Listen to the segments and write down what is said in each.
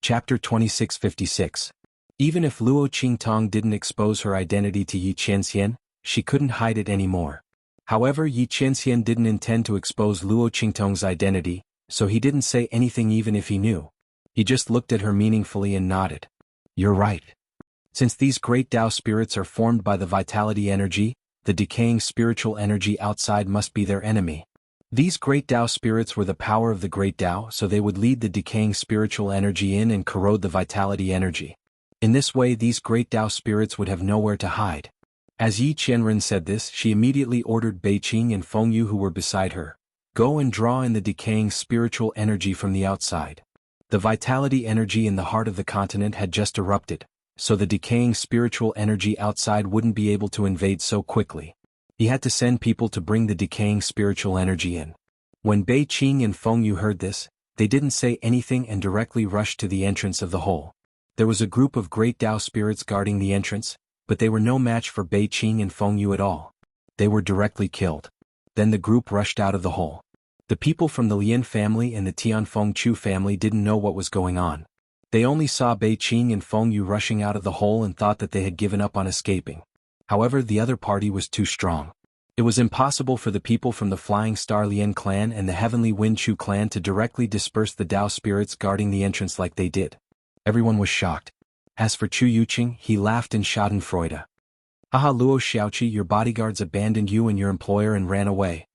Chapter 2656. Even if Luo Qingtong didn't expose her identity to Yi Qianxian, she couldn't hide it anymore. However, Yi Qianxian didn't intend to expose Luo Qingtong's identity, so he didn't say anything even if he knew. He just looked at her meaningfully and nodded. You're right. Since these great Tao spirits are formed by the vitality energy, the decaying spiritual energy outside must be their enemy. These great Tao spirits were the power of the great Tao, so they would lead the decaying spiritual energy in and corrode the vitality energy. In this way, these great Tao spirits would have nowhere to hide. As Yi Qianren said this, she immediately ordered Beiqing and Fengyu, who were beside her, go and draw in the decaying spiritual energy from the outside. The vitality energy in the heart of the continent had just erupted, so the decaying spiritual energy outside wouldn't be able to invade so quickly. He had to send people to bring the decaying spiritual energy in. When Beiqing and Fengyu heard this, they didn't say anything and directly rushed to the entrance of the hole. There was a group of great Tao spirits guarding the entrance, but they were no match for Beiqing and Fengyu at all. They were directly killed. Then the group rushed out of the hole. The people from the Lian family and the Tianfeng Chu family didn't know what was going on. They only saw Beiqing and Fengyu rushing out of the hole and thought that they had given up on escaping. However, the other party was too strong. It was impossible for the people from the Flying Star Lian clan and the Heavenly Wind Chu clan to directly disperse the Tao spirits guarding the entrance like they did. Everyone was shocked. As for Chu Yuqing, he laughed in schadenfreude. Aha, Luo Xiaoqi, your bodyguards abandoned you and your employer and ran away.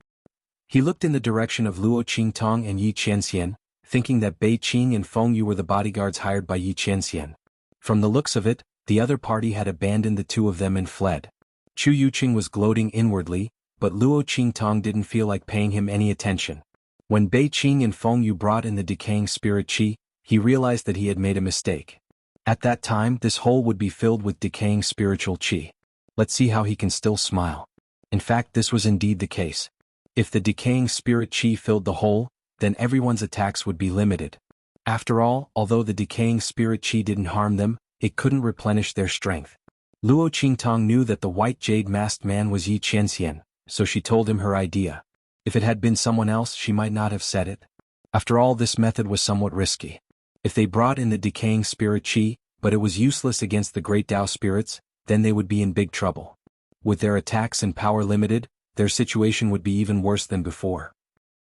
He looked in the direction of Luo Qingtong and Yi Qianxian, thinking that Beiqing and Fengyu were the bodyguards hired by Yi Qianxian. From the looks of it, the other party had abandoned the two of them and fled. Chu Yuqing was gloating inwardly, but Luo Qingtong didn't feel like paying him any attention. When Beiqing and Fengyu brought in the decaying spirit qi, he realized that he had made a mistake. At that time, this hole would be filled with decaying spiritual qi. Let's see how he can still smile. In fact, this was indeed the case. If the decaying spirit qi filled the hole, then everyone's attacks would be limited. After all, although the decaying spirit qi didn't harm them, it couldn't replenish their strength. Luo Qingtong knew that the white jade masked man was Yi Qianxian, so she told him her idea. If it had been someone else, she might not have said it. After all, this method was somewhat risky. If they brought in the decaying spirit qi, but it was useless against the great Tao spirits, then they would be in big trouble. With their attacks and power limited, their situation would be even worse than before.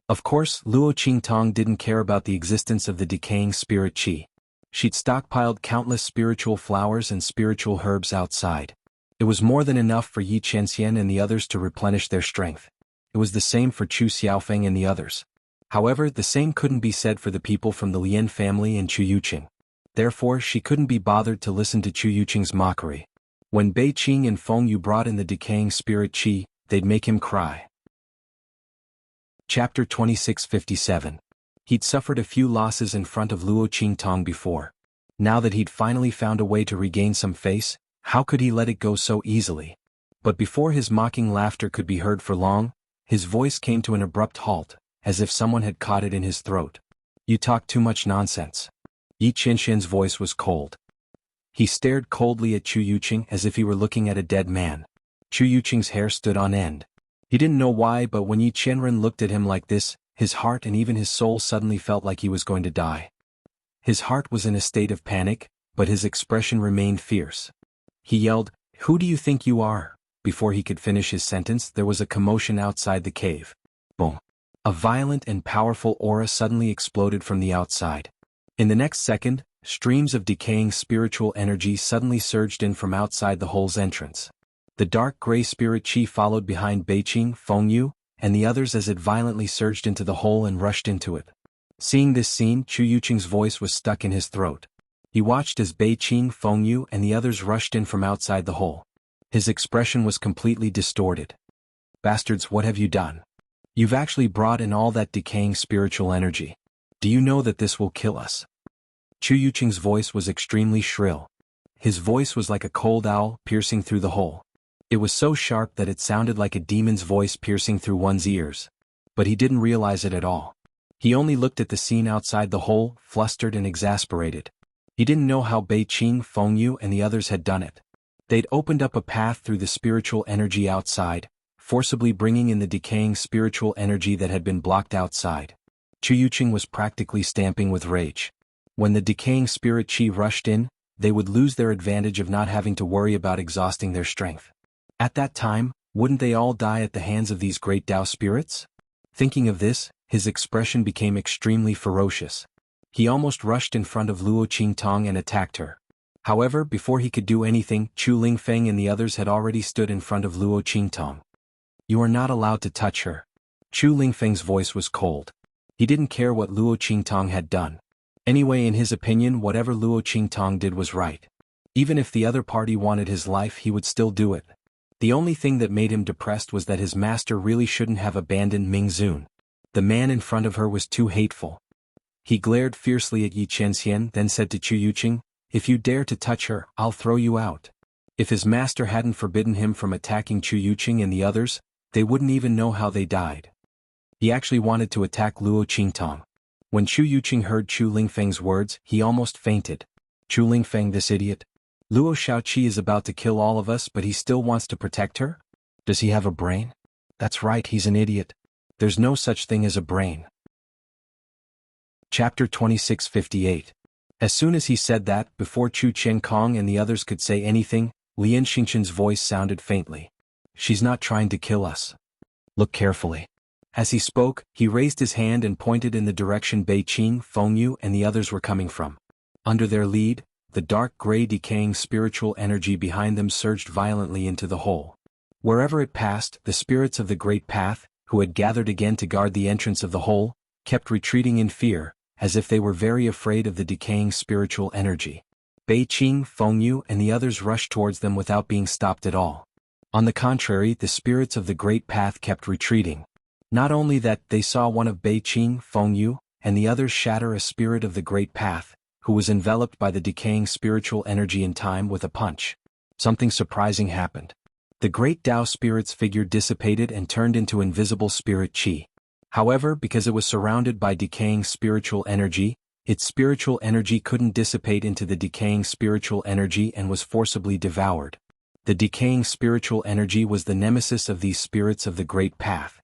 Of course, Luo Qingtong didn't care about the existence of the decaying spirit qi. She'd stockpiled countless spiritual flowers and spiritual herbs outside. It was more than enough for Yi Qianxian and the others to replenish their strength. It was the same for Chu Xiaofeng and the others. However, the same couldn't be said for the people from the Lian family and Chu Yuqing. Therefore, she couldn't be bothered to listen to Chu Yuqing's mockery. When Beiqing and Fengyu brought in the decaying spirit qi, they'd make him cry. Chapter 2657. He'd suffered a few losses in front of Luo Qingtong before. Now that he'd finally found a way to regain some face, how could he let it go so easily? But before his mocking laughter could be heard for long, his voice came to an abrupt halt, as if someone had caught it in his throat. You talk too much nonsense. Yi Qianxian's voice was cold. He stared coldly at Chu Yuqing as if he were looking at a dead man. Chu Yuqing's hair stood on end. He didn't know why, but when Yi Qianren looked at him like this, his heart and even his soul suddenly felt like he was going to die. His heart was in a state of panic, but his expression remained fierce. He yelled, "Who do you think you are?" Before he could finish his sentence, there was a commotion outside the cave. Boom! A violent and powerful aura suddenly exploded from the outside. In the next second, streams of decaying spiritual energy suddenly surged in from outside the hole's entrance. The dark gray spirit qi followed behind Beiqing, Fengyu, and the others as it violently surged into the hole and rushed into it. Seeing this scene, Chu Yuqing's voice was stuck in his throat. He watched as Beiqing, Fengyu, and the others rushed in from outside the hole. His expression was completely distorted. Bastards, what have you done? You've actually brought in all that decaying spiritual energy. Do you know that this will kill us? Chu Yuqing's voice was extremely shrill. His voice was like a cold owl piercing through the hole. It was so sharp that it sounded like a demon's voice piercing through one's ears. But he didn't realize it at all. He only looked at the scene outside the hole, flustered and exasperated. He didn't know how Beiqing, Fengyu, and the others had done it. They'd opened up a path through the spiritual energy outside, forcibly bringing in the decaying spiritual energy that had been blocked outside. Chu Yuqing was practically stamping with rage. When the decaying spirit qi rushed in, they would lose their advantage of not having to worry about exhausting their strength. At that time, wouldn't they all die at the hands of these great Tao spirits? Thinking of this, his expression became extremely ferocious. He almost rushed in front of Luo Qingtong and attacked her. However, before he could do anything, Chu Lingfeng and the others had already stood in front of Luo Qingtong. "You are not allowed to touch her." Chu Lingfeng's voice was cold. He didn't care what Luo Qingtong had done. Anyway, in his opinion, whatever Luo Qingtong did was right. Even if the other party wanted his life, he would still do it. The only thing that made him depressed was that his master really shouldn't have abandoned Ming Zun. The man in front of her was too hateful. He glared fiercely at Yi Chenxian, then said to Chu Yuqing, "If you dare to touch her, I'll throw you out." If his master hadn't forbidden him from attacking Chu Yuqing and the others, they wouldn't even know how they died. He actually wanted to attack Luo Qingtong. When Chu Yuqing heard Chu Lingfeng's words, he almost fainted. Chu Lingfeng, this idiot. Luo Shaoqi is about to kill all of us, but he still wants to protect her? Does he have a brain? That's right, he's an idiot. There's no such thing as a brain. Chapter 2658. As soon as he said that, before Chu Qiankong and the others could say anything, Lian Xingqian's voice sounded faintly. "She's not trying to kill us. Look carefully." As he spoke, he raised his hand and pointed in the direction Bei Qing, Fengyu and the others were coming from. Under their lead, the dark gray decaying spiritual energy behind them surged violently into the hole. Wherever it passed, the spirits of the Great Path, who had gathered again to guard the entrance of the hole, kept retreating in fear, as if they were very afraid of the decaying spiritual energy. Bei Qing, Fengyu and the others rushed towards them without being stopped at all. On the contrary, the spirits of the Great Path kept retreating. Not only that, they saw one of Bei Qing, Fengyu, and the others shatter a spirit of the Great Path, who was enveloped by the decaying spiritual energy in time with a punch. Something surprising happened. The great Tao spirit's figure dissipated and turned into invisible spirit qi. However, because it was surrounded by decaying spiritual energy, its spiritual energy couldn't dissipate into the decaying spiritual energy and was forcibly devoured. The decaying spiritual energy was the nemesis of these spirits of the Great Path.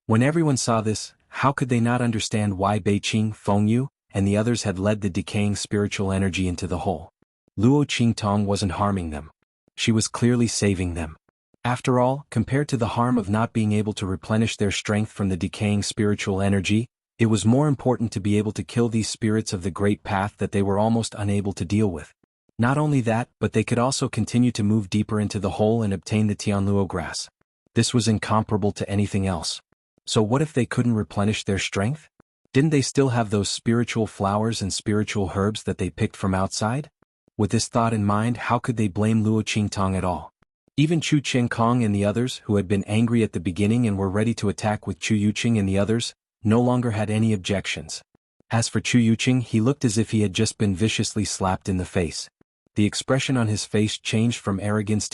When everyone saw this, how could they not understand why Bei Qing, Fengyu, and the others had led the decaying spiritual energy into the hole? Luo Qingtong wasn't harming them. She was clearly saving them. After all, compared to the harm of not being able to replenish their strength from the decaying spiritual energy, it was more important to be able to kill these spirits of the Great Path that they were almost unable to deal with. Not only that, but they could also continue to move deeper into the hole and obtain the Tianluo grass. This was incomparable to anything else. So what if they couldn't replenish their strength? Didn't they still have those spiritual flowers and spiritual herbs that they picked from outside? With this thought in mind, how could they blame Luo Qingtong at all? Even Chu Qiankong and the others, who had been angry at the beginning and were ready to attack with Chu Yuqing and the others, no longer had any objections. As for Chu Yuqing, he looked as if he had just been viciously slapped in the face. The expression on his face changed from arrogance,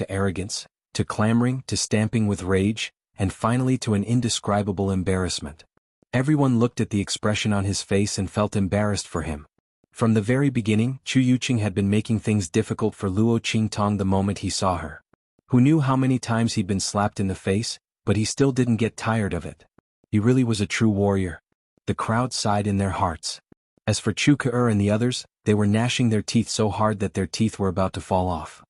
to clamoring, to stamping with rage, and finally to an indescribable embarrassment. Everyone looked at the expression on his face and felt embarrassed for him. From the very beginning, Chu Yuqing had been making things difficult for Luo Qingtong the moment he saw her. Who knew how many times he'd been slapped in the face, but he still didn't get tired of it. He really was a true warrior. The crowd sighed in their hearts. As for Chu Ke and the others, they were gnashing their teeth so hard that their teeth were about to fall off.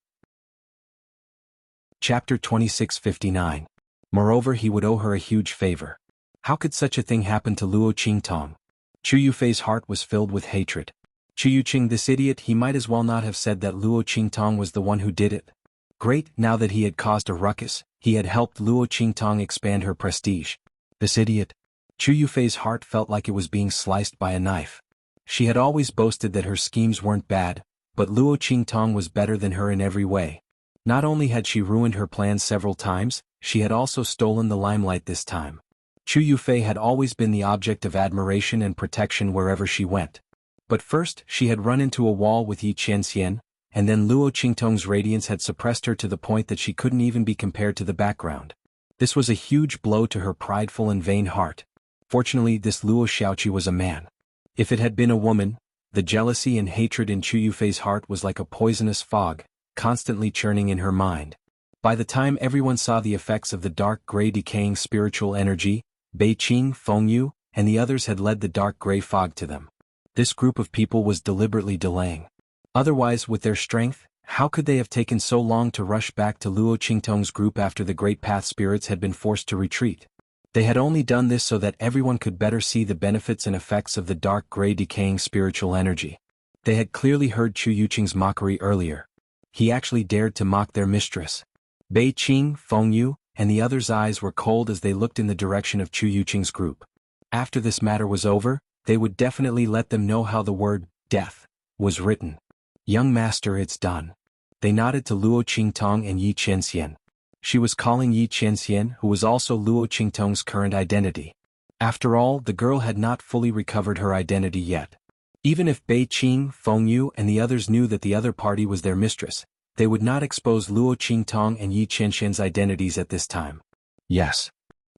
Chapter 2659. Moreover, he would owe her a huge favor. How could such a thing happen to Luo Qingtong? Chu Yufei's heart was filled with hatred. Chu Yuqing, this idiot, he might as well not have said that Luo Qingtong was the one who did it. Great, now that he had caused a ruckus, he had helped Luo Qingtong expand her prestige. This idiot. Chu Yufei's heart felt like it was being sliced by a knife. She had always boasted that her schemes weren't bad, but Luo Qingtong was better than her in every way. Not only had she ruined her plans several times, she had also stolen the limelight this time. Chu Yufei had always been the object of admiration and protection wherever she went. But first, she had run into a wall with Yi Qianxian, and then Luo Qingtong's radiance had suppressed her to the point that she couldn't even be compared to the background. This was a huge blow to her prideful and vain heart. Fortunately, this Luo Shaoqi was a man. If it had been a woman, the jealousy and hatred in Chu Yufei's heart was like a poisonous fog, constantly churning in her mind. By the time everyone saw the effects of the dark gray decaying spiritual energy, Bei Qing, Fengyu, and the others had led the dark gray fog to them. This group of people was deliberately delaying. Otherwise, with their strength, how could they have taken so long to rush back to Luo Qingtong's group after the Great Path spirits had been forced to retreat? They had only done this so that everyone could better see the benefits and effects of the dark gray decaying spiritual energy. They had clearly heard Chu Yuqing's mockery earlier. He actually dared to mock their mistress. Bei Qing, Feng Yu, and the others' eyes were cold as they looked in the direction of Chu Yuqing's group. After this matter was over, they would definitely let them know how the word, death, was written. Young master, it's done. They nodded to Luo Qingtong and Yi Qianxian. She was calling Yi Qianxian, who was also Luo Qingtong's current identity. After all, the girl had not fully recovered her identity yet. Even if Bei Qing, Feng Yu, and the others knew that the other party was their mistress, they would not expose Luo Qingtong and Yi Qianxian's identities at this time. Yes.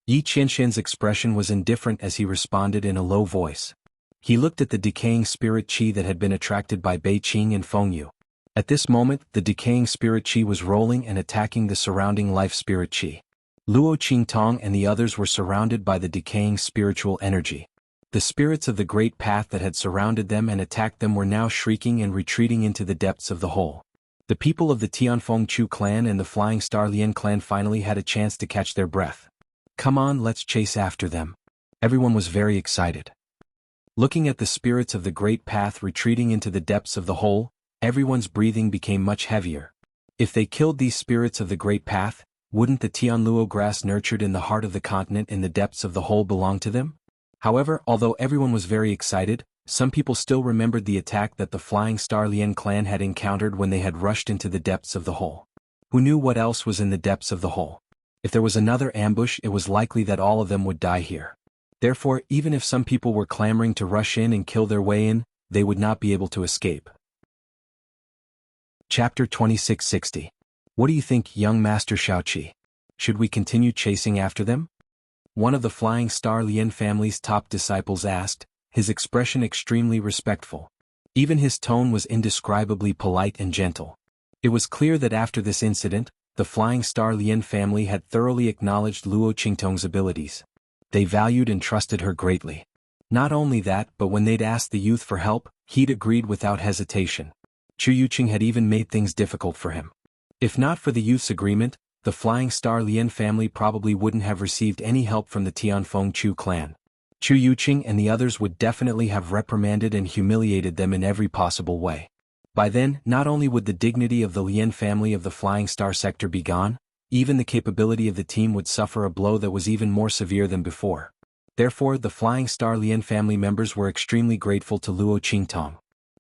Yi Qianxian's expression was indifferent as he responded in a low voice. He looked at the decaying spirit qi that had been attracted by Bei Qing and Feng Yu. At this moment, the decaying spirit qi was rolling and attacking the surrounding life spirit qi. Luo Qingtong and the others were surrounded by the decaying spiritual energy. The spirits of the Great Path that had surrounded them and attacked them were now shrieking and retreating into the depths of the hole. The people of the Tianfeng Chu clan and the Flying Star Lien clan finally had a chance to catch their breath. Come on, let's chase after them. Everyone was very excited. Looking at the spirits of the Great Path retreating into the depths of the hole, everyone's breathing became much heavier. If they killed these spirits of the Great Path, wouldn't the Tianluo grass nurtured in the heart of the continent in the depths of the hole belong to them? However, although everyone was very excited, some people still remembered the attack that the Flying Star Lien clan had encountered when they had rushed into the depths of the hole. Who knew what else was in the depths of the hole? If there was another ambush, it was likely that all of them would die here. Therefore, even if some people were clamoring to rush in and kill their way in, they would not be able to escape. Chapter 2660. What do you think, young Master Shaoqi? Should we continue chasing after them? One of the Flying Star Lien family's top disciples asked, his expression extremely respectful. Even his tone was indescribably polite and gentle. It was clear that after this incident, the Flying Star Lien family had thoroughly acknowledged Luo Qingtong's abilities. They valued and trusted her greatly. Not only that, but when they'd asked the youth for help, he'd agreed without hesitation. Chu Yuqing had even made things difficult for him. If not for the youth's agreement, the Flying Star Lien family probably wouldn't have received any help from the Tianfeng Chu clan. Chu Yuqing and the others would definitely have reprimanded and humiliated them in every possible way. By then, not only would the dignity of the Lien family of the Flying Star sector be gone, even the capability of the team would suffer a blow that was even more severe than before. Therefore, the Flying Star Lien family members were extremely grateful to Luo Qingtong.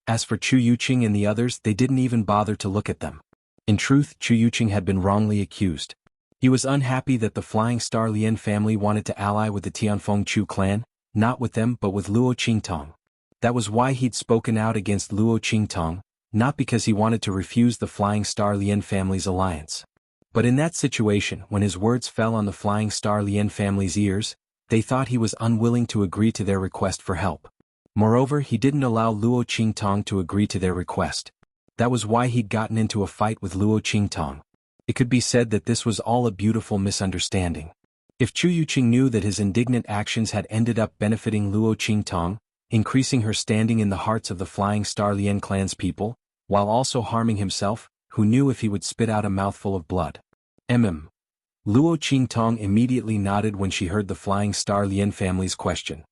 As for Chu Yuqing and the others, they didn't even bother to look at them. In truth, Chu Yuqing had been wrongly accused. He was unhappy that the Flying Star Lien family wanted to ally with the Tianfeng Chu clan, not with them but with Luo Qingtong. That was why he'd spoken out against Luo Qingtong, not because he wanted to refuse the Flying Star Lien family's alliance. But in that situation, when his words fell on the Flying Star Lien family's ears, they thought he was unwilling to agree to their request for help. Moreover, he didn't allow Luo Qingtong to agree to their request. That was why he'd gotten into a fight with Luo Qingtong. It could be said that this was all a beautiful misunderstanding. If Chu Yuqing knew that his indignant actions had ended up benefiting Luo Qingtong, increasing her standing in the hearts of the Flying Star Lien clan's people, while also harming himself, who knew if he would spit out a mouthful of blood? Luo Qingtong immediately nodded when she heard the Flying Star Lien family's question.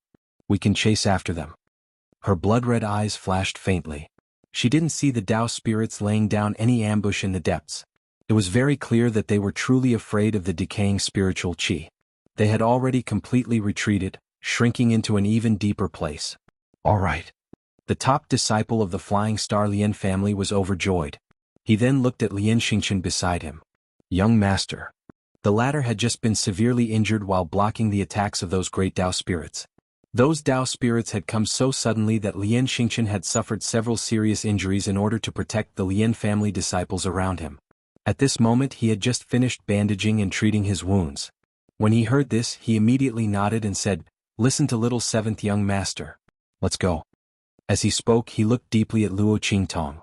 We can chase after them. Her blood-red eyes flashed faintly. She didn't see the Tao spirits laying down any ambush in the depths. It was very clear that they were truly afraid of the decaying spiritual qi. They had already completely retreated, shrinking into an even deeper place. All right. The top disciple of the Flying Star Lien family was overjoyed. He then looked at Lien Xingchen beside him. Young master. The latter had just been severely injured while blocking the attacks of those great Tao spirits. Those Tao spirits had come so suddenly that Lien Xingchen had suffered several serious injuries in order to protect the Lien family disciples around him. At this moment he had just finished bandaging and treating his wounds. When he heard this, he immediately nodded and said, Listen to little seventh young master. Let's go. As he spoke, he looked deeply at Luo Qingtong.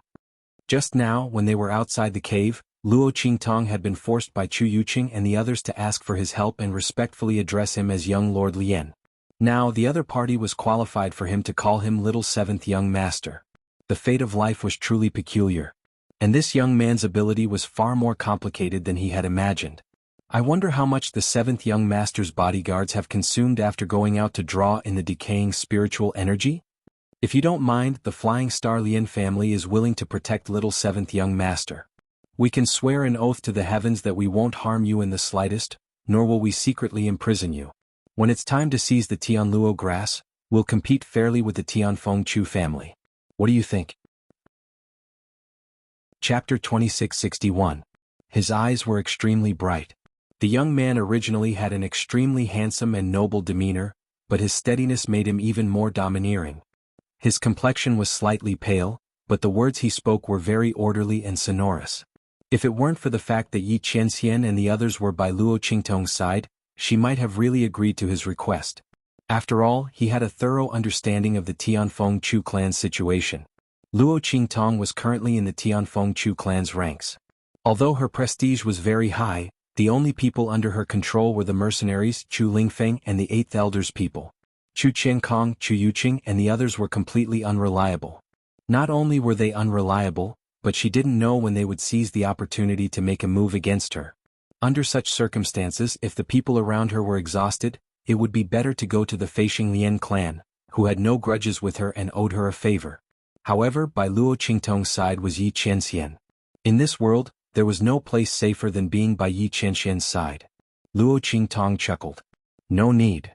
Just now, when they were outside the cave, Luo Qingtong had been forced by Chu Yuqing and the others to ask for his help and respectfully address him as young Lord Lien. Now the other party was qualified for him to call him Little Seventh Young Master. The fate of life was truly peculiar. And this young man's ability was far more complicated than he had imagined. I wonder how much the seventh young master's bodyguards have consumed after going out to draw in the decaying spiritual energy? If you don't mind, the Flying Star Lien family is willing to protect Little Seventh Young Master. We can swear an oath to the heavens that we won't harm you in the slightest, nor will we secretly imprison you. When it's time to seize the Tianluo grass, we'll compete fairly with the Tianfeng Chu family. What do you think? Chapter 2661. His eyes were extremely bright. The young man originally had an extremely handsome and noble demeanor, but his steadiness made him even more domineering. His complexion was slightly pale, but the words he spoke were very orderly and sonorous. If it weren't for the fact that Yi Qianxian and the others were by Luo Qingtong's side, she might have really agreed to his request. After all, he had a thorough understanding of the Tianfeng Chu clan's situation. Luo Qingtong was currently in the Tianfeng Chu clan's ranks. Although her prestige was very high, the only people under her control were the mercenaries Chu Lingfeng and the Eighth Elder's people. Chu Qiankong, Chu Yuqing and the others were completely unreliable. Not only were they unreliable, but she didn't know when they would seize the opportunity to make a move against her. Under such circumstances, if the people around her were exhausted, it would be better to go to the Feishing Lian clan, who had no grudges with her and owed her a favor. However, by Luo Qingtong's side was Yi Qianxian. In this world, there was no place safer than being by Yi Qianxian's side. Luo Qingtong chuckled. No need.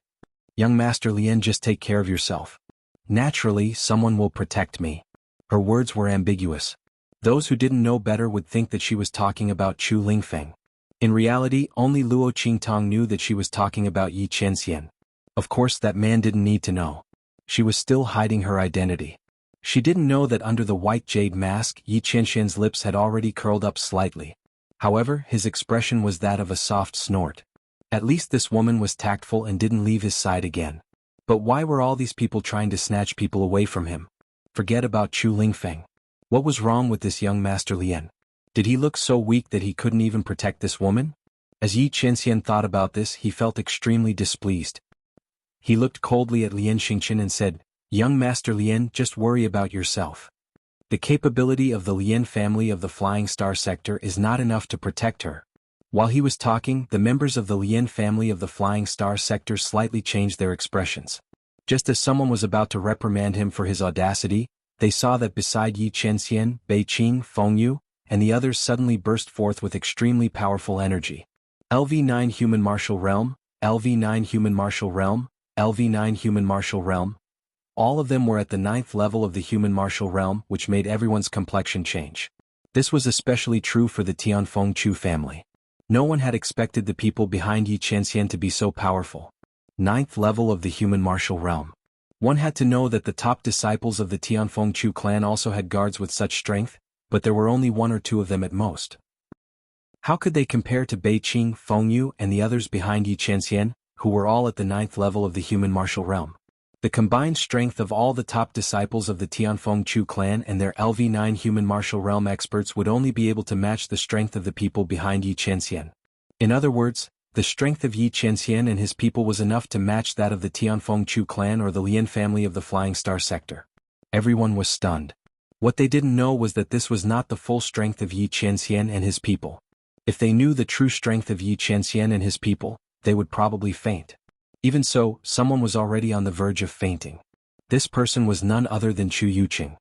Young Master Lian, just take care of yourself. Naturally, someone will protect me. Her words were ambiguous. Those who didn't know better would think that she was talking about Chu Lingfeng. In reality, only Luo Qingtong knew that she was talking about Yi Qianxian. Of course, that man didn't need to know. She was still hiding her identity. She didn't know that under the white jade mask, Yi Qianxian's lips had already curled up slightly. However, his expression was that of a soft snort. At least this woman was tactful and didn't leave his side again. But why were all these people trying to snatch people away from him? Forget about Chu Lingfeng. What was wrong with this young Master Lian? Did he look so weak that he couldn't even protect this woman? As Yi Qianxian thought about this, he felt extremely displeased. He looked coldly at Lian Xingqian and said, Young Master Lian, just worry about yourself. The capability of the Lian family of the Flying Star sector is not enough to protect her. While he was talking, the members of the Lian family of the Flying Star sector slightly changed their expressions. Just as someone was about to reprimand him for his audacity, they saw that beside Yi Qianxian, Bei Qing, Fengyu, and the others suddenly burst forth with extremely powerful energy. LV9 Human Martial Realm, LV9 Human Martial Realm, LV9 Human Martial Realm. All of them were at the 9th level of the Human Martial Realm, which made everyone's complexion change. This was especially true for the Tianfeng Chu family. No one had expected the people behind Yi Qianxian to be so powerful. 9th level of the Human Martial Realm. One had to know that the top disciples of the Tianfeng Chu clan also had guards with such strength, but there were only 1 or 2 of them at most. How could they compare to Bei Qing, Fengyu, and the others behind Yi Qianxian, who were all at the 9th level of the Human Martial Realm? The combined strength of all the top disciples of the Tianfeng Chu clan and their LV9 Human Martial Realm experts would only be able to match the strength of the people behind Yi Qianxian. In other words, the strength of Yi Qianxian and his people was enough to match that of the Tianfeng Chu clan or the Lian family of the Flying Star sector. Everyone was stunned. What they didn't know was that this was not the full strength of Yi Qianxian and his people. If they knew the true strength of Yi Qianxian and his people, they would probably faint. Even so, someone was already on the verge of fainting. This person was none other than Chu Yuqing.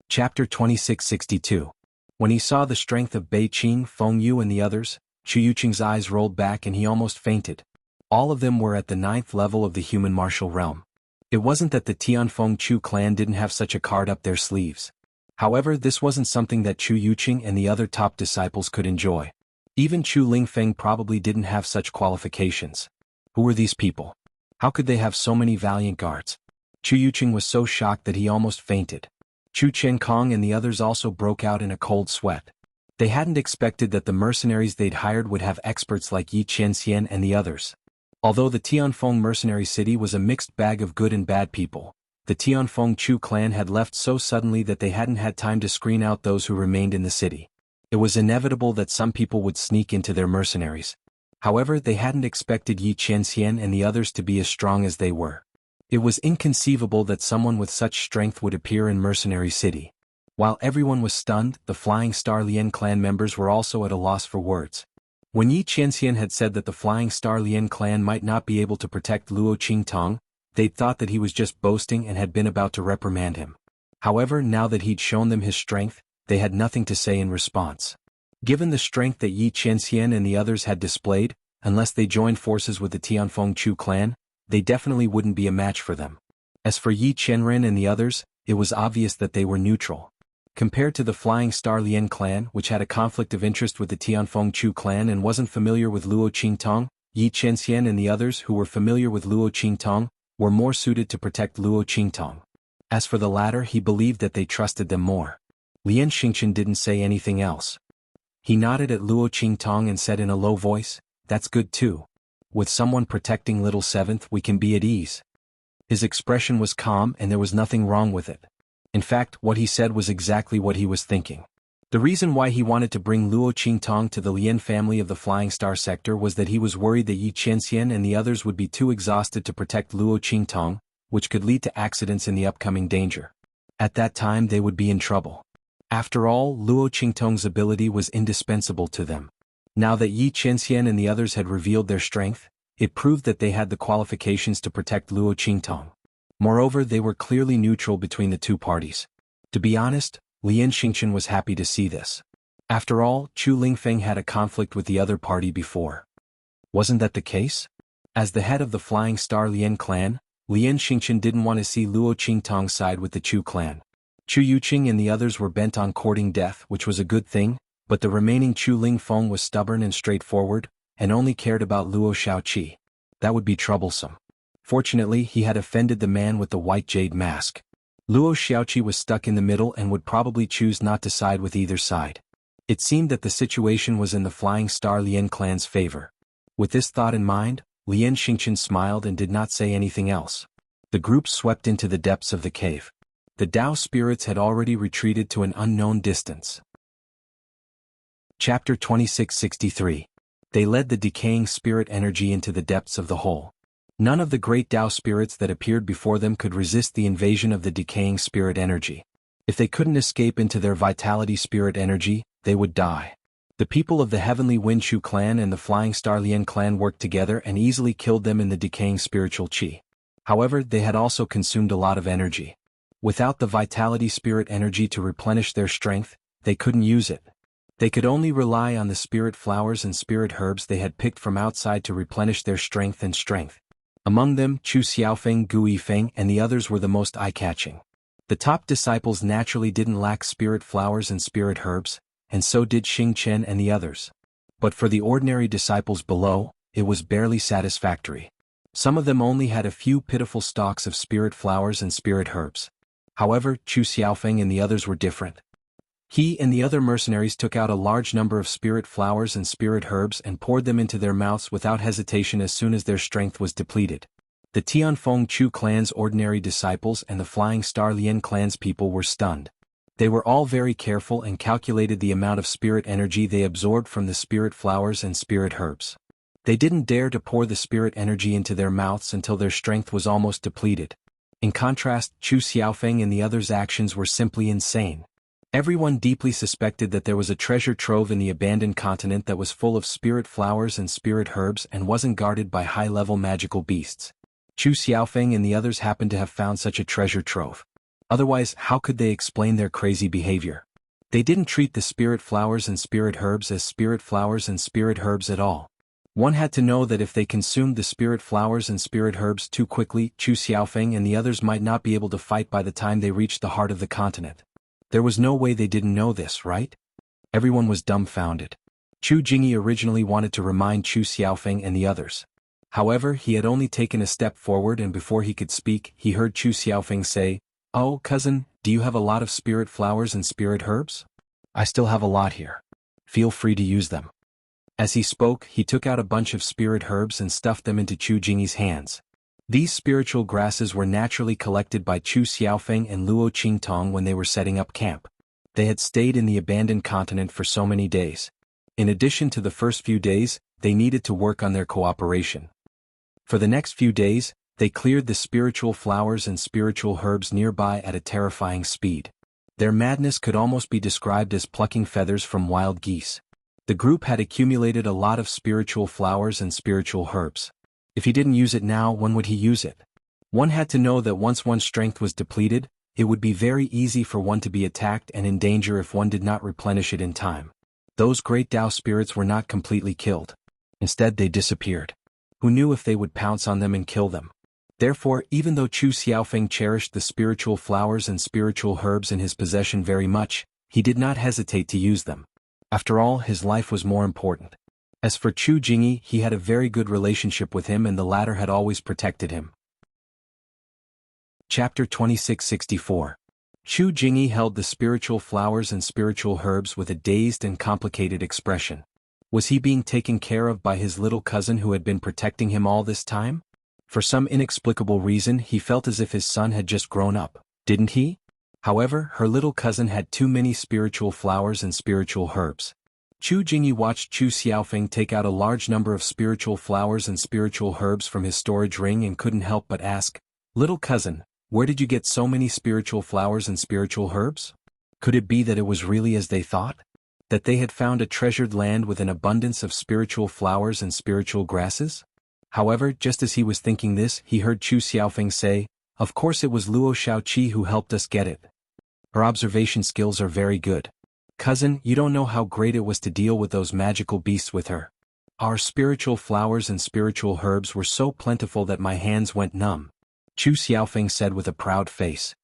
Chapter 2662. When he saw the strength of Bei Qing, Fengyu and the others, Chu Yuqing's eyes rolled back and he almost fainted. All of them were at the 9th level of the Human Martial Realm. It wasn't that the Tianfeng Chu clan didn't have such a card up their sleeves. However, this wasn't something that Chu Yuqing and the other top disciples could enjoy. Even Chu Lingfeng probably didn't have such qualifications. Who were these people? How could they have so many valiant guards? Chu Yuqing was so shocked that he almost fainted. Chu Qiankong and the others also broke out in a cold sweat. They hadn't expected that the mercenaries they'd hired would have experts like Yi Qianxian and the others. Although the Tianfeng mercenary city was a mixed bag of good and bad people, the Tianfeng Chu clan had left so suddenly that they hadn't had time to screen out those who remained in the city. It was inevitable that some people would sneak into their mercenaries. However, they hadn't expected Yi Qianxian and the others to be as strong as they were. It was inconceivable that someone with such strength would appear in Mercenary City. While everyone was stunned, the Flying Star Lien clan members were also at a loss for words. When Yi Qianxian had said that the Flying Star Lien clan might not be able to protect Luo Qingtong, they'd thought that he was just boasting and had been about to reprimand him. However, now that he'd shown them his strength, they had nothing to say in response. Given the strength that Yi Qianxian and the others had displayed, unless they joined forces with the Tianfeng Chu clan, they definitely wouldn't be a match for them. As for Yi Qianren and the others, it was obvious that they were neutral. Compared to the Flying Star Lien clan, which had a conflict of interest with the Tianfeng Chu clan and wasn't familiar with Luo Qingtong, Yi Qianxian and the others who were familiar with Luo Qingtong were more suited to protect Luo Qingtong. As for the latter, he believed that they trusted them more. Lien Xingchen didn't say anything else. He nodded at Luo Qingtong and said in a low voice, "That's good too. With someone protecting Little Seventh, we can be at ease." His expression was calm and there was nothing wrong with it. In fact, what he said was exactly what he was thinking. The reason why he wanted to bring Luo Qingtong to the Lien family of the Flying Star sector was that he was worried that Yi Qianxian and the others would be too exhausted to protect Luo Qingtong, which could lead to accidents in the upcoming danger. At that time they would be in trouble. After all, Luo Qingtong's ability was indispensable to them. Now that Yi Qianxian and the others had revealed their strength, it proved that they had the qualifications to protect Luo Qingtong. Moreover, they were clearly neutral between the two parties. To be honest, Lien Xingchen was happy to see this. After all, Chu Lingfeng had a conflict with the other party before. Wasn't that the case? As the head of the Flying Star Lien clan, Lien Xingchen didn't want to see Luo Qingtong side with the Chu clan. Chu Yuqing and the others were bent on courting death, which was a good thing, but the remaining Chu Lingfeng was stubborn and straightforward, and only cared about Luo Shaoqi. That would be troublesome. Fortunately, he had offended the man with the white jade mask. Luo Shaoqi was stuck in the middle and would probably choose not to side with either side. It seemed that the situation was in the Flying Star Lien clan's favor. With this thought in mind, Lien Xingchen smiled and did not say anything else. The group swept into the depths of the cave. The Tao spirits had already retreated to an unknown distance. Chapter 2663. They led the decaying spirit energy into the depths of the hole. None of the great Tao spirits that appeared before them could resist the invasion of the decaying spirit energy. If they couldn't escape into their vitality spirit energy, they would die. The people of the Heavenly Wind Shu clan and the Flying Star Lien clan worked together and easily killed them in the decaying spiritual qi. However, they had also consumed a lot of energy. Without the vitality spirit energy to replenish their strength, they couldn't use it. They could only rely on the spirit flowers and spirit herbs they had picked from outside to replenish their strength and strength. Among them, Chu Xiaofeng, Gu Yifeng, and the others were the most eye-catching. The top disciples naturally didn't lack spirit flowers and spirit herbs, and so did Xing Chen and the others. But for the ordinary disciples below, it was barely satisfactory. Some of them only had a few pitiful stalks of spirit flowers and spirit herbs. However, Chu Xiaofeng and the others were different. He and the other mercenaries took out a large number of spirit flowers and spirit herbs and poured them into their mouths without hesitation as soon as their strength was depleted. The Tianfeng Chu clan's ordinary disciples and the Flying Star Lien clan's people were stunned. They were all very careful and calculated the amount of spirit energy they absorbed from the spirit flowers and spirit herbs. They didn't dare to pour the spirit energy into their mouths until their strength was almost depleted. In contrast, Chu Xiaofeng and the others' actions were simply insane. Everyone deeply suspected that there was a treasure trove in the abandoned continent that was full of spirit flowers and spirit herbs and wasn't guarded by high-level magical beasts. Chu Xiaofeng and the others happened to have found such a treasure trove. Otherwise, how could they explain their crazy behavior? They didn't treat the spirit flowers and spirit herbs as spirit flowers and spirit herbs at all. One had to know that if they consumed the spirit flowers and spirit herbs too quickly, Chu Xiaofeng and the others might not be able to fight by the time they reached the heart of the continent. There was no way they didn't know this, right? Everyone was dumbfounded. Chu Jingyi originally wanted to remind Chu Xiaofeng and the others. However, he had only taken a step forward and before he could speak, he heard Chu Xiaofeng say, "Oh, cousin, do you have a lot of spirit flowers and spirit herbs? I still have a lot here. Feel free to use them." As he spoke, he took out a bunch of spirit herbs and stuffed them into Chu Jingyi's hands. These spiritual grasses were naturally collected by Chu Xiaofeng and Luo Qingtong when they were setting up camp. They had stayed in the abandoned continent for so many days. In addition to the first few days, they needed to work on their cooperation. For the next few days, they cleared the spiritual flowers and spiritual herbs nearby at a terrifying speed. Their madness could almost be described as plucking feathers from wild geese. The group had accumulated a lot of spiritual flowers and spiritual herbs. If he didn't use it now, when would he use it? One had to know that once one's strength was depleted, it would be very easy for one to be attacked and in danger if one did not replenish it in time. Those great Tao spirits were not completely killed. Instead, they disappeared. Who knew if they would pounce on them and kill them? Therefore, even though Chu Xiaofeng cherished the spiritual flowers and spiritual herbs in his possession very much, he did not hesitate to use them. After all, his life was more important. As for Chu Jingyi, he had a very good relationship with him and the latter had always protected him. Chapter 2664. Chu Jingyi held the spiritual flowers and spiritual herbs with a dazed and complicated expression. Was he being taken care of by his little cousin who had been protecting him all this time? For some inexplicable reason, he felt as if his son had just grown up, didn't he? However, her little cousin had too many spiritual flowers and spiritual herbs. Chu Jingyi watched Chu Xiaofeng take out a large number of spiritual flowers and spiritual herbs from his storage ring and couldn't help but ask, "Little cousin, where did you get so many spiritual flowers and spiritual herbs?" Could it be that it was really as they thought? That they had found a treasured land with an abundance of spiritual flowers and spiritual grasses? However, just as he was thinking this, he heard Chu Xiaofeng say, "Of course it was Luo Shaoqi who helped us get it. Her observation skills are very good. Cousin, you don't know how great it was to deal with those magical beasts with her. Our spiritual flowers and spiritual herbs were so plentiful that my hands went numb," Chu Xiaofeng said with a proud face.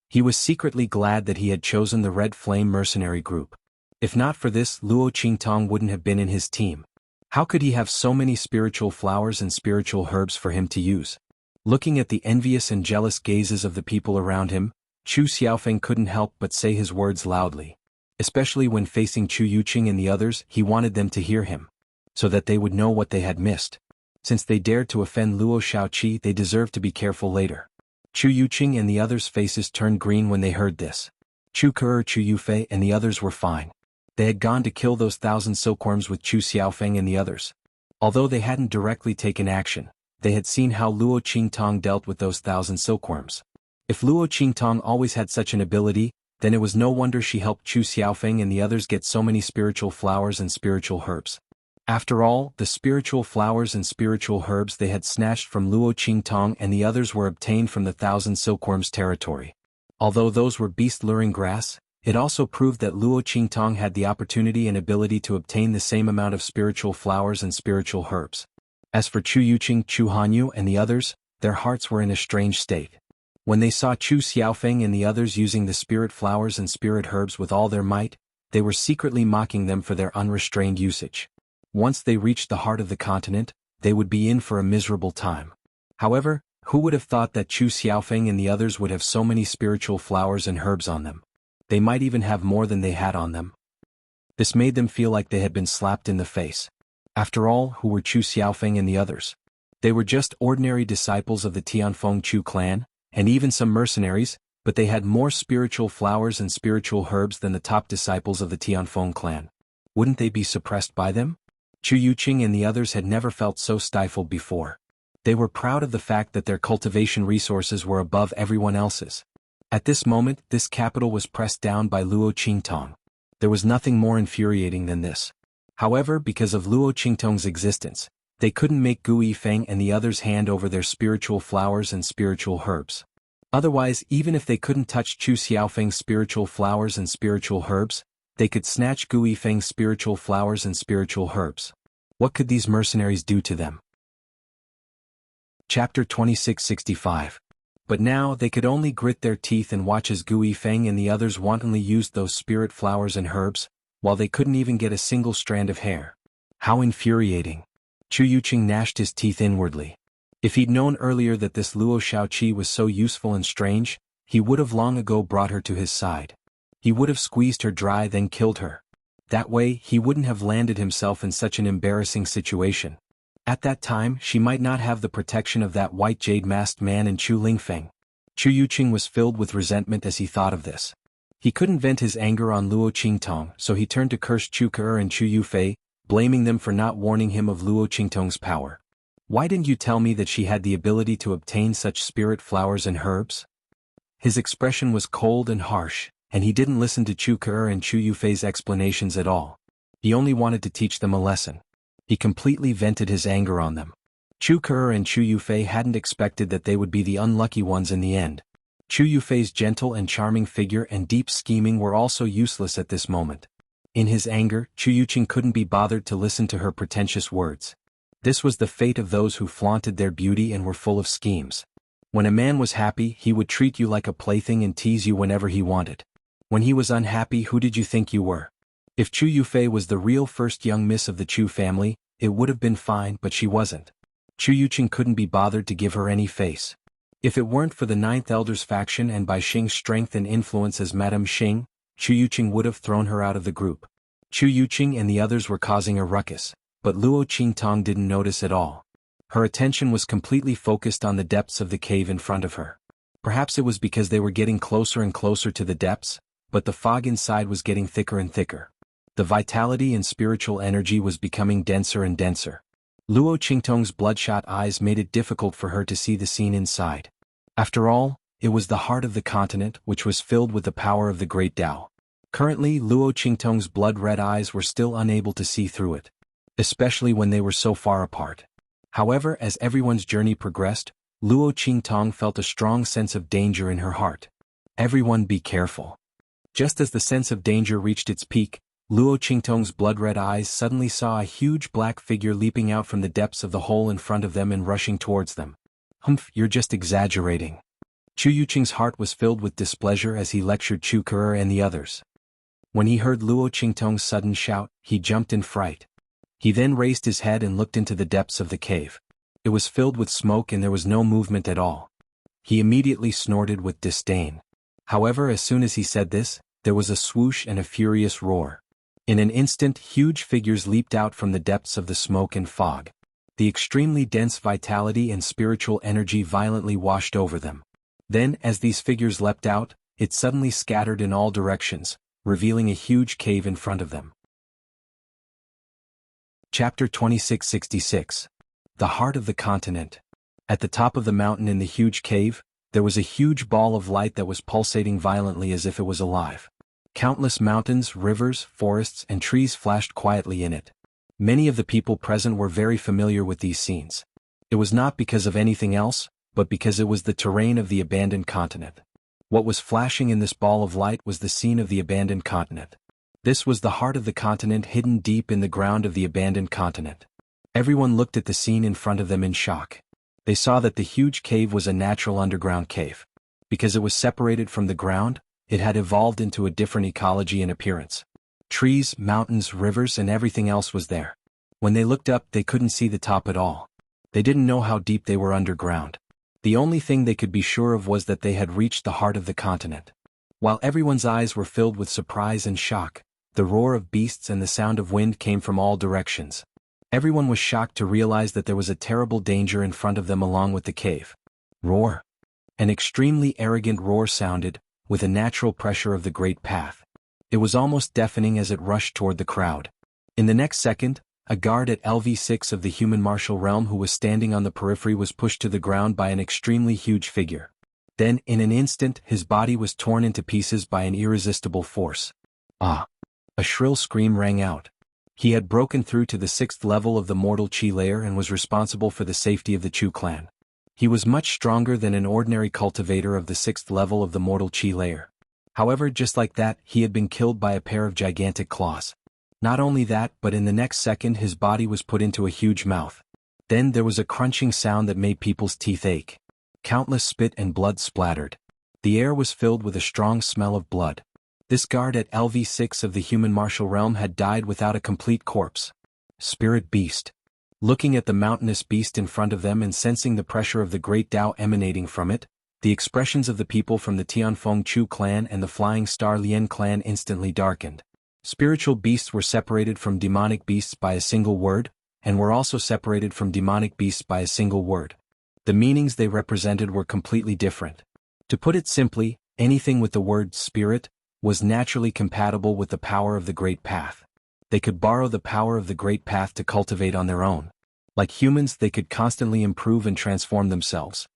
He was secretly glad that he had chosen the Red Flame mercenary group. If not for this, Luo Qingtong wouldn't have been in his team. How could he have so many spiritual flowers and spiritual herbs for him to use? Looking at the envious and jealous gazes of the people around him, Chu Xiaofeng couldn't help but say his words loudly. Especially when facing Chu Yuqing and the others, he wanted them to hear him, so that they would know what they had missed. Since they dared to offend Luo Shaoqi, they deserved to be careful later. Chu Yuqing and the others' faces turned green when they heard this. Chu Ke, Chu Yufei and the others were fine. They had gone to kill those 1,000 silkworms with Chu Xiaofeng and the others. Although they hadn't directly taken action, they had seen how Luo Qingtong dealt with those 1,000 silkworms. If Luo Qingtong always had such an ability, then it was no wonder she helped Chu Xiaofeng and the others get so many spiritual flowers and spiritual herbs. After all, the spiritual flowers and spiritual herbs they had snatched from Luo Qingtong and the others were obtained from the 1,000 silkworms territory. Although those were beast-luring grass, it also proved that Luo Qingtong had the opportunity and ability to obtain the same amount of spiritual flowers and spiritual herbs. As for Chu Yuqing, Chu Hanyu and the others, their hearts were in a strange state. When they saw Chu Xiaofeng and the others using the spirit flowers and spirit herbs with all their might, they were secretly mocking them for their unrestrained usage. Once they reached the heart of the continent, they would be in for a miserable time. However, who would have thought that Chu Xiaofeng and the others would have so many spiritual flowers and herbs on them? They might even have more than they had on them. This made them feel like they had been slapped in the face. After all, who were Chu Xiaofeng and the others? They were just ordinary disciples of the Tianfeng Chu clan, and even some mercenaries, but they had more spiritual flowers and spiritual herbs than the top disciples of the Tianfeng clan. Wouldn't they be suppressed by them? Chu Yuqing and the others had never felt so stifled before. They were proud of the fact that their cultivation resources were above everyone else's. At this moment, this capital was pressed down by Luo Qingtong. There was nothing more infuriating than this. However, because of Luo Qingtong's existence, they couldn't make Gu Yifeng and the others hand over their spiritual flowers and spiritual herbs. Otherwise, even if they couldn't touch Chu Xiaofeng's spiritual flowers and spiritual herbs, they could snatch Gu Yifeng's spiritual flowers and spiritual herbs. What could these mercenaries do to them? Chapter 2665. But now they could only grit their teeth and watch as Gu Yifeng and the others wantonly used those spirit flowers and herbs, while they couldn't even get a single strand of hair. How infuriating! Chu Yuqing gnashed his teeth inwardly. If he'd known earlier that this Luo Shaoqi was so useful and strange, he would have long ago brought her to his side. He would have squeezed her dry then killed her. That way, he wouldn't have landed himself in such an embarrassing situation. At that time, she might not have the protection of that white jade-masked man and Chu Lingfeng. Chu Yuqing was filled with resentment as he thought of this. He couldn't vent his anger on Luo Qingtong, so he turned to curse Chu Ke and Chu Yufei, blaming them for not warning him of Luo Qingtong's power. Why didn't you tell me that she had the ability to obtain such spirit flowers and herbs? His expression was cold and harsh, and he didn't listen to Chu Ke and Chu Yufei's explanations at all. He only wanted to teach them a lesson. He completely vented his anger on them. Chu Ke and Chu Yufei hadn't expected that they would be the unlucky ones in the end. Chu Yufei's gentle and charming figure and deep scheming were also useless at this moment. In his anger, Chu Yuqing couldn't be bothered to listen to her pretentious words. This was the fate of those who flaunted their beauty and were full of schemes. When a man was happy, he would treat you like a plaything and tease you whenever he wanted. When he was unhappy, who did you think you were? If Chu Yufei was the real first young miss of the Chu family, it would have been fine, but she wasn't. Chu Yuqing couldn't be bothered to give her any face. If it weren't for the Ninth Elder's faction and by Xing's strength and influence as Madame Xing, Chu Yuqing would have thrown her out of the group. Chu Yuqing and the others were causing a ruckus, but Luo Qingtong didn't notice at all. Her attention was completely focused on the depths of the cave in front of her. Perhaps it was because they were getting closer and closer to the depths, but the fog inside was getting thicker and thicker. The vitality and spiritual energy was becoming denser and denser. Luo Qingtong's bloodshot eyes made it difficult for her to see the scene inside. After all, it was the heart of the continent which was filled with the power of the great Tao. Currently, Luo Qingtong's blood-red eyes were still unable to see through it, especially when they were so far apart. However, as everyone's journey progressed, Luo Qingtong felt a strong sense of danger in her heart. Everyone be careful. Just as the sense of danger reached its peak, Luo Qingtong's blood-red eyes suddenly saw a huge black figure leaping out from the depths of the hole in front of them and rushing towards them. Humph, you're just exaggerating. Chu Yuqing's heart was filled with displeasure as he lectured Chu Ke and the others. When he heard Luo Qingtong's sudden shout, he jumped in fright. He then raised his head and looked into the depths of the cave. It was filled with smoke and there was no movement at all. He immediately snorted with disdain. However, as soon as he said this, there was a swoosh and a furious roar. In an instant, huge figures leaped out from the depths of the smoke and fog. The extremely dense vitality and spiritual energy violently washed over them. Then, as these figures leapt out, it suddenly scattered in all directions, revealing a huge cave in front of them. Chapter 2666. The Heart of the Continent. At the top of the mountain in the huge cave, there was a huge ball of light that was pulsating violently as if it was alive. Countless mountains, rivers, forests, and trees flashed quietly in it. Many of the people present were very familiar with these scenes. It was not because of anything else, but because it was the terrain of the abandoned continent. What was flashing in this ball of light was the scene of the abandoned continent. This was the heart of the continent hidden deep in the ground of the abandoned continent. Everyone looked at the scene in front of them in shock. They saw that the huge cave was a natural underground cave. Because it was separated from the ground, it had evolved into a different ecology and appearance. Trees, mountains, rivers, and everything else was there. When they looked up, they couldn't see the top at all. They didn't know how deep they were underground. The only thing they could be sure of was that they had reached the heart of the continent. While everyone's eyes were filled with surprise and shock, the roar of beasts and the sound of wind came from all directions. Everyone was shocked to realize that there was a terrible danger in front of them along with the cave. Roar. An extremely arrogant roar sounded, with a natural pressure of the great path. It was almost deafening as it rushed toward the crowd. In the next second, a guard at LV6 of the human martial realm who was standing on the periphery was pushed to the ground by an extremely huge figure. Then, in an instant, his body was torn into pieces by an irresistible force. Ah! A shrill scream rang out. He had broken through to the 6th level of the mortal Qi layer and was responsible for the safety of the Chu clan. He was much stronger than an ordinary cultivator of the 6th level of the mortal Qi layer. However, just like that, he had been killed by a pair of gigantic claws. Not only that, but in the next second his body was put into a huge mouth. Then there was a crunching sound that made people's teeth ache. Countless spit and blood splattered. The air was filled with a strong smell of blood. This guard at LV6 of the human martial realm had died without a complete corpse. Spirit beast. Looking at the mountainous beast in front of them and sensing the pressure of the great Tao emanating from it, the expressions of the people from the Tianfeng Chu clan and the Flying Star Lien clan instantly darkened. Spiritual beasts were separated from demonic beasts by a single word, and were also separated from demonic beasts by a single word. The meanings they represented were completely different. To put it simply, anything with the word spirit was naturally compatible with the power of the Great Path. They could borrow the power of the Great Path to cultivate on their own. Like humans, they could constantly improve and transform themselves.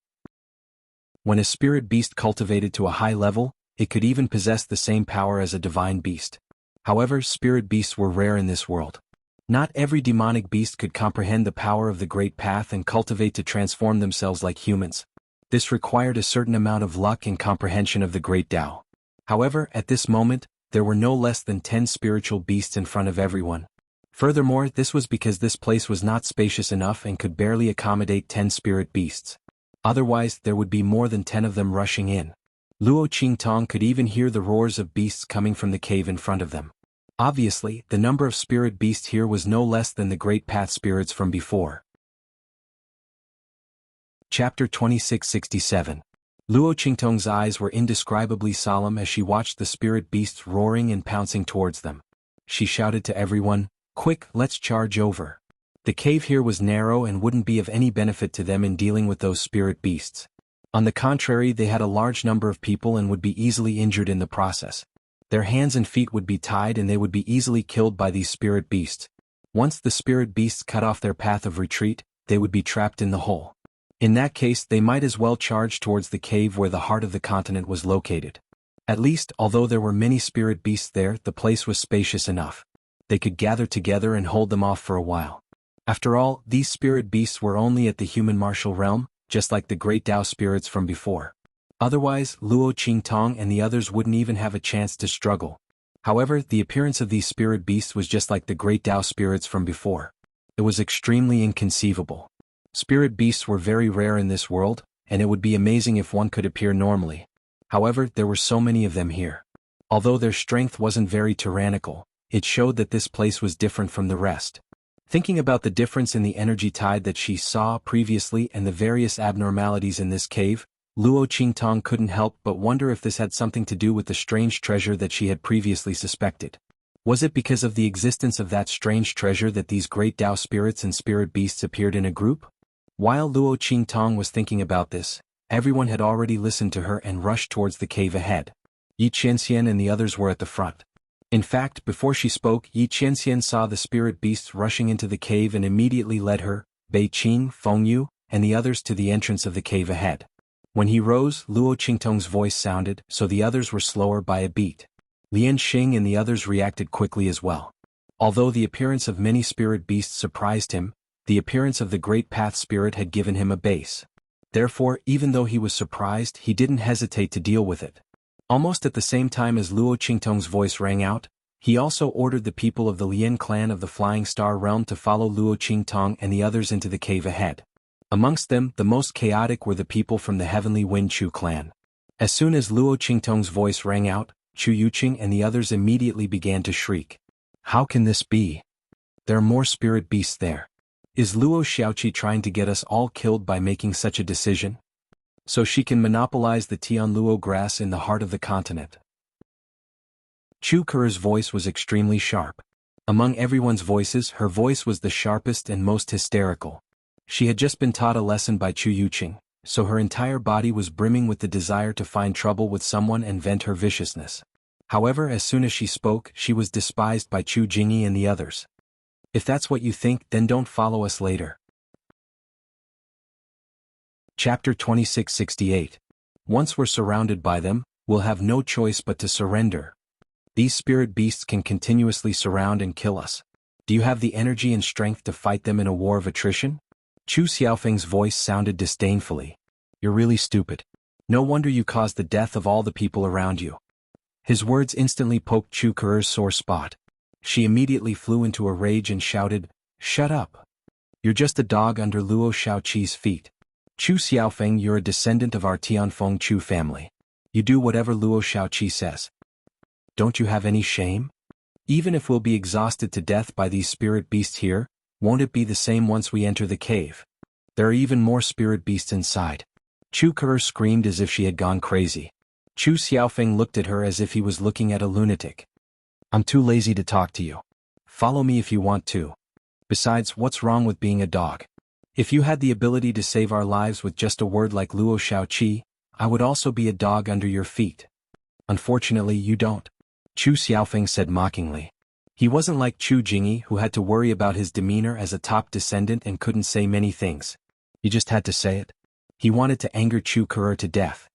When a spirit beast cultivated to a high level, it could even possess the same power as a divine beast. However, spirit beasts were rare in this world. Not every demonic beast could comprehend the power of the Great Path and cultivate to transform themselves like humans. This required a certain amount of luck and comprehension of the Great Tao. However, at this moment, there were no less than 10 spiritual beasts in front of everyone. Furthermore, this was because this place was not spacious enough and could barely accommodate 10 spirit beasts. Otherwise, there would be more than 10 of them rushing in. Luo Qingtong could even hear the roars of beasts coming from the cave in front of them. Obviously, the number of spirit beasts here was no less than the Great Path spirits from before. Chapter 2667. Luo Qingtong's eyes were indescribably solemn as she watched the spirit beasts roaring and pouncing towards them. She shouted to everyone, "Quick, let's charge over." The cave here was narrow and wouldn't be of any benefit to them in dealing with those spirit beasts. On the contrary, they had a large number of people and would be easily injured in the process. Their hands and feet would be tied and they would be easily killed by these spirit beasts. Once the spirit beasts cut off their path of retreat, they would be trapped in the hole. In that case, they might as well charge towards the cave where the heart of the continent was located. At least, although there were many spirit beasts there, the place was spacious enough. They could gather together and hold them off for a while. After all, these spirit beasts were only at the human martial realm, just like the great Tao spirits from before. Otherwise, Luo Qingtong and the others wouldn't even have a chance to struggle. However, the appearance of these spirit beasts was just like the great Tao spirits from before. It was extremely inconceivable. Spirit beasts were very rare in this world, and it would be amazing if one could appear normally. However, there were so many of them here. Although their strength wasn't very tyrannical, it showed that this place was different from the rest. Thinking about the difference in the energy tide that she saw previously and the various abnormalities in this cave, Luo Qingtong couldn't help but wonder if this had something to do with the strange treasure that she had previously suspected. Was it because of the existence of that strange treasure that these great Tao spirits and spirit beasts appeared in a group? While Luo Qingtong was thinking about this, everyone had already listened to her and rushed towards the cave ahead. Yi Qianxian and the others were at the front. In fact, before she spoke, Yi Qianxian saw the spirit beasts rushing into the cave and immediately led her, Bei Qing, Fengyu, and the others to the entrance of the cave ahead. When he rose, Luo Qingtong's voice sounded, so the others were slower by a beat. Lian Xing and the others reacted quickly as well. Although the appearance of many spirit beasts surprised him, the appearance of the Great Path spirit had given him a base. Therefore, even though he was surprised, he didn't hesitate to deal with it. Almost at the same time as Luo Qingtong's voice rang out, he also ordered the people of the Lian clan of the Flying Star realm to follow Luo Qingtong and the others into the cave ahead. Amongst them, the most chaotic were the people from the Heavenly Wind Chu clan. As soon as Luo Qingtong's voice rang out, Chu Yuqing and the others immediately began to shriek. How can this be? There are more spirit beasts there. Is Luo Xiaoqi trying to get us all killed by making such a decision? So she can monopolize the Tianluo grass in the heart of the continent. Chu Ker's voice was extremely sharp. Among everyone's voices, her voice was the sharpest and most hysterical. She had just been taught a lesson by Chu Yuqing, so her entire body was brimming with the desire to find trouble with someone and vent her viciousness. However, as soon as she spoke, she was despised by Chu Jingyi and the others. If that's what you think, then don't follow us later. Chapter 2668. Once we're surrounded by them, we'll have no choice but to surrender. These spirit beasts can continuously surround and kill us. Do you have the energy and strength to fight them in a war of attrition? Chu Xiaofeng's voice sounded disdainfully. You're really stupid. No wonder you caused the death of all the people around you. His words instantly poked Chu Ker's sore spot. She immediately flew into a rage and shouted, Shut up. You're just a dog under Luo Xiaoqi's feet. Chu Xiaofeng, you're a descendant of our Tianfeng Chu family. You do whatever Luo Xiaoqi says. Don't you have any shame? Even if we'll be exhausted to death by these spirit beasts here, won't it be the same once we enter the cave? There are even more spirit beasts inside. Chu Ker screamed as if she had gone crazy. Chu Xiaofeng looked at her as if he was looking at a lunatic. I'm too lazy to talk to you. Follow me if you want to. Besides, what's wrong with being a dog? If you had the ability to save our lives with just a word like Luo Xiaoqi, I would also be a dog under your feet. Unfortunately, you don't. Chu Xiaofeng said mockingly. He wasn't like Chu Jingyi, who had to worry about his demeanor as a top descendant and couldn't say many things. He just had to say it. He wanted to anger Chu Kuru to death.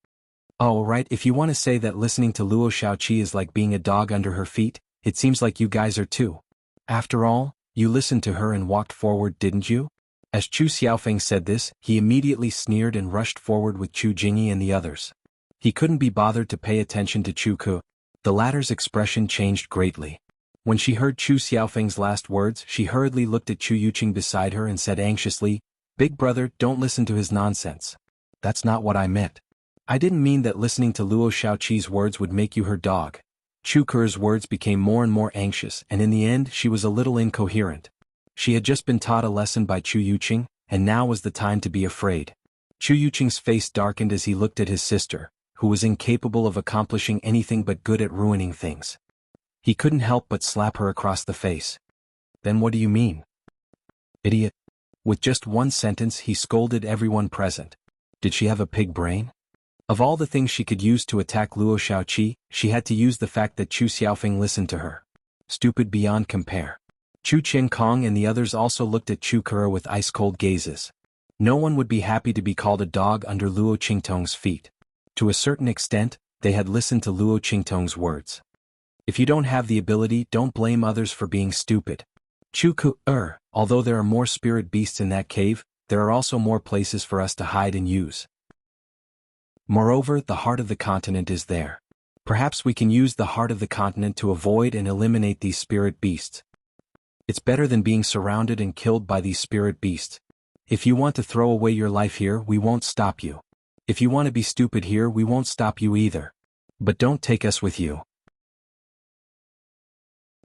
Oh right, if you want to say that listening to Luo Shaoqi is like being a dog under her feet, it seems like you guys are too. After all, you listened to her and walked forward, didn't you? As Chu Xiaofeng said this, he immediately sneered and rushed forward with Chu Jingyi and the others. He couldn't be bothered to pay attention to Chu Ku. The latter's expression changed greatly. When she heard Chu Xiaofeng's last words, she hurriedly looked at Chu Yuqing beside her and said anxiously, "Big brother, don't listen to his nonsense. That's not what I meant. I didn't mean that listening to Luo Shaoqi's words would make you her dog." Chu Kuru's words became more and more anxious, and in the end she was a little incoherent. She had just been taught a lesson by Chu Yuqing, and now was the time to be afraid. Chu Yuqing's face darkened as he looked at his sister, who was incapable of accomplishing anything but good at ruining things. He couldn't help but slap her across the face. "Then what do you mean? Idiot." With just one sentence he scolded everyone present. Did she have a pig brain? Of all the things she could use to attack Luo Shaoqi, she had to use the fact that Chu Xiaofeng listened to her. Stupid beyond compare. Chu Qiankong and the others also looked at Chu Kuru with ice-cold gazes. No one would be happy to be called a dog under Luo Qingtong's feet. To a certain extent, they had listened to Luo Qingtong's words. If you don't have the ability, don't blame others for being stupid. Chu Ku, although there are more spirit beasts in that cave, there are also more places for us to hide and use. Moreover, the heart of the continent is there. Perhaps we can use the heart of the continent to avoid and eliminate these spirit beasts. It's better than being surrounded and killed by these spirit beasts. If you want to throw away your life here, we won't stop you. If you want to be stupid here, we won't stop you either. But don't take us with you.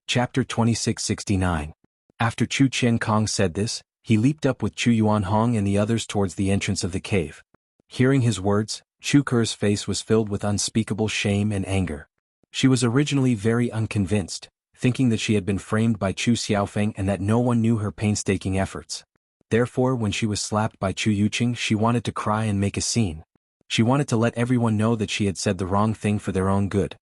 Chapter 2669. After Chu Qiankong said this, he leaped up with Chu Yuanhong and the others towards the entrance of the cave. Hearing his words, Chu Kuru's face was filled with unspeakable shame and anger. She was originally very unconvinced, thinking that she had been framed by Chu Xiaofeng and that no one knew her painstaking efforts. Therefore, when she was slapped by Chu Yuqing, she wanted to cry and make a scene. She wanted to let everyone know that she had said the wrong thing for their own good.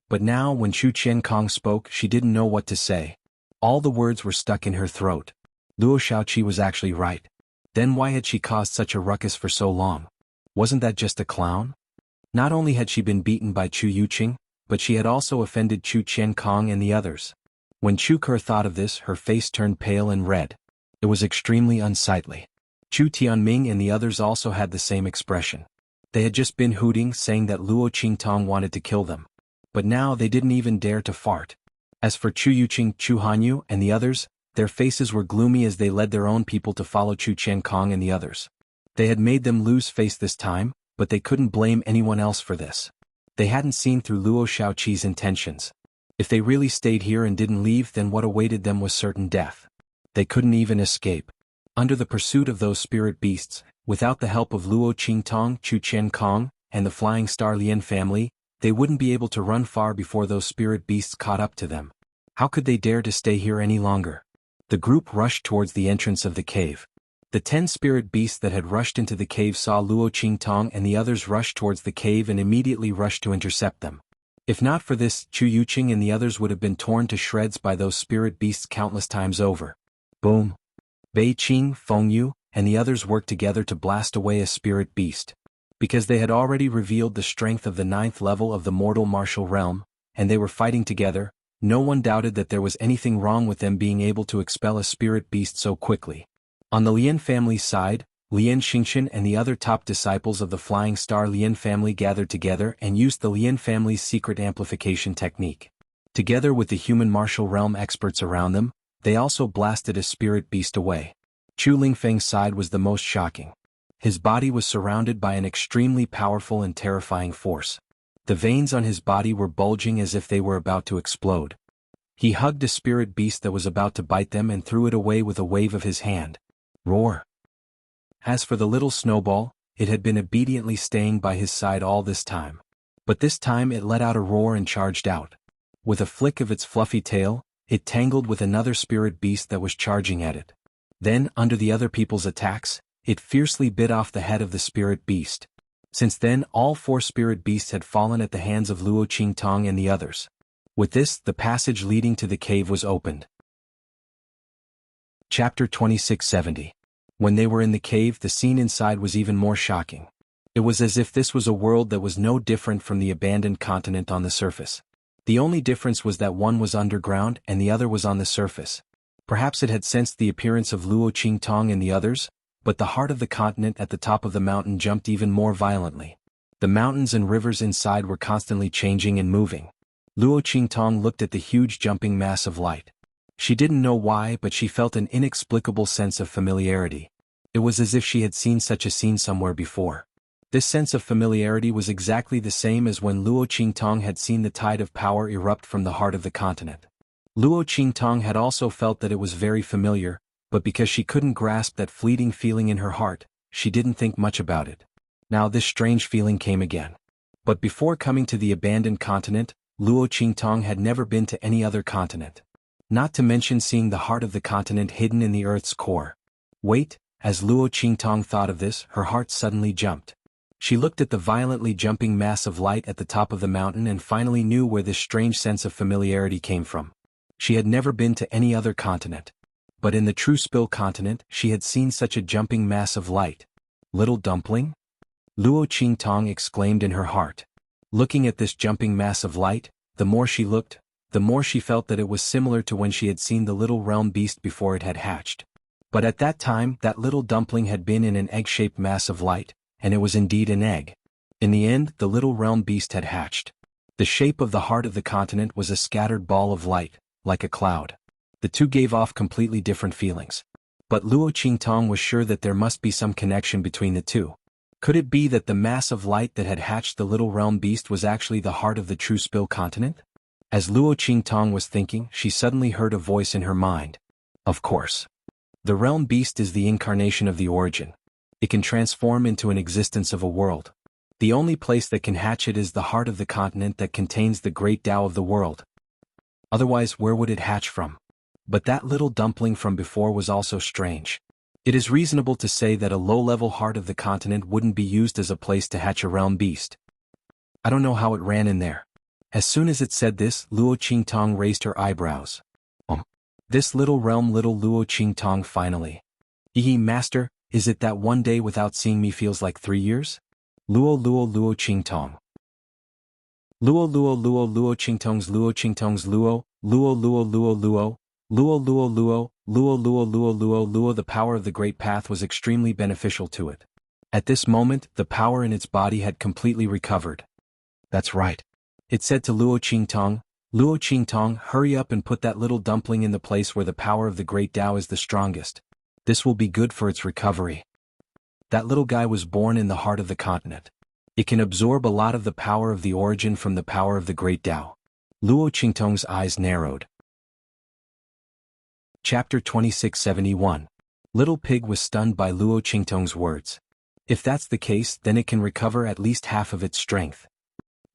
But now, when Chu Qiankong spoke, she didn't know what to say. All the words were stuck in her throat. Luo Shaoqi was actually right. Then why had she caused such a ruckus for so long? Wasn't that just a clown? Not only had she been beaten by Chu Yuqing, but she had also offended Chu Qiankong and the others. When Chu Kuru thought of this, her face turned pale and red. It was extremely unsightly. Chu Tianming and the others also had the same expression. They had just been hooting, saying that Luo Qingtong wanted to kill them. But now they didn't even dare to fart. As for Chu Yuqing, Chu Hanyu, and the others, their faces were gloomy as they led their own people to follow Chu Qiankong and the others. They had made them lose face this time, but they couldn't blame anyone else for this. They hadn't seen through Luo Shaoqi's intentions. If they really stayed here and didn't leave, then what awaited them was certain death. They couldn't even escape. Under the pursuit of those spirit beasts, without the help of Luo Qingtong, Chu Qiankong, and the Flying Star Lian family, they wouldn't be able to run far before those spirit beasts caught up to them. How could they dare to stay here any longer? The group rushed towards the entrance of the cave. The 10 spirit beasts that had rushed into the cave saw Luo Qingtong and the others rush towards the cave and immediately rushed to intercept them. If not for this, Chu Yuqing and the others would have been torn to shreds by those spirit beasts countless times over. Boom! Bei Qing, Feng Yu, and the others worked together to blast away a spirit beast. Because they had already revealed the strength of the 9th level of the mortal martial realm, and they were fighting together, no one doubted that there was anything wrong with them being able to expel a spirit beast so quickly. On the Lian family's side, Lian Xingchen and the other top disciples of the Flying Star Lian family gathered together and used the Lian family's secret amplification technique. Together with the human martial realm experts around them, they also blasted a spirit beast away. Chu Lingfeng's side was the most shocking. His body was surrounded by an extremely powerful and terrifying force. The veins on his body were bulging as if they were about to explode. He hugged a spirit beast that was about to bite them and threw it away with a wave of his hand. Roar! As for the little snowball, it had been obediently staying by his side all this time. But this time it let out a roar and charged out. With a flick of its fluffy tail, it tangled with another spirit beast that was charging at it. Then, under the other people's attacks, it fiercely bit off the head of the spirit beast. Since then, all 4 spirit beasts had fallen at the hands of Luo Qingtong and the others. With this, the passage leading to the cave was opened. Chapter 2670. When they were in the cave, the scene inside was even more shocking. It was as if this was a world that was no different from the abandoned continent on the surface. The only difference was that one was underground and the other was on the surface. Perhaps it had sensed the appearance of Luo Qingtong in the others, but the heart of the continent at the top of the mountain jumped even more violently. The mountains and rivers inside were constantly changing and moving. Luo Qingtong looked at the huge jumping mass of light. She didn't know why, but she felt an inexplicable sense of familiarity. It was as if she had seen such a scene somewhere before. This sense of familiarity was exactly the same as when Luo Qingtong had seen the tide of power erupt from the heart of the continent. Luo Qingtong had also felt that it was very familiar, but because she couldn't grasp that fleeting feeling in her heart, she didn't think much about it. Now this strange feeling came again. But before coming to the abandoned continent, Luo Qingtong had never been to any other continent. Not to mention seeing the heart of the continent hidden in the earth's core. Wait, as Luo Qingtong thought of this, her heart suddenly jumped. She looked at the violently jumping mass of light at the top of the mountain and finally knew where this strange sense of familiarity came from. She had never been to any other continent. But in the True Spill continent, she had seen such a jumping mass of light. Little dumpling? Luo Qingtong exclaimed in her heart. Looking at this jumping mass of light, the more she looked, the more she felt that it was similar to when she had seen the little realm beast before it had hatched. But at that time, that little dumpling had been in an egg-shaped mass of light, and it was indeed an egg. In the end, the little realm beast had hatched. The shape of the heart of the continent was a scattered ball of light, like a cloud. The two gave off completely different feelings. But Luo Qingtong was sure that there must be some connection between the two. Could it be that the mass of light that had hatched the little realm beast was actually the heart of the True Spill continent? As Luo Qingtong was thinking, she suddenly heard a voice in her mind. Of course. The realm beast is the incarnation of the origin. It can transform into an existence of a world. The only place that can hatch it is the heart of the continent that contains the great Tao of the world. Otherwise, where would it hatch from? But that little dumpling from before was also strange. It is reasonable to say that a low-level heart of the continent wouldn't be used as a place to hatch a realm beast. I don't know how it ran in there. As soon as it said this, Luo Qingtong raised her eyebrows. This little realm, little Luo Qingtong finally. Master, is it that one day without seeing me feels like 3 years? Luo Qingtong. Luo Qingtong's Luo, Luo. The power of the Great Path was extremely beneficial to it. At this moment, the power in its body had completely recovered. That's right. It said to Luo Qingtong, hurry up and put that little dumpling in the place where the power of the Great Tao is the strongest. This will be good for its recovery. That little guy was born in the heart of the continent. It can absorb a lot of the power of the origin from the power of the Great Tao. Luo Qingtong's eyes narrowed. Chapter 2671. Little Pig was stunned by Luo Qingtong's words. If that's the case, then it can recover at least half of its strength.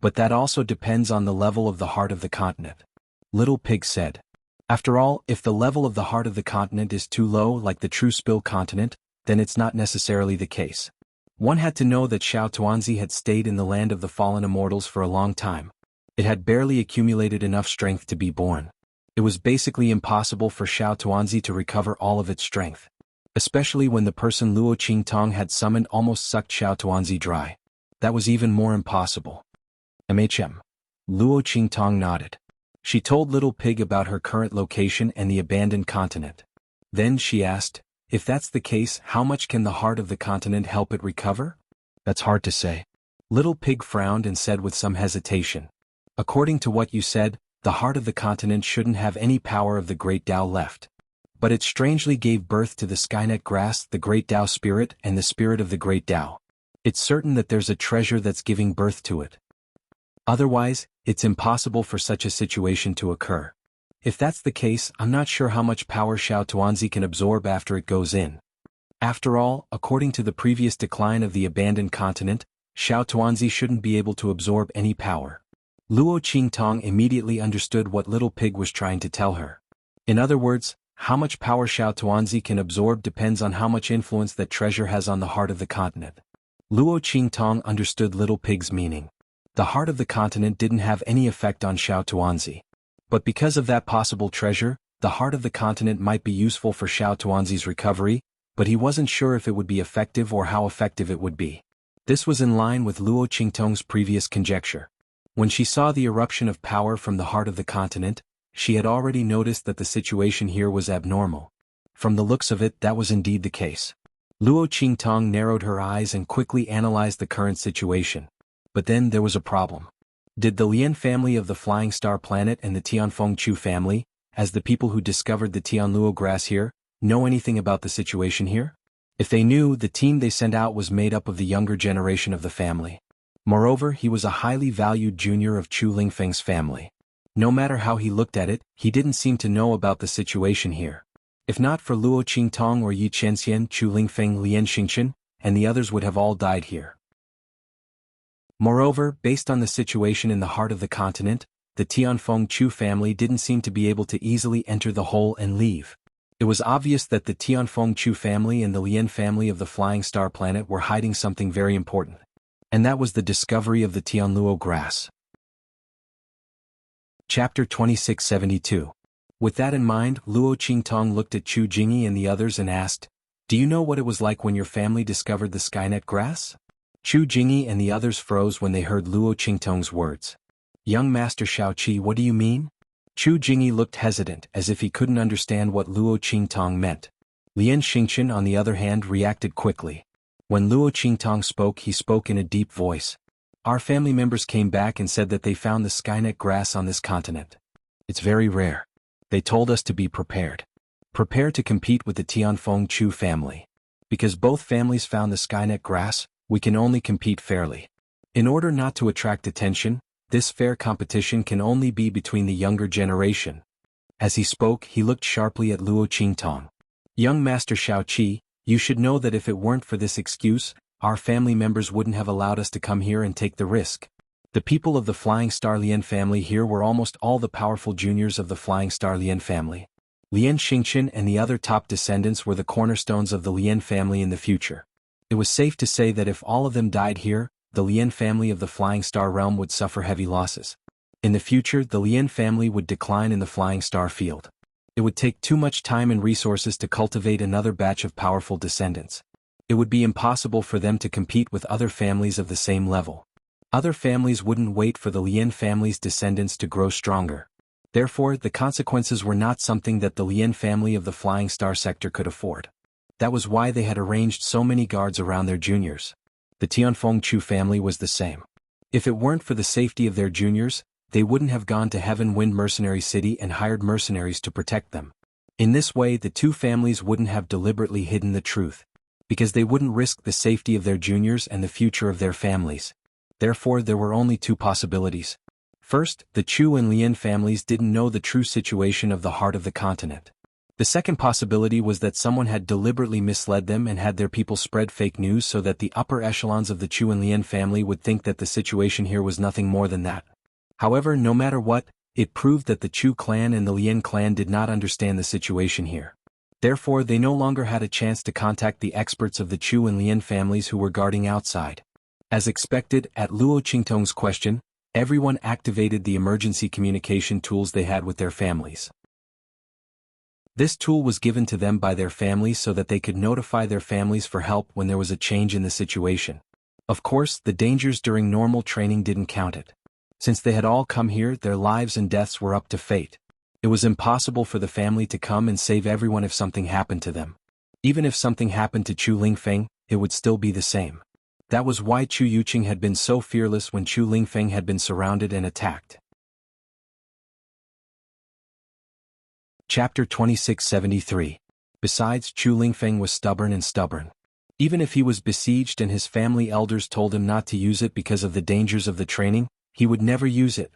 But that also depends on the level of the heart of the continent. Little Pig said. After all, if the level of the heart of the continent is too low like the True Spill continent, then it's not necessarily the case. One had to know that Xiao Tuanzi had stayed in the land of the fallen immortals for a long time. It had barely accumulated enough strength to be born. It was basically impossible for Xiao Tuanzi to recover all of its strength. Especially when the person Luo Qingtong had summoned almost sucked Xiao Tuanzi dry. That was even more impossible. Luo Qingtong nodded. She told Little Pig about her current location and the abandoned continent. Then she asked, if that's the case, how much can the heart of the continent help it recover? That's hard to say. Little Pig frowned and said with some hesitation. According to what you said, the heart of the continent shouldn't have any power of the Great Tao left. But it strangely gave birth to the Skynet grass, the Great Tao spirit, and the spirit of the Great Tao. It's certain that there's a treasure that's giving birth to it. Otherwise, it's impossible for such a situation to occur. If that's the case, I'm not sure how much power Xiao Tuanzi can absorb after it goes in. After all, according to the previous decline of the abandoned continent, Xiao Tuanzi shouldn't be able to absorb any power. Luo Qingtong immediately understood what Little Pig was trying to tell her. In other words, how much power Xiao Tuanzi can absorb depends on how much influence that treasure has on the heart of the continent. Luo Qingtong understood Little Pig's meaning. The heart of the continent didn't have any effect on Xiao Tuanzi. But because of that possible treasure, the heart of the continent might be useful for Xiao Tuanzi's recovery, but he wasn't sure if it would be effective or how effective it would be. This was in line with Luo Qingtong's previous conjecture. When she saw the eruption of power from the heart of the continent, she had already noticed that the situation here was abnormal. From the looks of it, that was indeed the case. Luo Qingtong narrowed her eyes and quickly analyzed the current situation. But then there was a problem. Did the Lian family of the Flying Star Planet and the Tianfeng Chu family, as the people who discovered the Tianluo grass here, know anything about the situation here? If they knew, the team they sent out was made up of the younger generation of the family. Moreover, he was a highly valued junior of Chu Lingfeng's family. No matter how he looked at it, he didn't seem to know about the situation here. If not for Luo Qingtong or Yi Qianxian, Chu Lingfeng, Lian Xingchen, and the others would have all died here. Moreover, based on the situation in the heart of the continent, the Tianfeng Chu family didn't seem to be able to easily enter the hole and leave. It was obvious that the Tianfeng Chu family and the Lian family of the Flying Star Planet were hiding something very important. And that was the discovery of the Tianluo grass. Chapter 2672. With that in mind, Luo Qingtong looked at Chu Jingyi and the others and asked, "Do you know what it was like when your family discovered the Skynet grass?" Chu Jingyi and the others froze when they heard Luo Qingtong's words. "Young Master Shaoqi, what do you mean?" Chu Jingyi looked hesitant, as if he couldn't understand what Luo Qingtong meant. Lian Xingchen, on the other hand, reacted quickly. When Luo Qingtong spoke, he spoke in a deep voice. "Our family members came back and said that they found the Skynet grass on this continent. It's very rare. They told us to be prepared. Prepare to compete with the Tianfeng Chu family. Because both families found the Skynet grass, we can only compete fairly. In order not to attract attention, this fair competition can only be between the younger generation." As he spoke, he looked sharply at Luo Qingtong. "Young Master Shaoqi, you should know that if it weren't for this excuse, our family members wouldn't have allowed us to come here and take the risk. The people of the Flying Star Lian family here were almost all the powerful juniors of the Flying Star Lian family. Lian Xingchen and the other top descendants were the cornerstones of the Lian family in the future. It was safe to say that if all of them died here, the Lian family of the Flying Star realm would suffer heavy losses. In the future, the Lian family would decline in the Flying Star field. It would take too much time and resources to cultivate another batch of powerful descendants. It would be impossible for them to compete with other families of the same level. Other families wouldn't wait for the Lian family's descendants to grow stronger. Therefore, the consequences were not something that the Lian family of the Flying Star sector could afford. That was why they had arranged so many guards around their juniors. The Tianfeng Chu family was the same. If it weren't for the safety of their juniors, they wouldn't have gone to Heaven Wind Mercenary City and hired mercenaries to protect them. In this way, the two families wouldn't have deliberately hidden the truth, because they wouldn't risk the safety of their juniors and the future of their families. Therefore, there were only two possibilities. First, the Chu and Lian families didn't know the true situation of the heart of the continent. The second possibility was that someone had deliberately misled them and had their people spread fake news so that the upper echelons of the Chu and Lian family would think that the situation here was nothing more than that. However, no matter what, it proved that the Chu clan and the Lian clan did not understand the situation here. Therefore, they no longer had a chance to contact the experts of the Chu and Lian families who were guarding outside. As expected, at Luo Qingtong's question, everyone activated the emergency communication tools they had with their families. This tool was given to them by their families so that they could notify their families for help when there was a change in the situation. Of course, the dangers during normal training didn't count it. Since they had all come here, their lives and deaths were up to fate. It was impossible for the family to come and save everyone if something happened to them. Even if something happened to Chu Lingfeng, it would still be the same. That was why Chu Yuqing had been so fearless when Chu Lingfeng had been surrounded and attacked. Chapter 2673. Besides, Chu Lingfeng was stubborn. Even if he was besieged and his family elders told him not to use it because of the dangers of the training, he would never use it.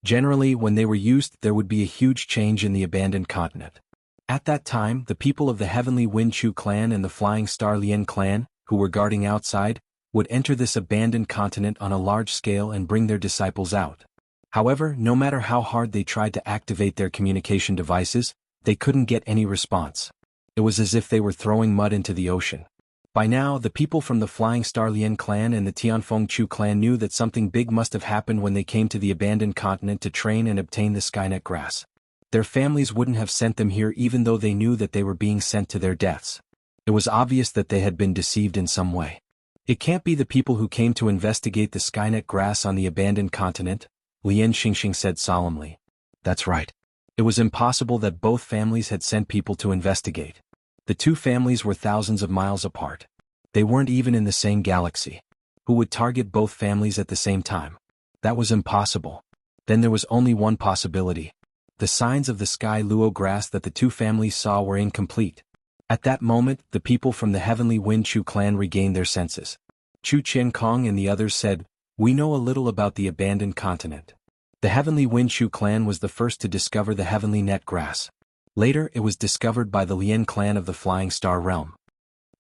Generally, when they were used, there would be a huge change in the abandoned continent. At that time, the people of the Heavenly Wind Chu clan and the Flying Star Lian clan, who were guarding outside, would enter this abandoned continent on a large scale and bring their disciples out. However, no matter how hard they tried to activate their communication devices, they couldn't get any response. It was as if they were throwing mud into the ocean. By now, the people from the Flying Star Lien clan and the Tianfeng Chu clan knew that something big must have happened when they came to the abandoned continent to train and obtain the Skynet grass. Their families wouldn't have sent them here even though they knew that they were being sent to their deaths. It was obvious that they had been deceived in some way. It can't be the people who came to investigate the Skynet grass on the abandoned continent, Lien Xingxing said solemnly. That's right. It was impossible that both families had sent people to investigate. The two families were thousands of miles apart. They weren't even in the same galaxy. Who would target both families at the same time? That was impossible. Then there was only one possibility. The signs of the sky luo grass that the two families saw were incomplete. At that moment, the people from the Heavenly Wind Chu clan regained their senses. Chu Qiankong and the others said, "We know a little about the abandoned continent." The Heavenly Wind Chu clan was the first to discover the Heavenly Net grass. Later it was discovered by the Lien clan of the Flying Star realm.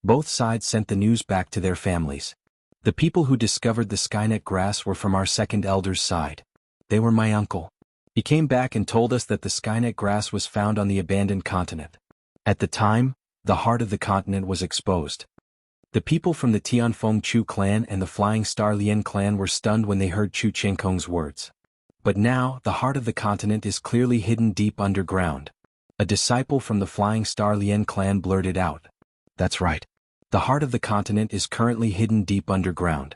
Both sides sent the news back to their families. The people who discovered the Skynet grass were from our second elder's side. They were my uncle. He came back and told us that the Skynet grass was found on the abandoned continent. At the time, the heart of the continent was exposed. The people from the Tianfeng Chu clan and the Flying Star Lien clan were stunned when they heard Chu Qiankong's words. But now, the heart of the continent is clearly hidden deep underground. A disciple from the Flying Star Lien clan blurted out. That's right. The heart of the continent is currently hidden deep underground.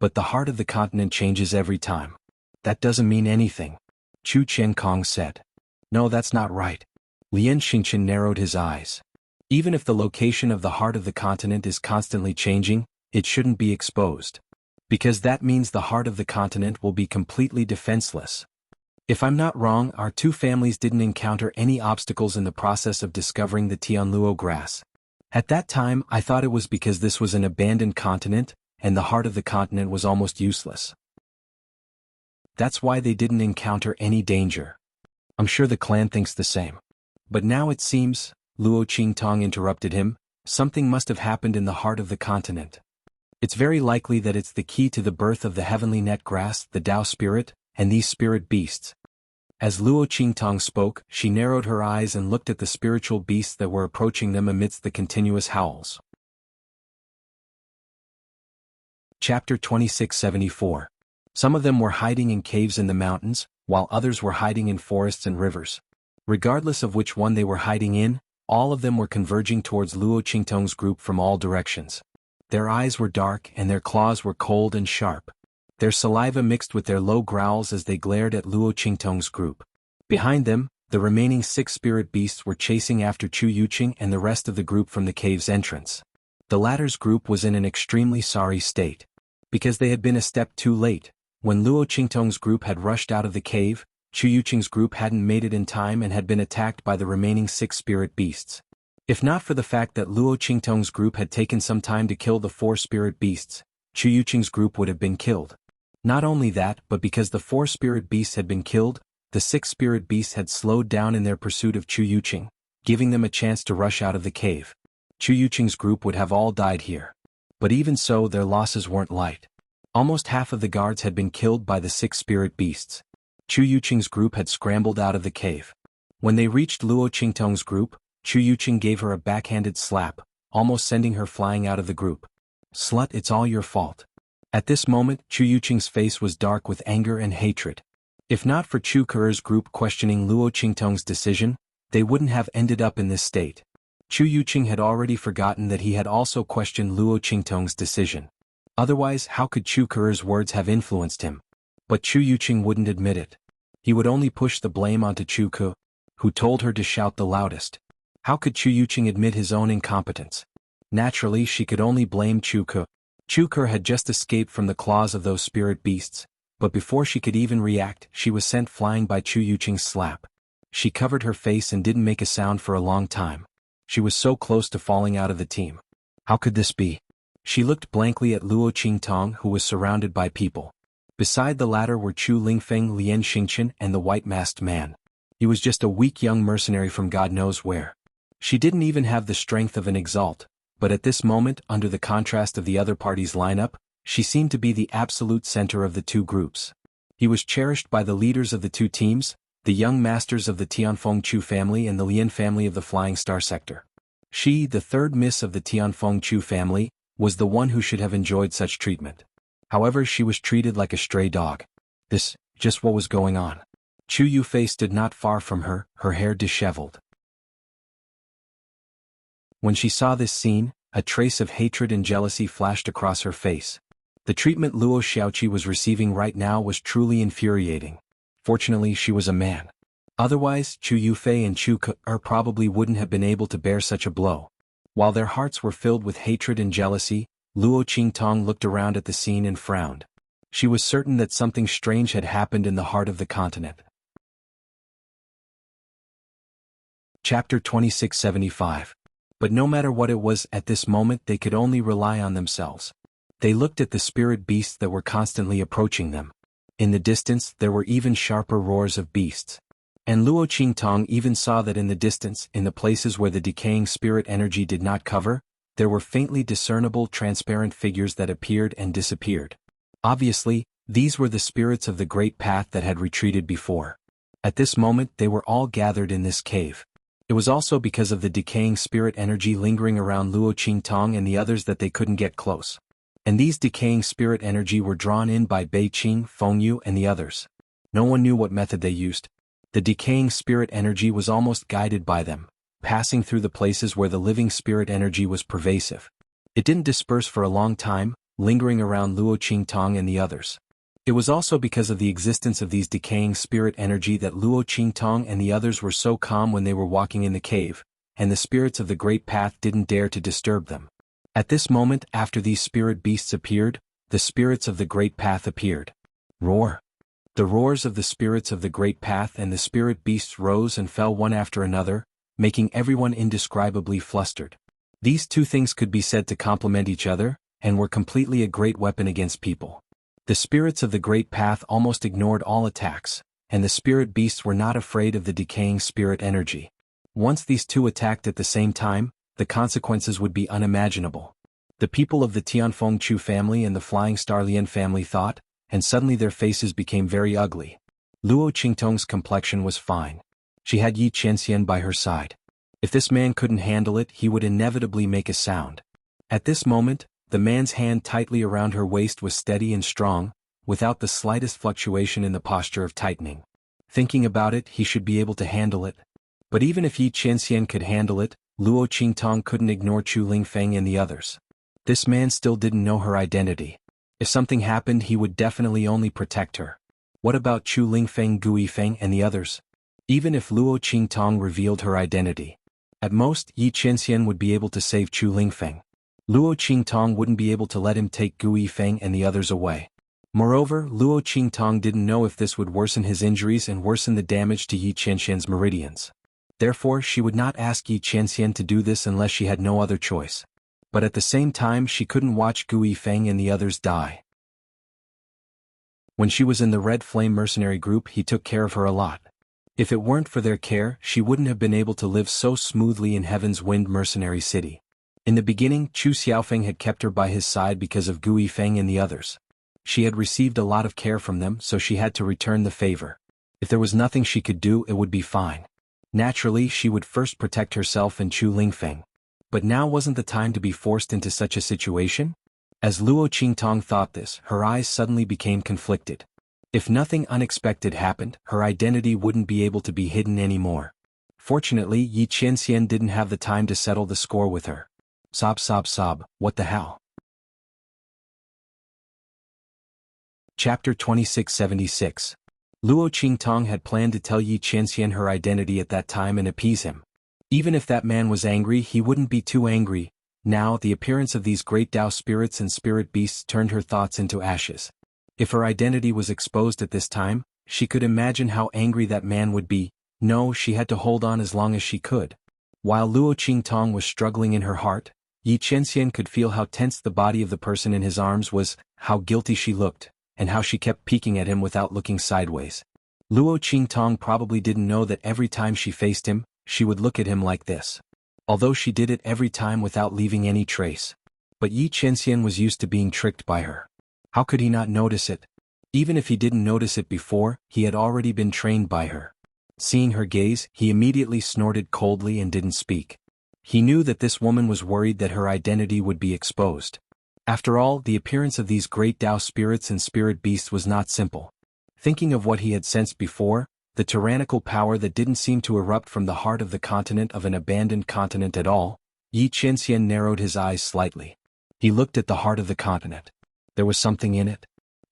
But the heart of the continent changes every time. That doesn't mean anything, Chu Qiankong said. No, that's not right. Lien Xingchen narrowed his eyes. Even if the location of the heart of the continent is constantly changing, it shouldn't be exposed. Because that means the heart of the continent will be completely defenseless. If I'm not wrong, our two families didn't encounter any obstacles in the process of discovering the Tianluo grass. At that time, I thought it was because this was an abandoned continent, and the heart of the continent was almost useless. That's why they didn't encounter any danger. I'm sure the clan thinks the same. But now it seems, Luo Qingtong interrupted him, something must have happened in the heart of the continent. It's very likely that it's the key to the birth of the heavenly net grass, the Tao spirit, and these spirit beasts. As Luo Qingtong spoke, she narrowed her eyes and looked at the spiritual beasts that were approaching them amidst the continuous howls. Chapter 2674. Some of them were hiding in caves in the mountains, while others were hiding in forests and rivers. Regardless of which one they were hiding in, all of them were converging towards Luo Qingtong's group from all directions. Their eyes were dark and their claws were cold and sharp. Their saliva mixed with their low growls as they glared at Luo Qingtong's group. Behind them, the remaining 6 spirit beasts were chasing after Chu Yuqing and the rest of the group from the cave's entrance. The latter's group was in an extremely sorry state. Because they had been a step too late, when Luo Qingtong's group had rushed out of the cave, Chu Yuqing's group hadn't made it in time and had been attacked by the remaining 6 spirit beasts. If not for the fact that Luo Qingtong's group had taken some time to kill the 4 spirit beasts, Chu Yuqing's group would have been killed. Not only that, but because the 4 spirit beasts had been killed, the 6 spirit beasts had slowed down in their pursuit of Chu Yuqing, giving them a chance to rush out of the cave. Chu Yuqing's group would have all died here. But even so, their losses weren't light. Almost half of the guards had been killed by the 6 spirit beasts. Chu Yuqing's group had scrambled out of the cave. When they reached Luo Qingtong's group, Chu Yuqing gave her a backhanded slap, almost sending her flying out of the group. Slut, it's all your fault. At this moment, Chu Yuqing's face was dark with anger and hatred. If not for Chu Ker's group questioning Luo Qingtong's decision, they wouldn't have ended up in this state. Chu Yuqing had already forgotten that he had also questioned Luo Qingtong's decision. Otherwise, how could Chu Ker's words have influenced him? But Chu Yuqing wouldn't admit it. He would only push the blame onto Chu Ke, who told her to shout the loudest. How could Chu Yuqing admit his own incompetence? Naturally, she could only blame Chu Ke. Chu Ke had just escaped from the claws of those spirit beasts, but before she could even react, she was sent flying by Chu Yuqing's slap. She covered her face and didn't make a sound for a long time. She was so close to falling out of the team. How could this be? She looked blankly at Luo Qingtong, who was surrounded by people. Beside the latter were Chu Lingfeng, Lien Xingchen, and the white-masked man. He was just a weak young mercenary from God knows where. She didn't even have the strength of an exalt. But at this moment, under the contrast of the other party's lineup, she seemed to be the absolute center of the two groups. He was cherished by the leaders of the two teams, the young masters of the Tianfeng Chu family and the Lien family of the Flying Star sector. She, the third miss of the Tianfeng Chu family, was the one who should have enjoyed such treatment. However, she was treated like a stray dog. This, just what was going on. Chu Yufei stood not far from her, her hair disheveled. When she saw this scene, a trace of hatred and jealousy flashed across her face. The treatment Luo Xiaoqi was receiving right now was truly infuriating. Fortunately, she was a man. Otherwise, Chu Yufei and Chu Ke probably wouldn't have been able to bear such a blow. While their hearts were filled with hatred and jealousy, Luo Qingtong looked around at the scene and frowned. She was certain that something strange had happened in the heart of the continent. Chapter 2675. But no matter what it was at this moment, they could only rely on themselves. They looked at the spirit beasts that were constantly approaching them. In the distance, there were even sharper roars of beasts. And Luo Qingtong even saw that in the distance, in the places where the decaying spirit energy did not cover, there were faintly discernible transparent figures that appeared and disappeared. Obviously, these were the spirits of the great path that had retreated before. At this moment, they were all gathered in this cave. It was also because of the decaying spirit energy lingering around Luo Qingtong and the others that they couldn't get close. And these decaying spirit energy were drawn in by Bei Qing, Fengyu, and the others. No one knew what method they used. The decaying spirit energy was almost guided by them, passing through the places where the living spirit energy was pervasive. It didn't disperse for a long time, lingering around Luo Qingtong and the others. It was also because of the existence of these decaying spirit energy that Luo Qingtong and the others were so calm when they were walking in the cave, and the spirits of the great path didn't dare to disturb them. At this moment, after these spirit beasts appeared, the spirits of the great path appeared. Roar! The roars of the spirits of the great path and the spirit beasts rose and fell one after another, making everyone indescribably flustered. These two things could be said to complement each other, and were completely a great weapon against people. The spirits of the great path almost ignored all attacks, and the spirit beasts were not afraid of the decaying spirit energy. Once these two attacked at the same time, the consequences would be unimaginable. The people of the Tianfeng Chu family and the Flying Star Lian family thought, and suddenly their faces became very ugly. Luo Qingtong's complexion was fine. She had Yi Qianxian by her side. If this man couldn't handle it, he would inevitably make a sound. At this moment, the man's hand tightly around her waist was steady and strong, without the slightest fluctuation in the posture of tightening. Thinking about it, he should be able to handle it. But even if Yi Qianxian could handle it, Luo Qingtong couldn't ignore Chu Lingfeng and the others. This man still didn't know her identity. If something happened, he would definitely only protect her. What about Chu Lingfeng, Gu Yifeng, and the others? Even if Luo Qingtong revealed her identity, at most, Yi Qianxian would be able to save Chu Lingfeng. Luo Qingtong wouldn't be able to let him take Gu Yifeng and the others away. Moreover, Luo Qingtong didn't know if this would worsen his injuries and worsen the damage to Yi Qianxian's meridians. Therefore, she would not ask Yi Qianxian to do this unless she had no other choice. But at the same time, she couldn't watch Gu Yifeng and the others die. When she was in the Red Flame mercenary group, he took care of her a lot. If it weren't for their care, she wouldn't have been able to live so smoothly in Heaven's Wind mercenary city. In the beginning, Chu Xiaofeng had kept her by his side because of Gu Yifeng and the others. She had received a lot of care from them, so she had to return the favor. If there was nothing she could do, it would be fine. Naturally, she would first protect herself and Chu Lingfeng. But now wasn't the time to be forced into such a situation? As Luo Qingtong thought this, her eyes suddenly became conflicted. If nothing unexpected happened, her identity wouldn't be able to be hidden anymore. Fortunately, Yi Qianxian didn't have the time to settle the score with her. Sob, what the hell? Chapter 2676. Luo Qingtong had planned to tell Yi Qianxian her identity at that time and appease him. Even if that man was angry, he wouldn't be too angry. Now, the appearance of these great Tao spirits and spirit beasts turned her thoughts into ashes. If her identity was exposed at this time, she could imagine how angry that man would be. No, she had to hold on as long as she could. While Luo Qingtong was struggling in her heart, Yi Qianxian could feel how tense the body of the person in his arms was, how guilty she looked, and how she kept peeking at him without looking sideways. Luo Qingtong probably didn't know that every time she faced him, she would look at him like this. Although she did it every time without leaving any trace. But Yi Qianxian was used to being tricked by her. How could he not notice it? Even if he didn't notice it before, he had already been trained by her. Seeing her gaze, he immediately snorted coldly and didn't speak. He knew that this woman was worried that her identity would be exposed. After all, the appearance of these great Tao spirits and spirit beasts was not simple. Thinking of what he had sensed before, the tyrannical power that didn't seem to erupt from the heart of the continent of an abandoned continent at all, Yi Qianxian narrowed his eyes slightly. He looked at the heart of the continent. There was something in it.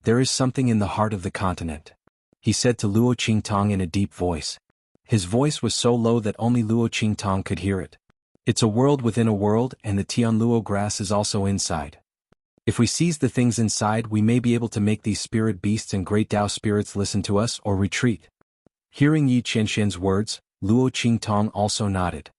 There is something in the heart of the continent, he said to Luo Qingtong in a deep voice. His voice was so low that only Luo Qingtong could hear it. It's a world within a world, and the Tianluo grass is also inside. If we seize the things inside, we may be able to make these spirit beasts and great Tao spirits listen to us or retreat. Hearing Yi Qianxian's words, Luo Qingtong also nodded.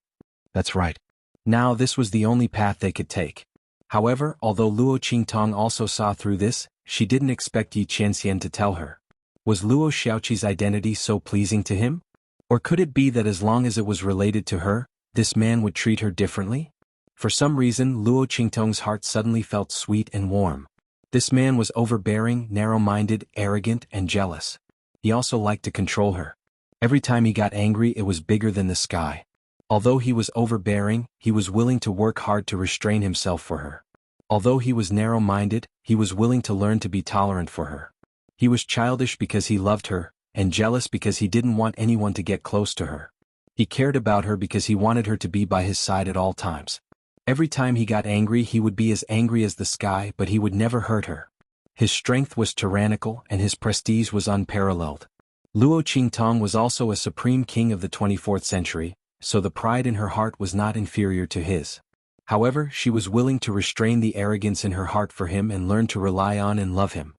That's right. Now this was the only path they could take. However, although Luo Qingtong also saw through this, she didn't expect Yi Qianxian to tell her. Was Luo Xiaoqi's identity so pleasing to him? Or could it be that as long as it was related to her, this man would treat her differently? For some reason, Luo Qingtong's heart suddenly felt sweet and warm. This man was overbearing, narrow-minded, arrogant, and jealous. He also liked to control her. Every time he got angry, it was bigger than the sky. Although he was overbearing, he was willing to work hard to restrain himself for her. Although he was narrow-minded, he was willing to learn to be tolerant for her. He was childish because he loved her, and jealous because he didn't want anyone to get close to her. He cared about her because he wanted her to be by his side at all times. Every time he got angry, he would be as angry as the sky, but he would never hurt her. His strength was tyrannical and his prestige was unparalleled. Luo Qingtong was also a supreme king of the 24th century, so the pride in her heart was not inferior to his. However, she was willing to restrain the arrogance in her heart for him and learn to rely on and love him.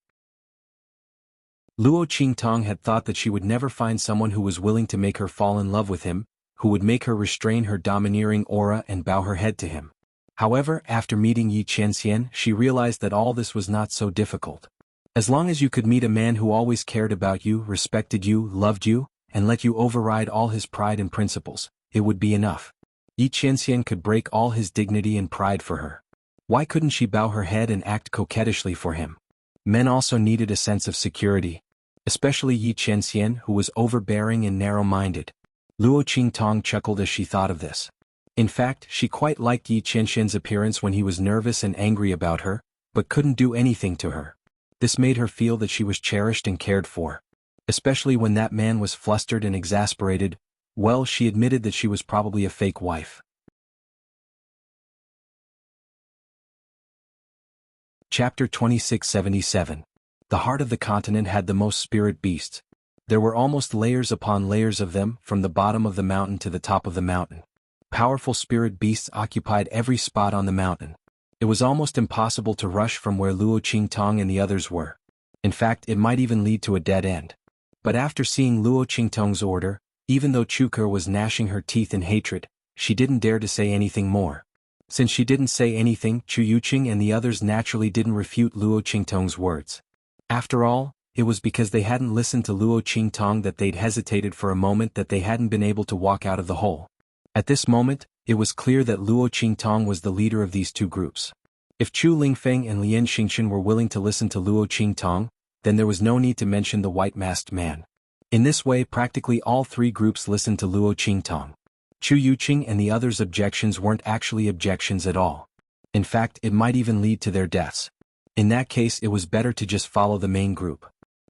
Luo Qingtong had thought that she would never find someone who was willing to make her fall in love with him, who would make her restrain her domineering aura and bow her head to him. However, after meeting Yi Qianxian, she realized that all this was not so difficult. As long as you could meet a man who always cared about you, respected you, loved you, and let you override all his pride and principles, it would be enough. Yi Qianxian could break all his dignity and pride for her. Why couldn't she bow her head and act coquettishly for him? Men also needed a sense of security. Especially Yi Qianxian, who was overbearing and narrow-minded. Luo Qingtong chuckled as she thought of this. In fact, she quite liked Yi Qianxian's appearance when he was nervous and angry about her, but couldn't do anything to her. This made her feel that she was cherished and cared for. Especially when that man was flustered and exasperated. Well, she admitted that she was probably a fake wife. Chapter 2677. The heart of the continent had the most spirit beasts. There were almost layers upon layers of them, from the bottom of the mountain to the top of the mountain. Powerful spirit beasts occupied every spot on the mountain. It was almost impossible to rush from where Luo Qingtong and the others were. In fact, it might even lead to a dead end. But after seeing Luo Qingtong's order, even though Chuke was gnashing her teeth in hatred, she didn't dare to say anything more. Since she didn't say anything, Chu Yuqing and the others naturally didn't refute Luo Qingtong's words. After all, it was because they hadn't listened to Luo Qingtong that they'd hesitated for a moment, that they hadn't been able to walk out of the hole. At this moment, it was clear that Luo Qingtong was the leader of these two groups. If Chu Lingfeng and Lian Xingchen were willing to listen to Luo Qingtong, then there was no need to mention the white-masked man. In this way, practically all three groups listened to Luo Qingtong. Chu Yuqing and the others' objections weren't actually objections at all. In fact, it might even lead to their deaths. In that case, it was better to just follow the main group.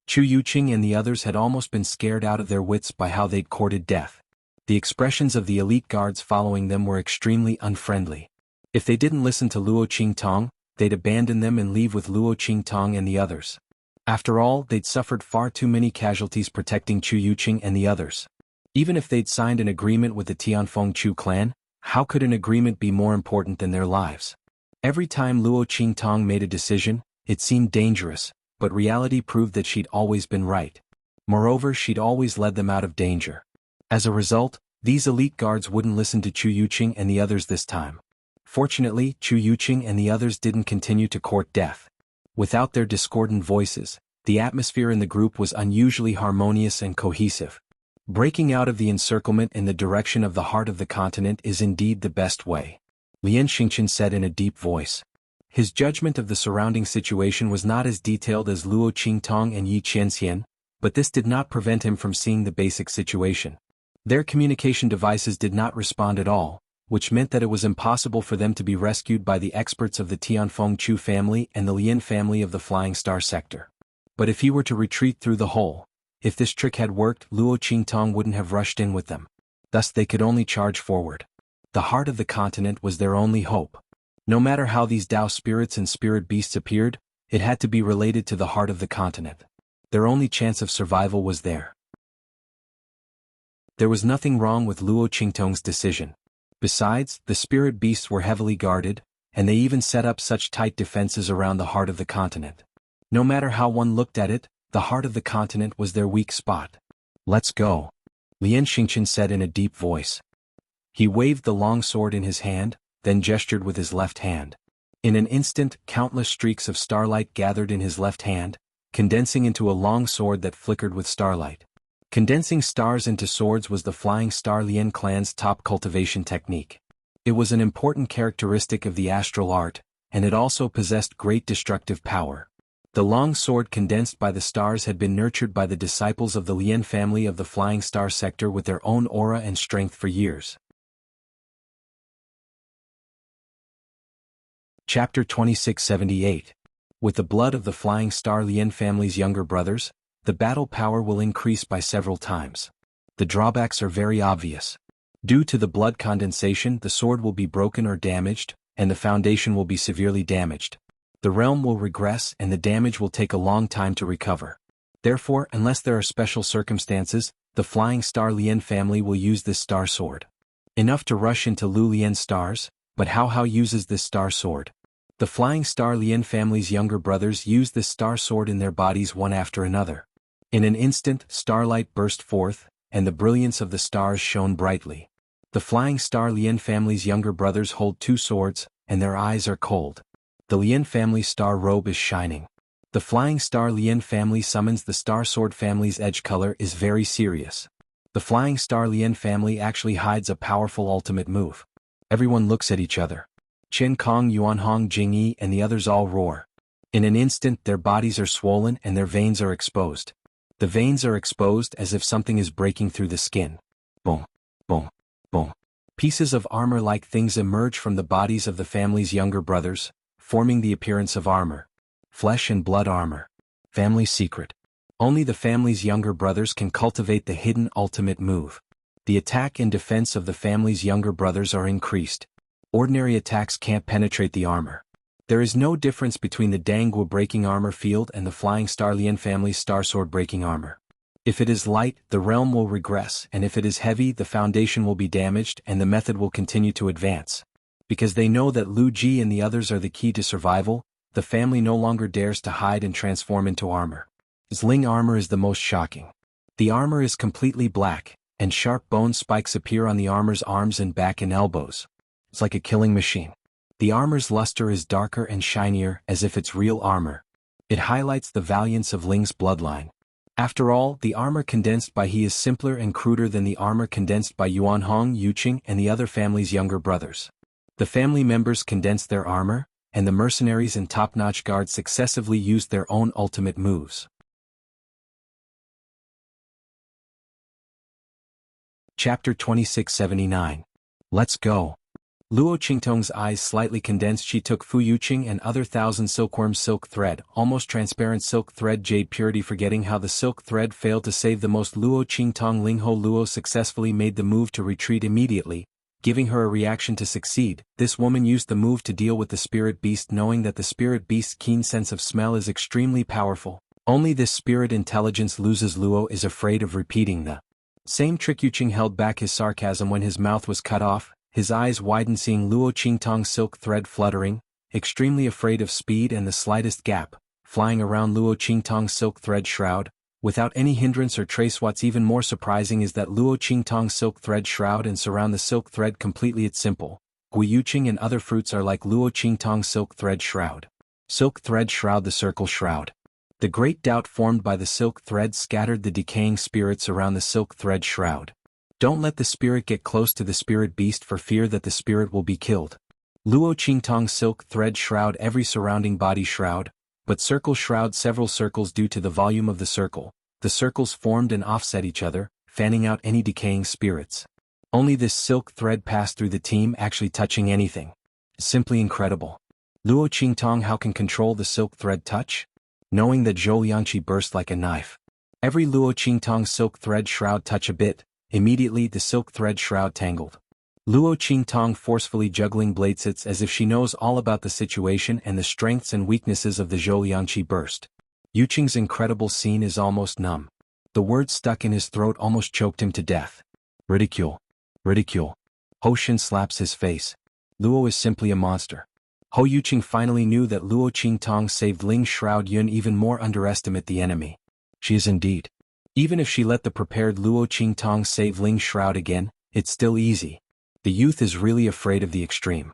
Chu Yuqing and the others had almost been scared out of their wits by how they'd courted death. The expressions of the elite guards following them were extremely unfriendly. If they didn't listen to Luo Qingtong, they'd abandon them and leave with Luo Qingtong and the others. After all, they'd suffered far too many casualties protecting Chu Yuqing and the others. Even if they'd signed an agreement with the Tianfeng Chu clan, how could an agreement be more important than their lives? Every time Luo Qingtong made a decision, it seemed dangerous, but reality proved that she'd always been right. Moreover, she'd always led them out of danger. As a result, these elite guards wouldn't listen to Chu Yuqing and the others this time. Fortunately, Chu Yuqing and the others didn't continue to court death. Without their discordant voices, the atmosphere in the group was unusually harmonious and cohesive. Breaking out of the encirclement in the direction of the heart of the continent is indeed the best way, Lian Xingchen said in a deep voice. His judgment of the surrounding situation was not as detailed as Luo Qingtong and Yi Qianxian, but this did not prevent him from seeing the basic situation. Their communication devices did not respond at all, which meant that it was impossible for them to be rescued by the experts of the Tianfeng Chu family and the Lien family of the Flying Star sector. But if he were to retreat through the hole, if this trick had worked, Luo Qingtong wouldn't have rushed in with them. Thus they could only charge forward. The heart of the continent was their only hope. No matter how these Dao spirits and spirit beasts appeared, it had to be related to the heart of the continent. Their only chance of survival was there. There was nothing wrong with Luo Qingtong's decision. Besides, the spirit beasts were heavily guarded, and they even set up such tight defenses around the heart of the continent. No matter how one looked at it, the heart of the continent was their weak spot. "Let's go," Lian Xingqian said in a deep voice. He waved the long sword in his hand, then gestured with his left hand. In an instant, countless streaks of starlight gathered in his left hand, condensing into a long sword that flickered with starlight. Condensing stars into swords was the Flying Star Lien clan's top cultivation technique. It was an important characteristic of the astral art, and it also possessed great destructive power. The long sword condensed by the stars had been nurtured by the disciples of the Lien family of the Flying Star sector with their own aura and strength for years. Chapter 2678. With the blood of the Flying Star Lien family's younger brothers, the battle power will increase by several times. The drawbacks are very obvious. Due to the blood condensation, the sword will be broken or damaged, and the foundation will be severely damaged. The realm will regress and the damage will take a long time to recover. Therefore, unless there are special circumstances, the Flying Star Lien family will use this star sword. Enough to rush into Lu Lien's stars, but how uses this star sword? The Flying Star Lien family's younger brothers used this star sword in their bodies one after another. In an instant, starlight burst forth, and the brilliance of the stars shone brightly. The Flying Star Lien family's younger brothers hold two swords, and their eyes are cold. The Lien family star robe is shining. The Flying Star Lien family summons the Star Sword family's edge color is very serious. The Flying Star Lien family actually hides a powerful ultimate move. Everyone looks at each other. Chen Kong, Yuanhong, Jingyi, and the others all roar. In an instant, their bodies are swollen and their veins are exposed. The veins are exposed as if something is breaking through the skin. Boom, boom, boom. Pieces of armor-like things emerge from the bodies of the family's younger brothers, forming the appearance of armor. Flesh and blood armor. Family secret. Only the family's younger brothers can cultivate the hidden ultimate move. The attack and defense of the family's younger brothers are increased. Ordinary attacks can't penetrate the armor. There is no difference between the Dangwu breaking armor field and the Flying Star Lien family's Star Sword breaking armor. If it is light, the realm will regress, and if it is heavy, the foundation will be damaged and the method will continue to advance. Because they know that Lu Ji and the others are the key to survival, the family no longer dares to hide and transform into armor. Zling armor is the most shocking. The armor is completely black, and sharp bone spikes appear on the armor's arms and back and elbows. It's like a killing machine. The armor's luster is darker and shinier, as if it's real armor. It highlights the valiance of Ling's bloodline. After all, the armor condensed by he is simpler and cruder than the armor condensed by Yuanhong, Yuqing, and the other family's younger brothers. The family members condensed their armor, and the mercenaries and top-notch guards successively used their own ultimate moves. Chapter 2679. Let's go. Luo Qingtong's eyes slightly condensed. She took Fu Yuqing and other thousand silkworm silk thread, almost transparent silk thread jade purity, forgetting how the silk thread failed to save the most. Luo Qingtong Lingho Luo successfully made the move to retreat immediately, giving her a reaction to succeed. This woman used the move to deal with the spirit beast, knowing that the spirit beast's keen sense of smell is extremely powerful. Only this spirit intelligence loses. Luo is afraid of repeating the same trick. Yuqing held back his sarcasm when his mouth was cut off. His eyes widened, seeing Luo Qingtong's silk thread fluttering, extremely afraid of speed and the slightest gap, flying around Luo Qingtong's silk thread shroud, without any hindrance or trace. What's even more surprising is that Luo Qingtong's silk thread shroud and surround the silk thread completely. It's simple. Gui Yuqing and other fruits are like Luo Qingtong's silk thread shroud. Silk thread shroud, the circle shroud. The great doubt formed by the silk thread scattered the decaying spirits around the silk thread shroud. Don't let the spirit get close to the spirit beast for fear that the spirit will be killed. Luo Qingtong's silk thread shroud every surrounding body shroud, but circle shroud several circles due to the volume of the circle. The circles formed and offset each other, fanning out any decaying spirits. Only this silk thread passed through the team actually touching anything. Simply incredible. Luo Qingtong how can control the silk thread touch? Knowing that Zhou Liangqi burst like a knife. Every Luo Qingtong silk thread shroud touch a bit, immediately the silk thread shroud tangled. Luo Qingtong forcefully juggling bladesits as if she knows all about the situation and the strengths and weaknesses of the Zhou Liangqi burst. Yuqing's incredible scene is almost numb. The words stuck in his throat almost choked him to death. Ridicule. Ridicule. Ho Shin slaps his face. Luo is simply a monster. Ho Yuqing finally knew that Luo Qingtong saved Ling Shroud Yun even more underestimate the enemy. She is indeed. Even if she let the prepared Luo Qingtong save Ling Shroud again, it's still easy. The youth is really afraid of the extreme.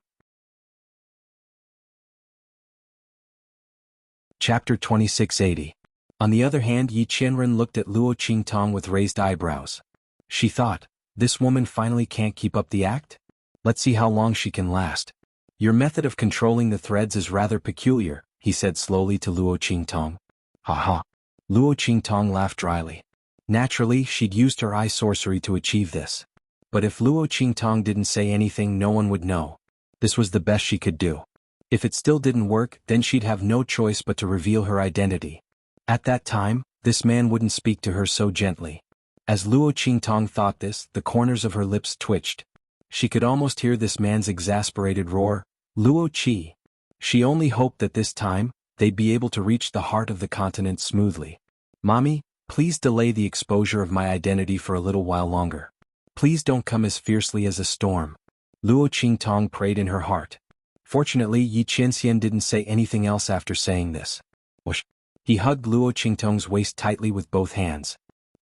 Chapter 2680. On the other hand, Yi Qianren looked at Luo Qingtong with raised eyebrows. She thought, this woman finally can't keep up the act? Let's see how long she can last. Your method of controlling the threads is rather peculiar, he said slowly to Luo Qingtong. Ha ha. Luo Qingtong laughed dryly. Naturally, she'd used her eye sorcery to achieve this. But if Luo Qingtong didn't say anything, no one would know. This was the best she could do. If it still didn't work, then she'd have no choice but to reveal her identity. At that time, this man wouldn't speak to her so gently. As Luo Qingtong thought this, the corners of her lips twitched. She could almost hear this man's exasperated roar, Luo Qi. She only hoped that this time, they'd be able to reach the heart of the continent smoothly. Mommy, please delay the exposure of my identity for a little while longer. Please don't come as fiercely as a storm. Luo Qingtong prayed in her heart. Fortunately, Yi Qianxian didn't say anything else after saying this. Whoosh. He hugged Luo Qingtong's waist tightly with both hands.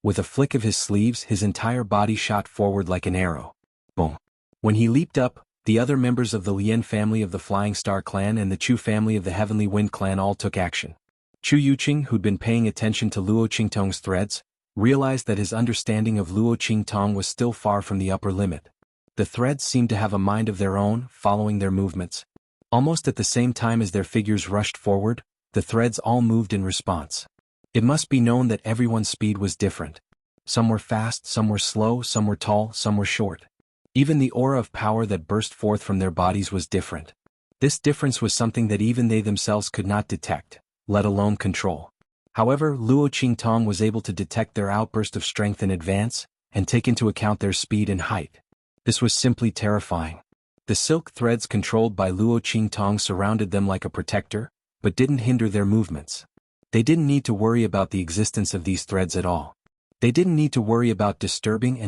With a flick of his sleeves, his entire body shot forward like an arrow. Boom. When he leaped up, the other members of the Lian family of the Flying Star clan and the Chu family of the Heavenly Wind clan all took action. Chu Yuqing, who'd been paying attention to Luo Qingtong's threads, realized that his understanding of Luo Qingtong was still far from the upper limit. The threads seemed to have a mind of their own, following their movements. Almost at the same time as their figures rushed forward, the threads all moved in response. It must be known that everyone's speed was different. Some were fast, some were slow, some were tall, some were short. Even the aura of power that burst forth from their bodies was different. This difference was something that even they themselves could not detect, let alone control. However, Luo Qingtong was able to detect their outburst of strength in advance, and take into account their speed and height. This was simply terrifying. The silk threads controlled by Luo Qingtong surrounded them like a protector, but didn't hinder their movements. They didn't need to worry about the existence of these threads at all. They didn't need to worry about disturbing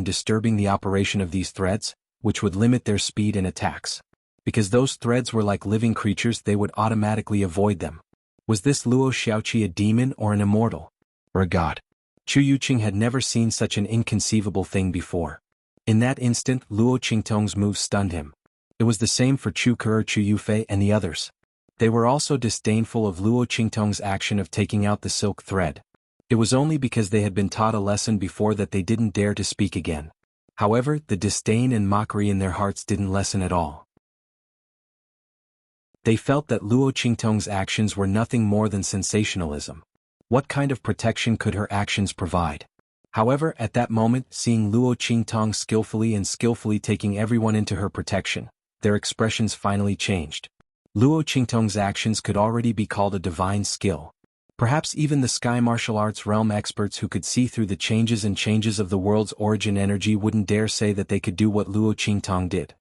the operation of these threads, which would limit their speed and attacks. Because those threads were like living creatures, they would automatically avoid them. Was this Luo Xiaoqi a demon or an immortal? Or a god? Chu Yuqing had never seen such an inconceivable thing before. In that instant, Luo Qingtong's move stunned him. It was the same for Chu Ke, Chu Yufei and the others. They were also disdainful of Luo Qingtong's action of taking out the silk thread. It was only because they had been taught a lesson before that they didn't dare to speak again. However, the disdain and mockery in their hearts didn't lessen at all. They felt that Luo Qingtong's actions were nothing more than sensationalism. What kind of protection could her actions provide? However, at that moment, seeing Luo Qingtong skillfully taking everyone into her protection, their expressions finally changed. Luo Qingtong's actions could already be called a divine skill. Perhaps even the Sky Martial Arts realm experts who could see through the changes of the world's origin energy wouldn't dare say that they could do what Luo Qingtong did.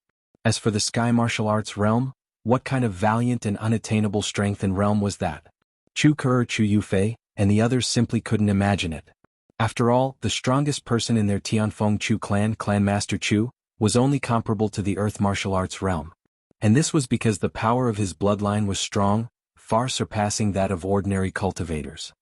As for the Sky Martial Arts realm, what kind of valiant and unattainable strength and realm was that? Chu Ke, Chu Yufei, and the others simply couldn't imagine it. After all, the strongest person in their Tianfeng Chu clan, Clan Master Chu, was only comparable to the Earth Martial Arts realm. And this was because the power of his bloodline was strong, far surpassing that of ordinary cultivators.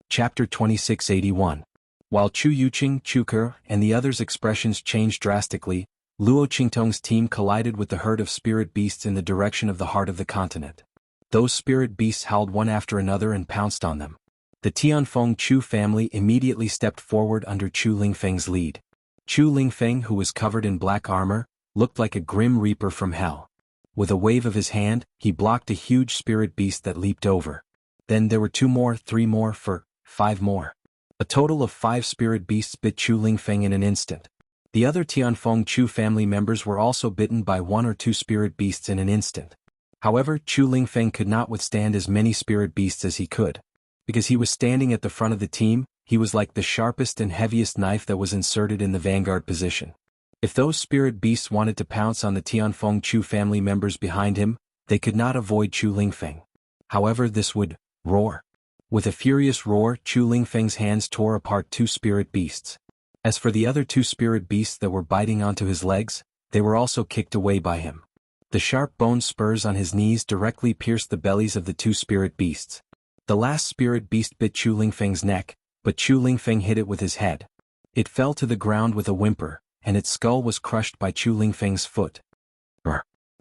Chapter 2681. While Chu Yuqing, Chu Ke, and the others' expressions changed drastically, Luo Qingtong's team collided with the herd of spirit beasts in the direction of the heart of the continent. Those spirit beasts howled one after another and pounced on them. The Tianfeng Chu family immediately stepped forward under Chu Lingfeng's lead. Chu Lingfeng, who was covered in black armor, looked like a grim reaper from hell. With a wave of his hand, he blocked a huge spirit beast that leaped over. Then there were 2 more, 3 more, 5 more. A total of 5 spirit beasts bit Chu Lingfeng in an instant. The other Tianfeng Chu family members were also bitten by 1 or 2 spirit beasts in an instant. However, Chu Lingfeng could not withstand as many spirit beasts as he could. Because he was standing at the front of the team, he was like the sharpest and heaviest knife that was inserted in the vanguard position. If those spirit beasts wanted to pounce on the Tianfeng Chu family members behind him, they could not avoid Chu Lingfeng. However, this would roar. With a furious roar, Chu Lingfeng's hands tore apart 2 spirit beasts. As for the other 2 spirit beasts that were biting onto his legs, they were also kicked away by him. The sharp bone spurs on his knees directly pierced the bellies of the 2 spirit beasts. The last spirit beast bit Chu Lingfeng's neck, but Chu Lingfeng hit it with his head. It fell to the ground with a whimper, and its skull was crushed by Chu Lingfeng's foot.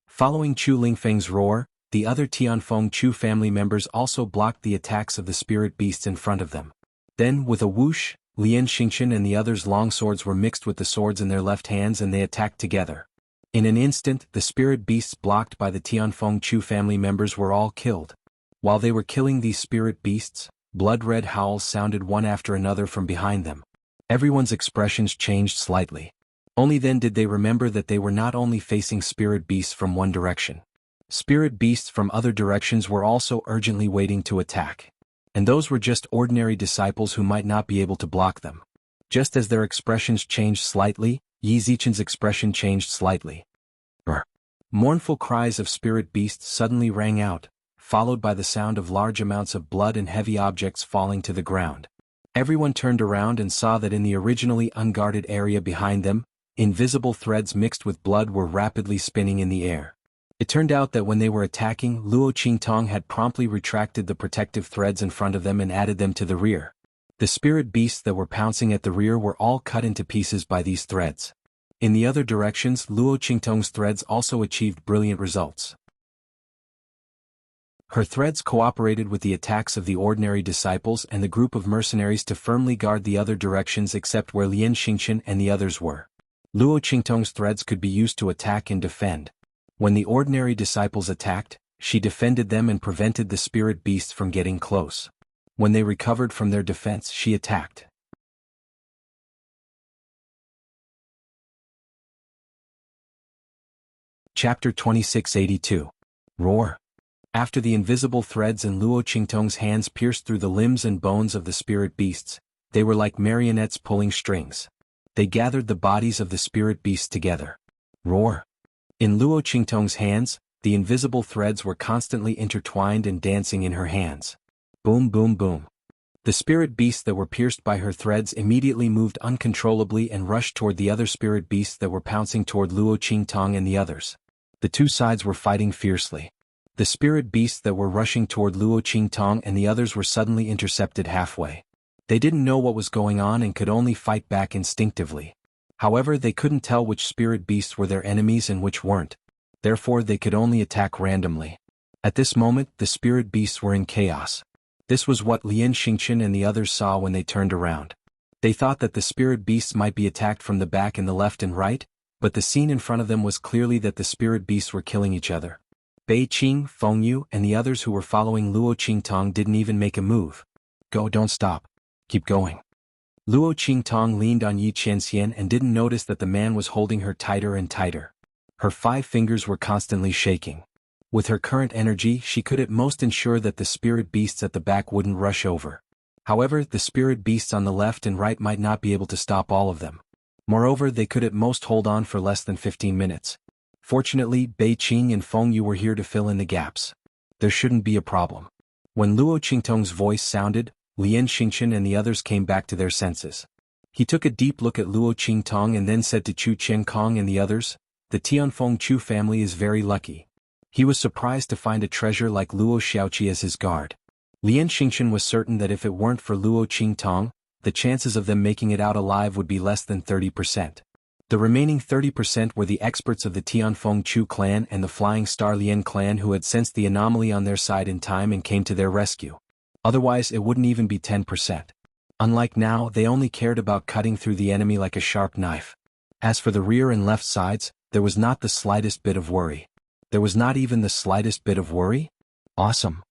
Following Chu Lingfeng's roar, the other Tianfeng Chu family members also blocked the attacks of the spirit beasts in front of them. Then, with a whoosh, Lian Xingchen and the others' long swords were mixed with the swords in their left hands and they attacked together. In an instant, the spirit beasts blocked by the Tianfeng Chu family members were all killed. While they were killing these spirit beasts, blood-red howls sounded one after another from behind them. Everyone's expressions changed slightly. Only then did they remember that they were not only facing spirit beasts from one direction. Spirit beasts from other directions were also urgently waiting to attack. And those were just ordinary disciples who might not be able to block them. Just as their expressions changed slightly, Yi Zichen's expression changed slightly. Mournful cries of spirit beasts suddenly rang out, followed by the sound of large amounts of blood and heavy objects falling to the ground. Everyone turned around and saw that in the originally unguarded area behind them, invisible threads mixed with blood were rapidly spinning in the air. It turned out that when they were attacking, Luo Qingtong had promptly retracted the protective threads in front of them and added them to the rear. The spirit beasts that were pouncing at the rear were all cut into pieces by these threads. In the other directions, Luo Qingtong's threads also achieved brilliant results. Her threads cooperated with the attacks of the ordinary disciples and the group of mercenaries to firmly guard the other directions except where Lian Xingchen and the others were. Luo Qingtong's threads could be used to attack and defend. When the ordinary disciples attacked, she defended them and prevented the spirit beasts from getting close. When they recovered from their defense, she attacked. Chapter 2682. Roar. After the invisible threads in Luo Qingtong's hands pierced through the limbs and bones of the spirit beasts, they were like marionettes pulling strings. They gathered the bodies of the spirit beasts together. Roar. In Luo Qingtong's hands, the invisible threads were constantly intertwined and dancing in her hands. Boom boom boom. The spirit beasts that were pierced by her threads immediately moved uncontrollably and rushed toward the other spirit beasts that were pouncing toward Luo Qingtong and the others. The two sides were fighting fiercely. The spirit beasts that were rushing toward Luo Qingtong and the others were suddenly intercepted halfway. They didn't know what was going on and could only fight back instinctively. However, they couldn't tell which spirit beasts were their enemies and which weren't. Therefore, they could only attack randomly. At this moment, the spirit beasts were in chaos. This was what Lian Xingchen and the others saw when they turned around. They thought that the spirit beasts might be attacked from the back and the left and right, but the scene in front of them was clearly that the spirit beasts were killing each other. Bei Qing, Feng Yu, and the others who were following Luo Qingtong didn't even make a move. Go, don't stop. Keep going. Luo Qingtong leaned on Yi Qianxian and didn't notice that the man was holding her tighter and tighter. Her 5 fingers were constantly shaking. With her current energy, she could at most ensure that the spirit beasts at the back wouldn't rush over. However, the spirit beasts on the left and right might not be able to stop all of them. Moreover, they could at most hold on for less than 15 minutes. Fortunately, Bei Qing and Feng Yu were here to fill in the gaps. There shouldn't be a problem. When Luo Qingtong's voice sounded, Lian Xingchen and the others came back to their senses. He took a deep look at Luo Qingtong and then said to Chu Qiankong and the others, "The Tianfeng Chu family is very lucky." He was surprised to find a treasure like Luo Xiaoqi as his guard. Lian Xingchen was certain that if it weren't for Luo Qingtong, the chances of them making it out alive would be less than 30%. The remaining 30% were the experts of the Tianfeng Chu clan and the Flying Star Lian clan who had sensed the anomaly on their side in time and came to their rescue. Otherwise, it wouldn't even be 10%. Unlike now, they only cared about cutting through the enemy like a sharp knife. As for the rear and left sides, there was not the slightest bit of worry. There was not even the slightest bit of worry? Awesome.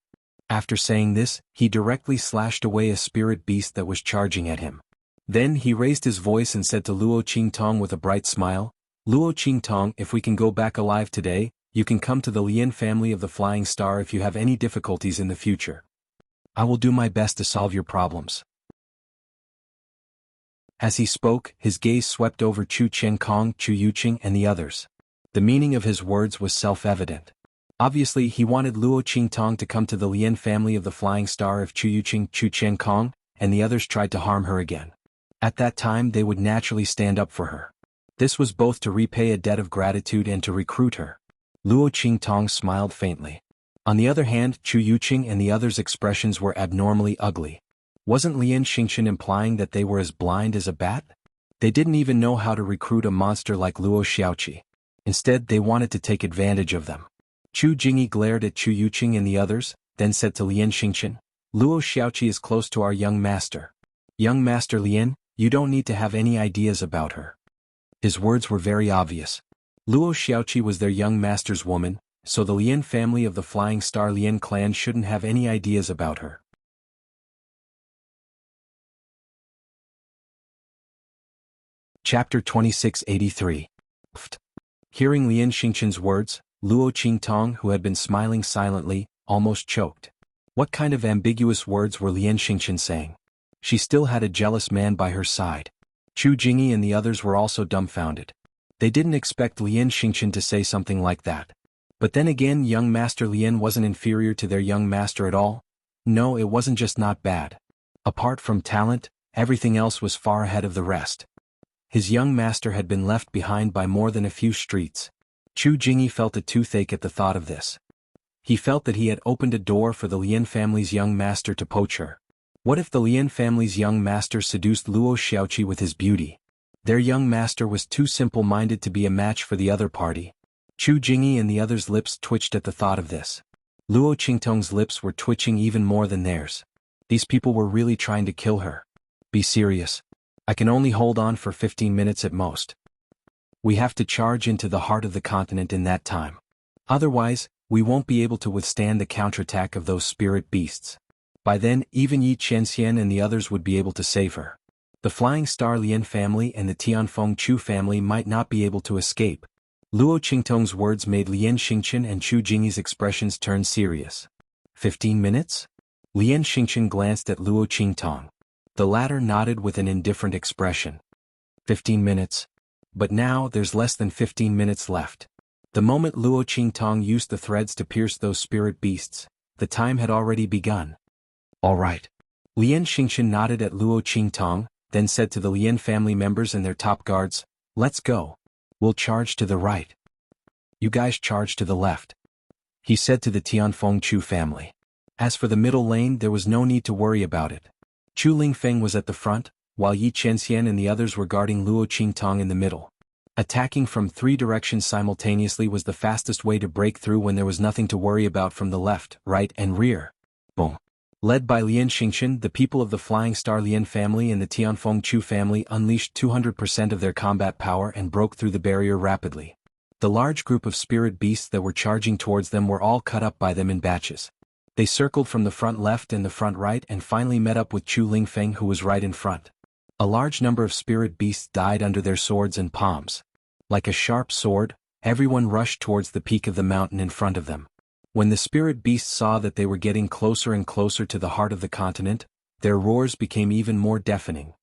After saying this, he directly slashed away a spirit beast that was charging at him. Then he raised his voice and said to Luo Qingtong with a bright smile, "Luo Qingtong, if we can go back alive today, you can come to the Lian family of the Flying Star if you have any difficulties in the future. I will do my best to solve your problems." As he spoke, his gaze swept over Chu Chenkong, Chu Yuqing and the others. The meaning of his words was self-evident. Obviously he wanted Luo Qingtong to come to the Lian family of the Flying Star if Chu Yuqing, Chu Chenkong, and the others tried to harm her again. At that time they would naturally stand up for her. This was both to repay a debt of gratitude and to recruit her. Luo Qingtong smiled faintly. On the other hand, Chu Yuqing and the others' expressions were abnormally ugly. Wasn't Lian Xingqian implying that they were as blind as a bat? They didn't even know how to recruit a monster like Luo Xiaoqi. Instead they wanted to take advantage of them. Chu Jingyi glared at Chu Yuqing and the others, then said to Lian Xingqian, "Luo Xiaoqi is close to our young master. Young Master Lian, you don't need to have any ideas about her." His words were very obvious. Luo Xiaoqi was their young master's woman, so the Lian family of the Flying Star Lian clan shouldn't have any ideas about her. Chapter 2683. Hearing Lian Xingqian's words, Luo Qingtong, who had been smiling silently, almost choked. What kind of ambiguous words were Lian Xingqian saying? She still had a jealous man by her side. Chu Jingyi and the others were also dumbfounded. They didn't expect Lian Xingqian to say something like that. But then again, young Master Lian wasn't inferior to their young master at all. No, it wasn't just not bad. Apart from talent, everything else was far ahead of the rest. His young master had been left behind by more than a few streets. Chu Jingyi felt a toothache at the thought of this. He felt that he had opened a door for the Lian family's young master to poach her. What if the Lian family's young master seduced Luo Xiaoqi with his beauty? Their young master was too simple-minded to be a match for the other party. Chu Jingyi and the others' lips twitched at the thought of this. Luo Qingtong's lips were twitching even more than theirs. These people were really trying to kill her. Be serious. I can only hold on for 15 minutes at most. We have to charge into the heart of the continent in that time. Otherwise, we won't be able to withstand the counterattack of those spirit beasts. By then, even Yi Qianxian and the others would be able to save her. The Flying Star Lian family and the Tianfeng Chu family might not be able to escape. Luo Qingtong's words made Lian Xingqian and Chu Jingyi's expressions turn serious. 15 minutes? Lian Xingqian glanced at Luo Qingtong. The latter nodded with an indifferent expression. 15 minutes. But now there's less than 15 minutes left. The moment Luo Qingtong used the threads to pierce those spirit beasts, the time had already begun. All right. Lian Xingqian nodded at Luo Qingtong, then said to the Lian family members and their top guards, "Let's go. We'll charge to the right. You guys charge to the left," he said to the Tianfeng Chu family. As for the middle lane, there was no need to worry about it. Chu Lingfeng was at the front, while Yi Qianxian and the others were guarding Luo Qingtong in the middle. Attacking from 3 directions simultaneously was the fastest way to break through when there was nothing to worry about from the left, right and rear. Boom. Led by Lian Xingqian, the people of the Flying Star Lian family and the Tianfeng Chu family unleashed 200% of their combat power and broke through the barrier rapidly. The large group of spirit beasts that were charging towards them were all cut up by them in batches. They circled from the front left and the front right and finally met up with Chu Lingfeng, who was right in front. A large number of spirit beasts died under their swords and palms. Like a sharp sword, everyone rushed towards the peak of the mountain in front of them. When the spirit beasts saw that they were getting closer and closer to the heart of the continent, their roars became even more deafening.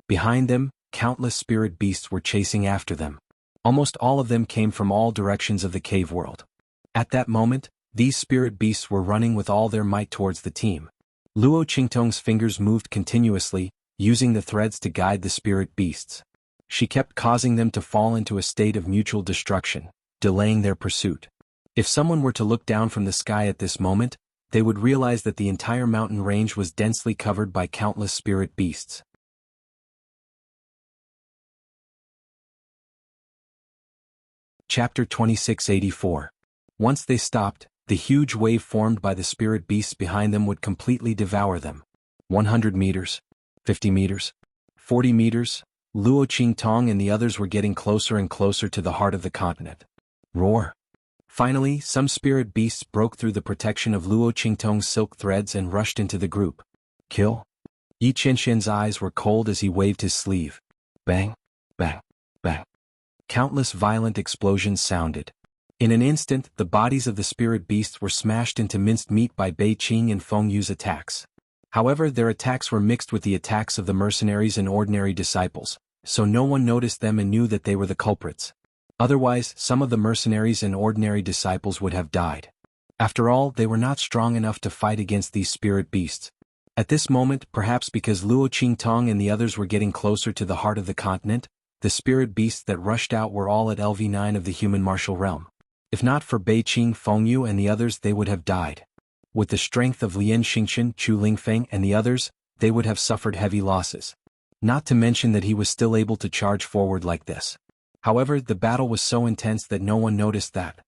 Behind them, countless spirit beasts were chasing after them. Almost all of them came from all directions of the cave world. At that moment, these spirit beasts were running with all their might towards the team. Luo Qingtong's fingers moved continuously, using the threads to guide the spirit beasts. She kept causing them to fall into a state of mutual destruction, delaying their pursuit. If someone were to look down from the sky at this moment, they would realize that the entire mountain range was densely covered by countless spirit beasts. Chapter 2684. Once they stopped, the huge wave formed by the spirit beasts behind them would completely devour them. 100 meters, 50 meters, 40 meters, Luo Qingtong and the others were getting closer and closer to the heart of the continent. Roar! Finally, some spirit beasts broke through the protection of Luo Qingtong's silk threads and rushed into the group. Kill? Yi Qianxian's eyes were cold as he waved his sleeve. Bang, bang, bang. Countless violent explosions sounded. In an instant, the bodies of the spirit beasts were smashed into minced meat by Bei Qing and Feng Yu's attacks. However, their attacks were mixed with the attacks of the mercenaries and ordinary disciples, so no one noticed them and knew that they were the culprits. Otherwise, some of the mercenaries and ordinary disciples would have died. After all, they were not strong enough to fight against these spirit beasts. At this moment, perhaps because Luo Qingtong and the others were getting closer to the heart of the continent, the spirit beasts that rushed out were all at LV9 of the human martial realm. If not for Bei Qing, Feng Yu and the others, they would have died. With the strength of Lian Xingqian, Chu Lingfeng and the others, they would have suffered heavy losses. Not to mention that he was still able to charge forward like this. However, the battle was so intense that no one noticed that.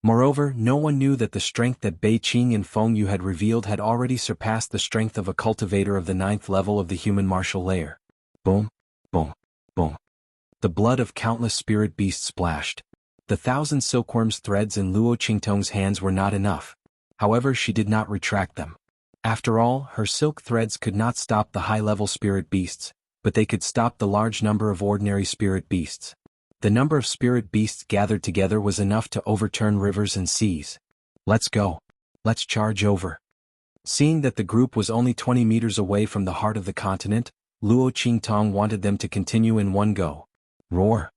Moreover, no one knew that the strength that Bei Qing and Feng Yu had revealed had already surpassed the strength of a cultivator of the 9th level of the human martial layer. Boom, boom, boom. The blood of countless spirit beasts splashed. The 1,000 silkworms' threads in Luo Qingtong's hands were not enough. However, she did not retract them. After all, her silk threads could not stop the high-level spirit beasts, but they could stop the large number of ordinary spirit beasts. The number of spirit beasts gathered together was enough to overturn rivers and seas. Let's go. Let's charge over. Seeing that the group was only 20 meters away from the heart of the continent, Luo Qingtong wanted them to continue in one go. Roar.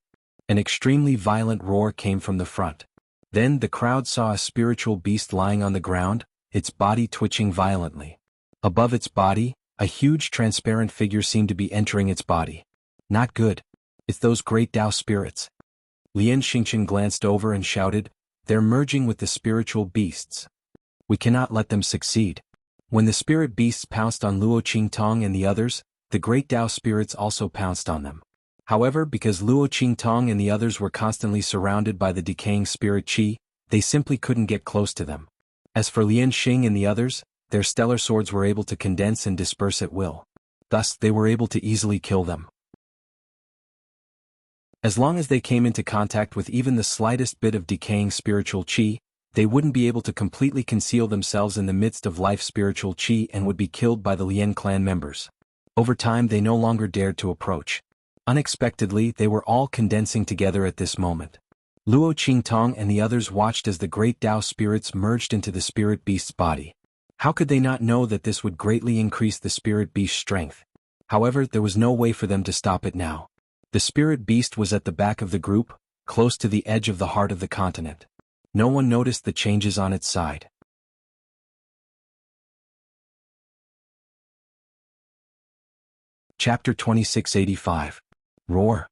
An extremely violent roar came from the front. Then the crowd saw a spiritual beast lying on the ground, its body twitching violently. Above its body, a huge transparent figure seemed to be entering its body. Not good. It's those great Tao spirits. Lian Xingqian glanced over and shouted, "They're merging with the spiritual beasts. We cannot let them succeed." When the spirit beasts pounced on Luo Qingtong and the others, the great Tao spirits also pounced on them. However, because Luo Qingtong and the others were constantly surrounded by the decaying spirit qi, they simply couldn't get close to them. As for Lian Xing and the others, their stellar swords were able to condense and disperse at will. Thus, they were able to easily kill them. As long as they came into contact with even the slightest bit of decaying spiritual qi, they wouldn't be able to completely conceal themselves in the midst of life spiritual qi and would be killed by the Lian clan members. Over time they no longer dared to approach. Unexpectedly, they were all condensing together at this moment. Luo Qingtong and the others watched as the great Tao spirits merged into the spirit beast's body. How could they not know that this would greatly increase the spirit beast's strength? However, there was no way for them to stop it now. The spirit beast was at the back of the group, close to the edge of the heart of the continent. No one noticed the changes on its side. Chapter 2685. Roar.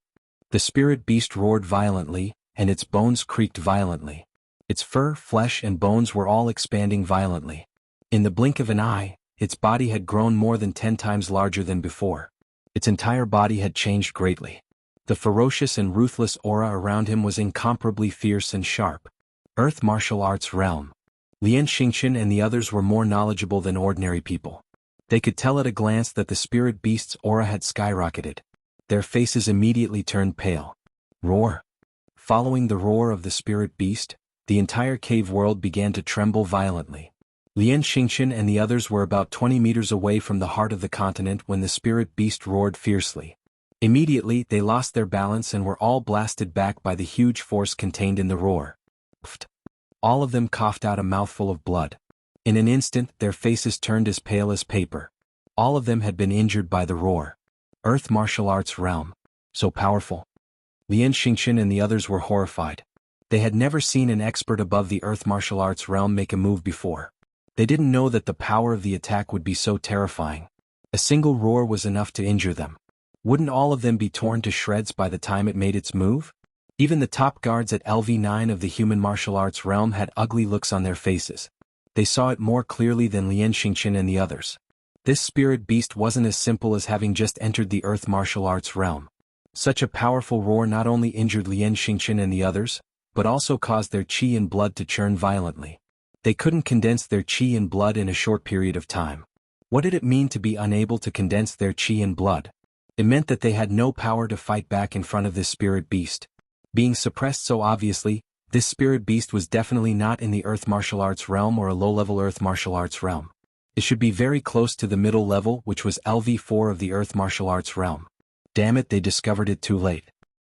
The spirit beast roared violently, and its bones creaked violently. Its fur, flesh and bones were all expanding violently. In the blink of an eye, its body had grown more than 10 times larger than before. Its entire body had changed greatly. The ferocious and ruthless aura around him was incomparably fierce and sharp. Earth Martial Arts Realm. Lian Xingqian and the others were more knowledgeable than ordinary people. They could tell at a glance that the spirit beast's aura had skyrocketed. Their faces immediately turned pale. Roar. Following the roar of the spirit beast, the entire cave world began to tremble violently. Lian Xingqian and the others were about 20 meters away from the heart of the continent when the spirit beast roared fiercely. Immediately, they lost their balance and were all blasted back by the huge force contained in the roar. Pfft. All of them coughed out a mouthful of blood. In an instant, their faces turned as pale as paper. All of them had been injured by the roar. Earth Martial Arts Realm. So powerful. Lian Xingqian and the others were horrified. They had never seen an expert above the Earth Martial Arts Realm make a move before. They didn't know that the power of the attack would be so terrifying. A single roar was enough to injure them. Wouldn't all of them be torn to shreds by the time it made its move? Even the top guards at LV9 of the human martial arts realm had ugly looks on their faces. They saw it more clearly than Lian Xingqian and the others. This spirit beast wasn't as simple as having just entered the earth martial arts realm. Such a powerful roar not only injured Lian Xingqian and the others, but also caused their qi and blood to churn violently. They couldn't condense their qi and blood in a short period of time. What did it mean to be unable to condense their qi and blood? It meant that they had no power to fight back in front of this spirit beast. Being suppressed so obviously, This spirit beast was definitely not in the earth martial arts realm or a low-level earth martial arts realm. It should be very close to the middle level, which was LV4 of the earth martial arts realm. Damn it, they discovered it too late.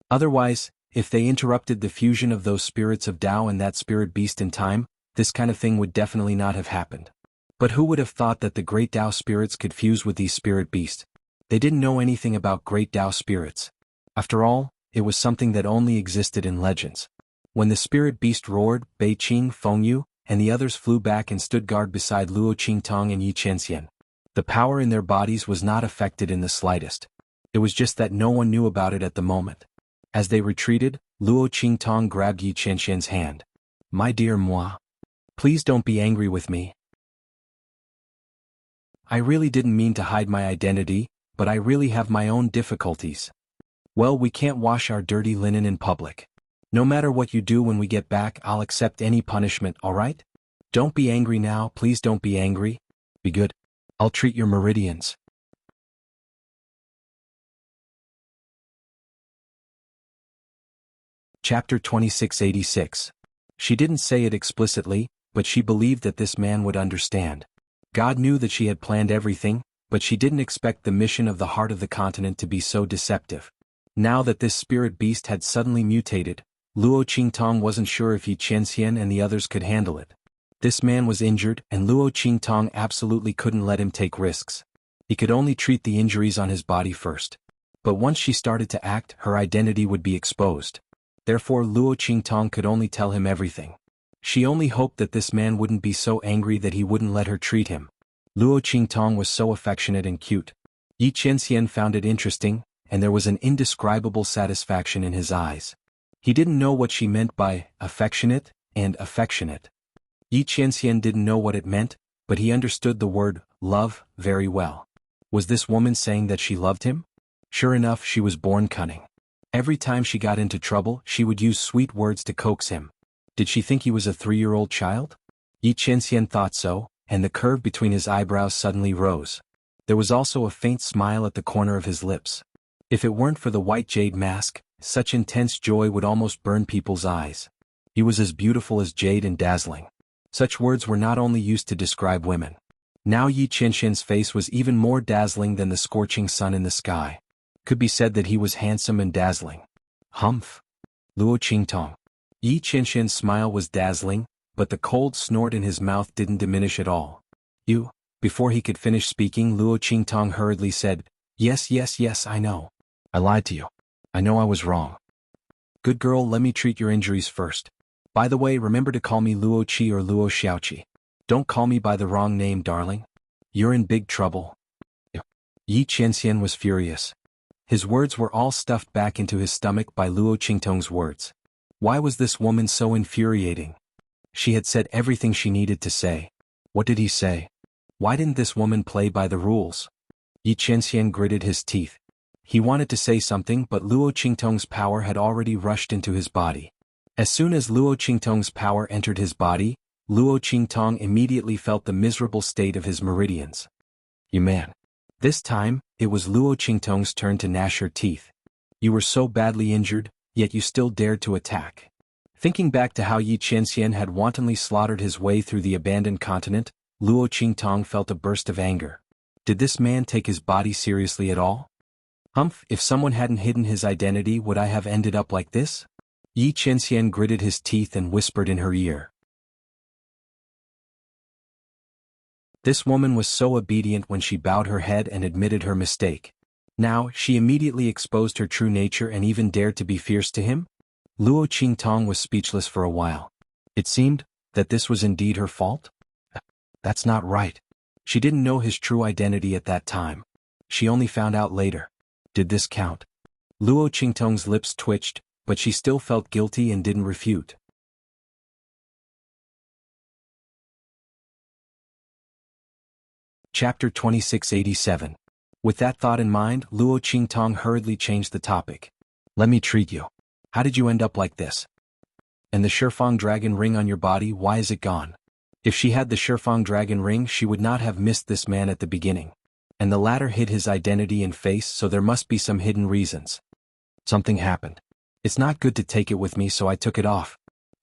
Otherwise, if they interrupted the fusion of those spirits of Tao and that spirit beast in time, this kind of thing would definitely not have happened. But who would have thought that the great Tao spirits could fuse with these spirit beasts? They didn't know anything about great Tao spirits. After all, it was something that only existed in legends. When the spirit beast roared, Bei Qing, Fengyu, and the others flew back and stood guard beside Luo Qingtong and Yi Qianxian. The power in their bodies was not affected in the slightest. It was just that no one knew about it at the moment. As they retreated, Luo Qingtong grabbed Yi Qianxian's hand. "My dear moi. Please don't be angry with me. I really didn't mean to hide my identity, but I really have my own difficulties. Well, we can't wash our dirty linen in public. No matter what you do when we get back, I'll accept any punishment, alright? Don't be angry now, please don't be angry. Be good. I'll treat your meridians." Chapter 2686. She didn't say it explicitly, but she believed that this man would understand. God knew that she had planned everything, but she didn't expect the mission of the heart of the continent to be so deceptive. Now that this spirit beast had suddenly mutated, Luo Qingtong wasn't sure if Yi Qianxian and the others could handle it. This man was injured, and Luo Qingtong absolutely couldn't let him take risks. He could only treat the injuries on his body first. But once she started to act, her identity would be exposed. Therefore Luo Qingtong could only tell him everything. She only hoped that this man wouldn't be so angry that he wouldn't let her treat him. Luo Qingtong was so affectionate and cute. Yi Qianxian found it interesting, and there was an indescribable satisfaction in his eyes. He didn't know what she meant by affectionate and affectionate. Yi Qianxian didn't know what it meant, but he understood the word love very well. Was this woman saying that she loved him? Sure enough, she was born cunning. Every time she got into trouble, she would use sweet words to coax him. Did she think he was a 3-year-old child? Yi Qianxian thought so, and the curve between his eyebrows suddenly rose. There was also a faint smile at the corner of his lips. If it weren't for the white jade mask, such intense joy would almost burn people's eyes. He was as beautiful as jade and dazzling. Such words were not only used to describe women. Now Yi Qianxian's face was even more dazzling than the scorching sun in the sky. Could be said that he was handsome and dazzling. Humph. Luo Qingtong. Yi Qianxian's smile was dazzling, but the cold snort in his mouth didn't diminish at all. "You." Before he could finish speaking, Luo Qingtong hurriedly said, "Yes, yes, yes, I know. I lied to you. I know I was wrong. Good girl, let me treat your injuries first. By the way, remember to call me Luo Qi or Luo Xiaoqi. Don't call me by the wrong name, darling. You're in big trouble." Yi Qianxian was furious. His words were all stuffed back into his stomach by Luo Qingtong's words. Why was this woman so infuriating? She had said everything she needed to say. What did he say? Why didn't this woman play by the rules? Yi Qianxian gritted his teeth. He wanted to say something, but Luo Qingtong's power had already rushed into his body. As soon as Luo Qingtong's power entered his body, Luo Qingtong immediately felt the miserable state of his meridians. "You man." This time, it was Luo Qingtong's turn to gnash her teeth. "You were so badly injured, yet you still dared to attack." Thinking back to how Yi Qianxian had wantonly slaughtered his way through the abandoned continent, Luo Qingtong felt a burst of anger. Did this man take his body seriously at all? Humph, if someone hadn't hidden his identity, would I have ended up like this? Yi Qianxian gritted his teeth and whispered in her ear. This woman was so obedient when she bowed her head and admitted her mistake. Now, she immediately exposed her true nature and even dared to be fierce to him? Luo Qingtong was speechless for a while. It seemed that this was indeed her fault? That's not right. She didn't know his true identity at that time. She only found out later. Did this count? Luo Qingtong's lips twitched, but she still felt guilty and didn't refute. Chapter 2687. With that thought in mind, Luo Qingtong hurriedly changed the topic. "Let me treat you. How did you end up like this? And the Shifang dragon ring on your body, why is it gone?" If she had the Shifang dragon ring, she would not have missed this man at the beginning. And the latter hid his identity and face, so there must be some hidden reasons. Something happened. It's not good to take it with me, so I took it off.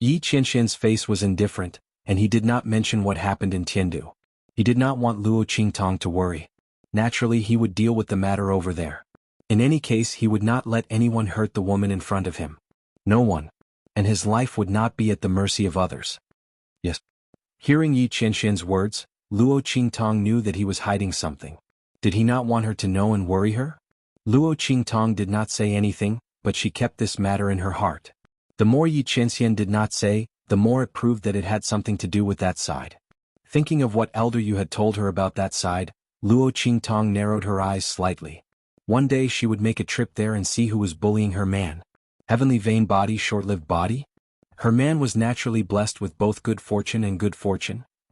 Yi Qianxian's face was indifferent, and he did not mention what happened in Tiandu. He did not want Luo Qingtong to worry. Naturally, he would deal with the matter over there. In any case, he would not let anyone hurt the woman in front of him. No one. And his life would not be at the mercy of others. Yes. Hearing Yi Qianxian's words, Luo Qingtong knew that he was hiding something. Did he not want her to know and worry her? Luo Qingtong did not say anything, but she kept this matter in her heart. The more Yi Qianxian did not say, the more it proved that it had something to do with that side. Thinking of what Elder Yu had told her about that side, Luo Qingtong narrowed her eyes slightly. One day she would make a trip there and see who was bullying her man. Heavenly vain body, short-lived body? Her man was naturally blessed with both good fortune,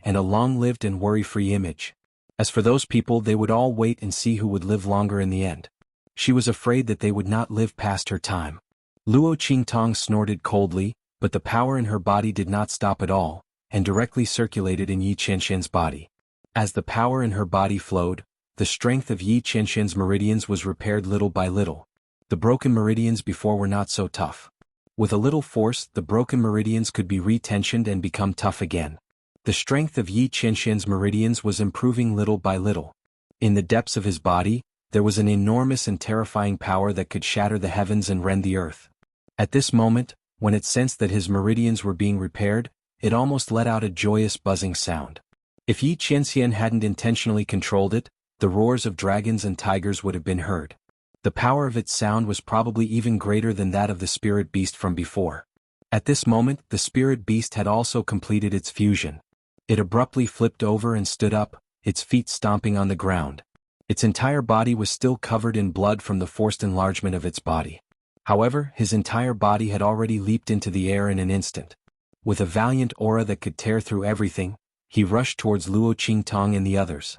and a long-lived and worry-free image. As for those people, they would all wait and see who would live longer in the end. She was afraid that they would not live past her time. Luo Qingtong snorted coldly, but the power in her body did not stop at all, and directly circulated in Yi Qianxian's body. As the power in her body flowed, the strength of Yi Qianxian's meridians was repaired little by little. The broken meridians before were not so tough. With a little force, the broken meridians could be retensioned and become tough again. The strength of Yi Qianxian's meridians was improving little by little. In the depths of his body, there was an enormous and terrifying power that could shatter the heavens and rend the earth. At this moment, when it sensed that his meridians were being repaired, it almost let out a joyous buzzing sound. If Yi Qianxian hadn't intentionally controlled it, the roars of dragons and tigers would have been heard. The power of its sound was probably even greater than that of the spirit beast from before. At this moment, the spirit beast had also completed its fusion. It abruptly flipped over and stood up, its feet stomping on the ground. Its entire body was still covered in blood from the forced enlargement of its body. However, his entire body had already leaped into the air in an instant. With a valiant aura that could tear through everything, he rushed towards Luo Qingtong and the others.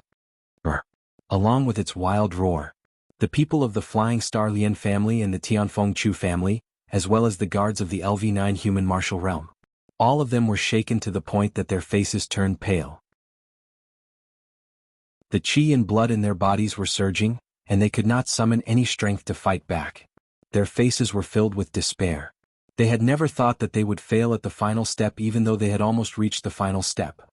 Along with its wild roar, the people of the Flying Star Lian family and the Tianfeng Chu family, as well as the guards of the LV9 human martial realm, all of them were shaken to the point that their faces turned pale. The qi and blood in their bodies were surging, and they could not summon any strength to fight back. Their faces were filled with despair. They had never thought that they would fail at the final step, even though they had almost reached the final step.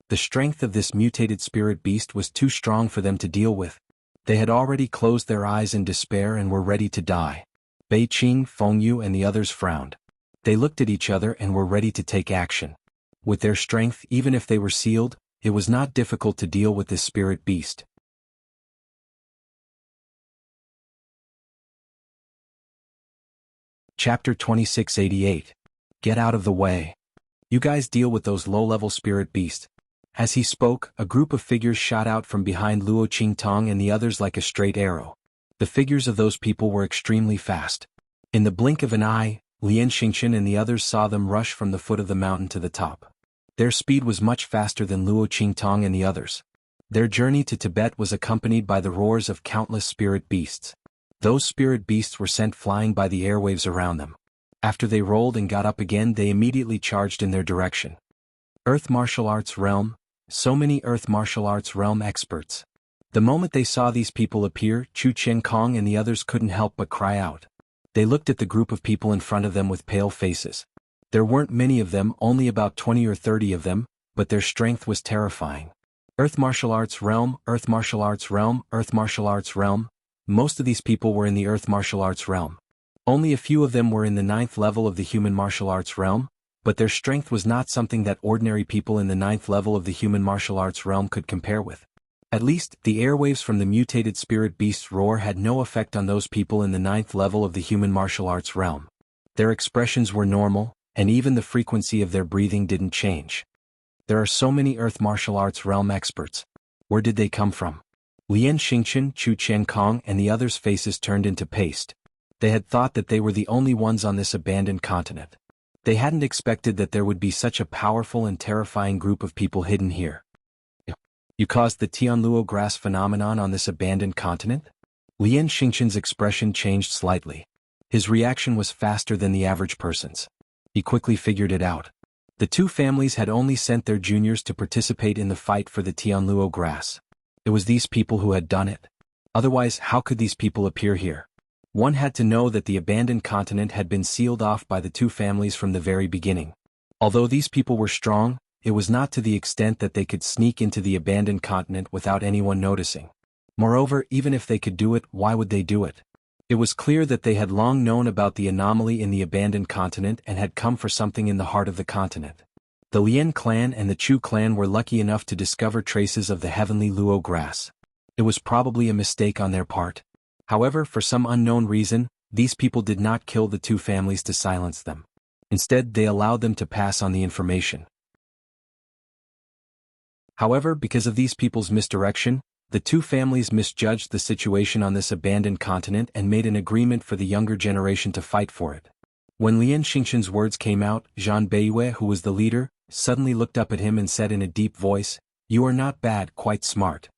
The strength of this mutated spirit beast was too strong for them to deal with. They had already closed their eyes in despair and were ready to die. Bei Qing, Feng Yu and the others frowned. They looked at each other and were ready to take action. With their strength, even if they were sealed, it was not difficult to deal with this spirit beast. Chapter 2688. Get out of the way. You guys deal with those low-level spirit beasts. As he spoke, a group of figures shot out from behind Luo Qingtong and the others like a straight arrow. The figures of those people were extremely fast. In the blink of an eye, Lian Xingqian and the others saw them rush from the foot of the mountain to the top. Their speed was much faster than Luo Qingtong and the others. Their journey to Tibet was accompanied by the roars of countless spirit beasts. Those spirit beasts were sent flying by the airwaves around them. After they rolled and got up again, they immediately charged in their direction. Earth Martial Arts Realm, so many Earth Martial Arts Realm experts. The moment they saw these people appear, Chu Chen-kong and the others couldn't help but cry out. They looked at the group of people in front of them with pale faces. There weren't many of them, only about 20 or 30 of them, but their strength was terrifying. Earth Martial Arts Realm, Earth Martial Arts Realm, Earth Martial Arts Realm. Most of these people were in the Earth Martial Arts Realm. Only a few of them were in the 9th level of the Human Martial Arts Realm, but their strength was not something that ordinary people in the 9th level of the Human Martial Arts Realm could compare with. At least, the airwaves from the mutated spirit beast's roar had no effect on those people in the 9th level of the Human Martial Arts Realm. Their expressions were normal, and even the frequency of their breathing didn't change. There are so many Earth Martial Arts Realm experts. Where did they come from? Lian Xingqian, Chu Chen-kong and the others' faces turned into paste. They had thought that they were the only ones on this abandoned continent. They hadn't expected that there would be such a powerful and terrifying group of people hidden here. You caused the Tianluo grass phenomenon on this abandoned continent? Lian Xingqian's expression changed slightly. His reaction was faster than the average person's. He quickly figured it out. The two families had only sent their juniors to participate in the fight for the Tianluo grass. It was these people who had done it. Otherwise, how could these people appear here? One had to know that the abandoned continent had been sealed off by the two families from the very beginning. Although these people were strong, it was not to the extent that they could sneak into the abandoned continent without anyone noticing. Moreover, even if they could do it, why would they do it? It was clear that they had long known about the anomaly in the abandoned continent and had come for something in the heart of the continent. The Lien clan and the Chu clan were lucky enough to discover traces of the heavenly luo grass. It was probably a mistake on their part. However, for some unknown reason, these people did not kill the two families to silence them. Instead, they allowed them to pass on the information. However, because of these people's misdirection, the two families misjudged the situation on this abandoned continent and made an agreement for the younger generation to fight for it. When Lian Xingqian's words came out, Zhan Beiyue, who was the leader, suddenly looked up at him and said in a deep voice, "You are not bad, quite smart."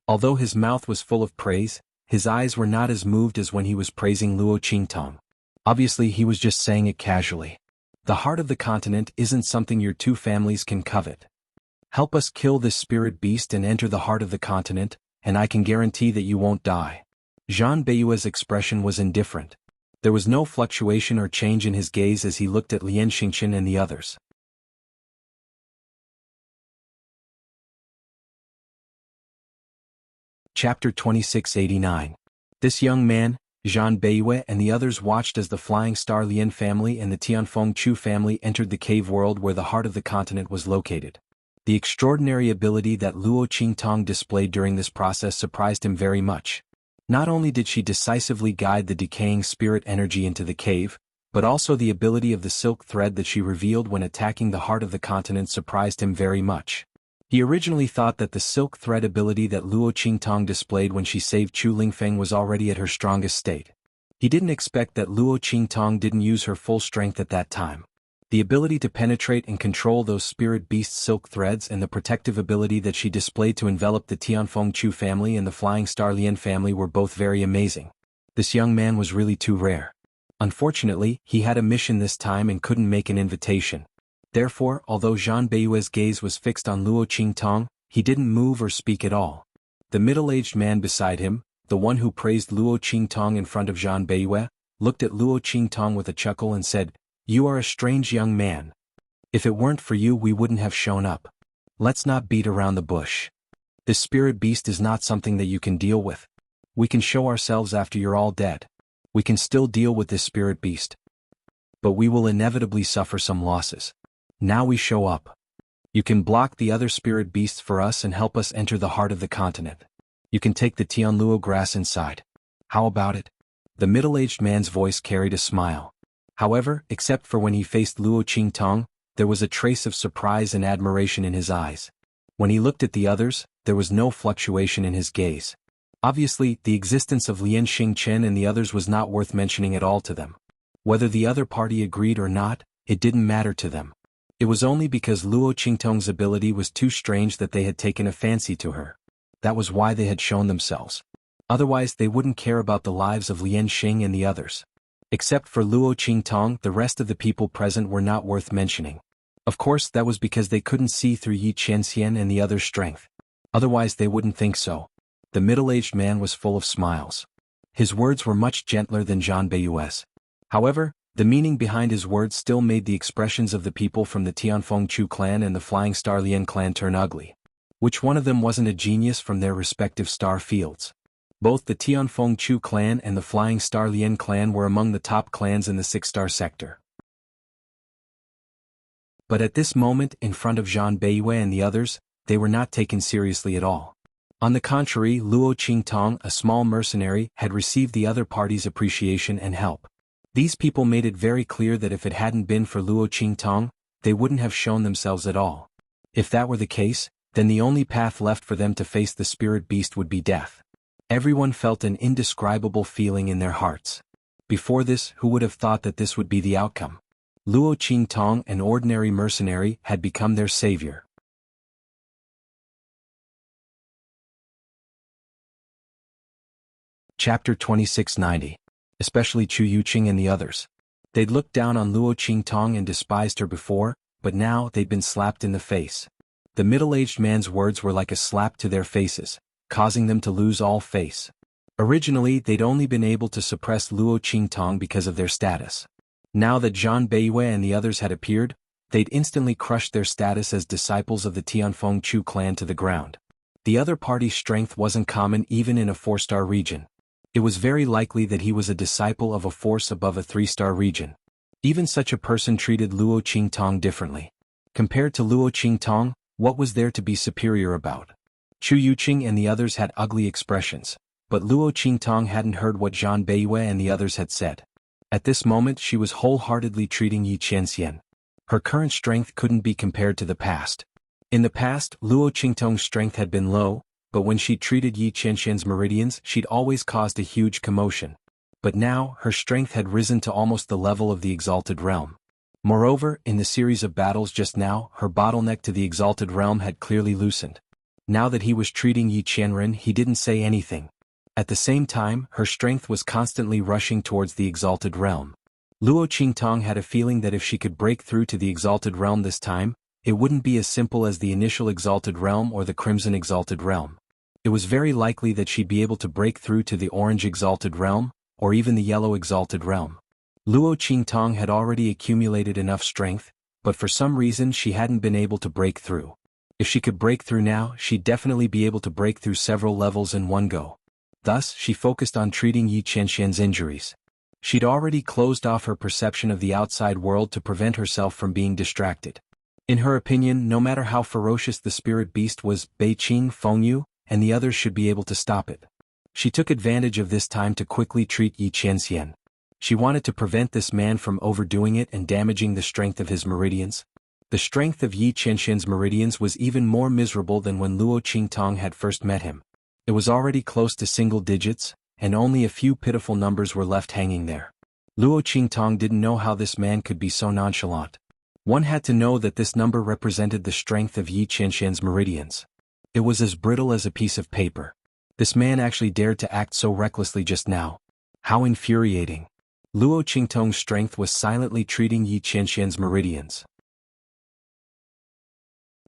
Although his mouth was full of praise, his eyes were not as moved as when he was praising Luo Qingtong. Obviously, he was just saying it casually. The heart of the continent isn't something your two families can covet. Help us kill this spirit beast and enter the heart of the continent, and I can guarantee that you won't die. Zhan Beiyue's expression was indifferent. There was no fluctuation or change in his gaze as he looked at Lian Xingqian and the others. Chapter 2689. This young man, Zhan Beiyue, and the others watched as the Flying Star Lian family and the Tianfeng Chu family entered the cave world where the heart of the continent was located. The extraordinary ability that Luo Qingtong displayed during this process surprised him very much. Not only did she decisively guide the decaying spirit energy into the cave, but also the ability of the silk thread that she revealed when attacking the heart of the continent surprised him very much. He originally thought that the silk thread ability that Luo Qingtong displayed when she saved Chu Lingfeng was already at her strongest state. He didn't expect that Luo Qingtong didn't use her full strength at that time. The ability to penetrate and control those spirit beast silk threads and the protective ability that she displayed to envelop the Tianfeng Chu family and the Flying Star Lian family were both very amazing. This young man was really too rare. Unfortunately, he had a mission this time and couldn't make an invitation. Therefore, although Zhan Beiyue's gaze was fixed on Luo Qingtong, he didn't move or speak at all. The middle-aged man beside him, the one who praised Luo Qingtong in front of Zhan Beiyue, looked at Luo Qingtong with a chuckle and said, "You are a strange young man. If it weren't for you, we wouldn't have shown up. Let's not beat around the bush. This spirit beast is not something that you can deal with. We can show ourselves after you're all dead. We can still deal with this spirit beast. But we will inevitably suffer some losses. Now we show up. You can block the other spirit beasts for us and help us enter the heart of the continent. You can take the Tianluo grass inside. How about it?" The middle-aged man's voice carried a smile. However, except for when he faced Luo Qingtong, there was a trace of surprise and admiration in his eyes. When he looked at the others, there was no fluctuation in his gaze. Obviously, the existence of Lian Xingqian and the others was not worth mentioning at all to them. Whether the other party agreed or not, it didn't matter to them. It was only because Luo Qingtong's ability was too strange that they had taken a fancy to her. That was why they had shown themselves. Otherwise, they wouldn't care about the lives of Lian Xing and the others. Except for Luo Qingtong, the rest of the people present were not worth mentioning. Of course, that was because they couldn't see through Yi Qianxian and the others' strength. Otherwise, they wouldn't think so. The middle-aged man was full of smiles. His words were much gentler than Zhan Beiyue's. However, the meaning behind his words still made the expressions of the people from the Tianfeng Chu clan and the Flying Star Lian clan turn ugly. Which one of them wasn't a genius from their respective star fields? Both the Tianfeng Chu clan and the Flying Star Lian clan were among the top clans in the 6-star sector. But at this moment, in front of Zhan Beiyue and the others, they were not taken seriously at all. On the contrary, Luo Qingtong, a small mercenary, had received the other party's appreciation and help. These people made it very clear that if it hadn't been for Luo Qingtong, they wouldn't have shown themselves at all. If that were the case, then the only path left for them to face the spirit beast would be death. Everyone felt an indescribable feeling in their hearts. Before this, who would have thought that this would be the outcome? Luo Qingtong, an ordinary mercenary, had become their savior. Chapter 2690. Especially Chu Yuqing and the others. They'd looked down on Luo Qingtong and despised her before, but now they'd been slapped in the face. The middle-aged man's words were like a slap to their faces, causing them to lose all face. Originally, they'd only been able to suppress Luo Qingtong because of their status. Now that Zhan Beiyue and the others had appeared, they'd instantly crushed their status as disciples of the Tianfeng Chu clan to the ground. The other party's strength wasn't common even in a 4-star region. It was very likely that he was a disciple of a force above a 3-star region. Even such a person treated Luo Qingtong differently. Compared to Luo Qingtong, what was there to be superior about? Chu Yuqing and the others had ugly expressions, but Luo Qingtong hadn't heard what Zhan Beiyue and the others had said. At this moment she was wholeheartedly treating Yi Qianxian. Her current strength couldn't be compared to the past. In the past, Luo Qingtong's strength had been low, but when she treated Yi Qianxian's meridians she'd always caused a huge commotion. But now, her strength had risen to almost the level of the Exalted Realm. Moreover, in the series of battles just now, her bottleneck to the Exalted Realm had clearly loosened. Now that he was treating Yi Qianren, he didn't say anything. At the same time, her strength was constantly rushing towards the Exalted Realm. Luo Qingtong had a feeling that if she could break through to the Exalted Realm this time, it wouldn't be as simple as the initial Exalted Realm or the Crimson Exalted Realm. It was very likely that she'd be able to break through to the Orange Exalted Realm, or even the Yellow Exalted Realm. Luo Qingtong had already accumulated enough strength, but for some reason she hadn't been able to break through. If she could break through now, she'd definitely be able to break through several levels in one go. Thus, she focused on treating Yi Qianxian's injuries. She'd already closed off her perception of the outside world to prevent herself from being distracted. In her opinion, no matter how ferocious the spirit beast was, Beiqing, Fengyu, and the others should be able to stop it. She took advantage of this time to quickly treat Yi Qianxian. She wanted to prevent this man from overdoing it and damaging the strength of his meridians. The strength of Yi Qianxian's meridians was even more miserable than when Luo Qingtong had first met him. It was already close to single digits, and only a few pitiful numbers were left hanging there. Luo Qingtong didn't know how this man could be so nonchalant. One had to know that this number represented the strength of Yi Qianxian's meridians. It was as brittle as a piece of paper. This man actually dared to act so recklessly just now. How infuriating. Luo Qingtong's strength was silently treating Yi Qianxian's meridians.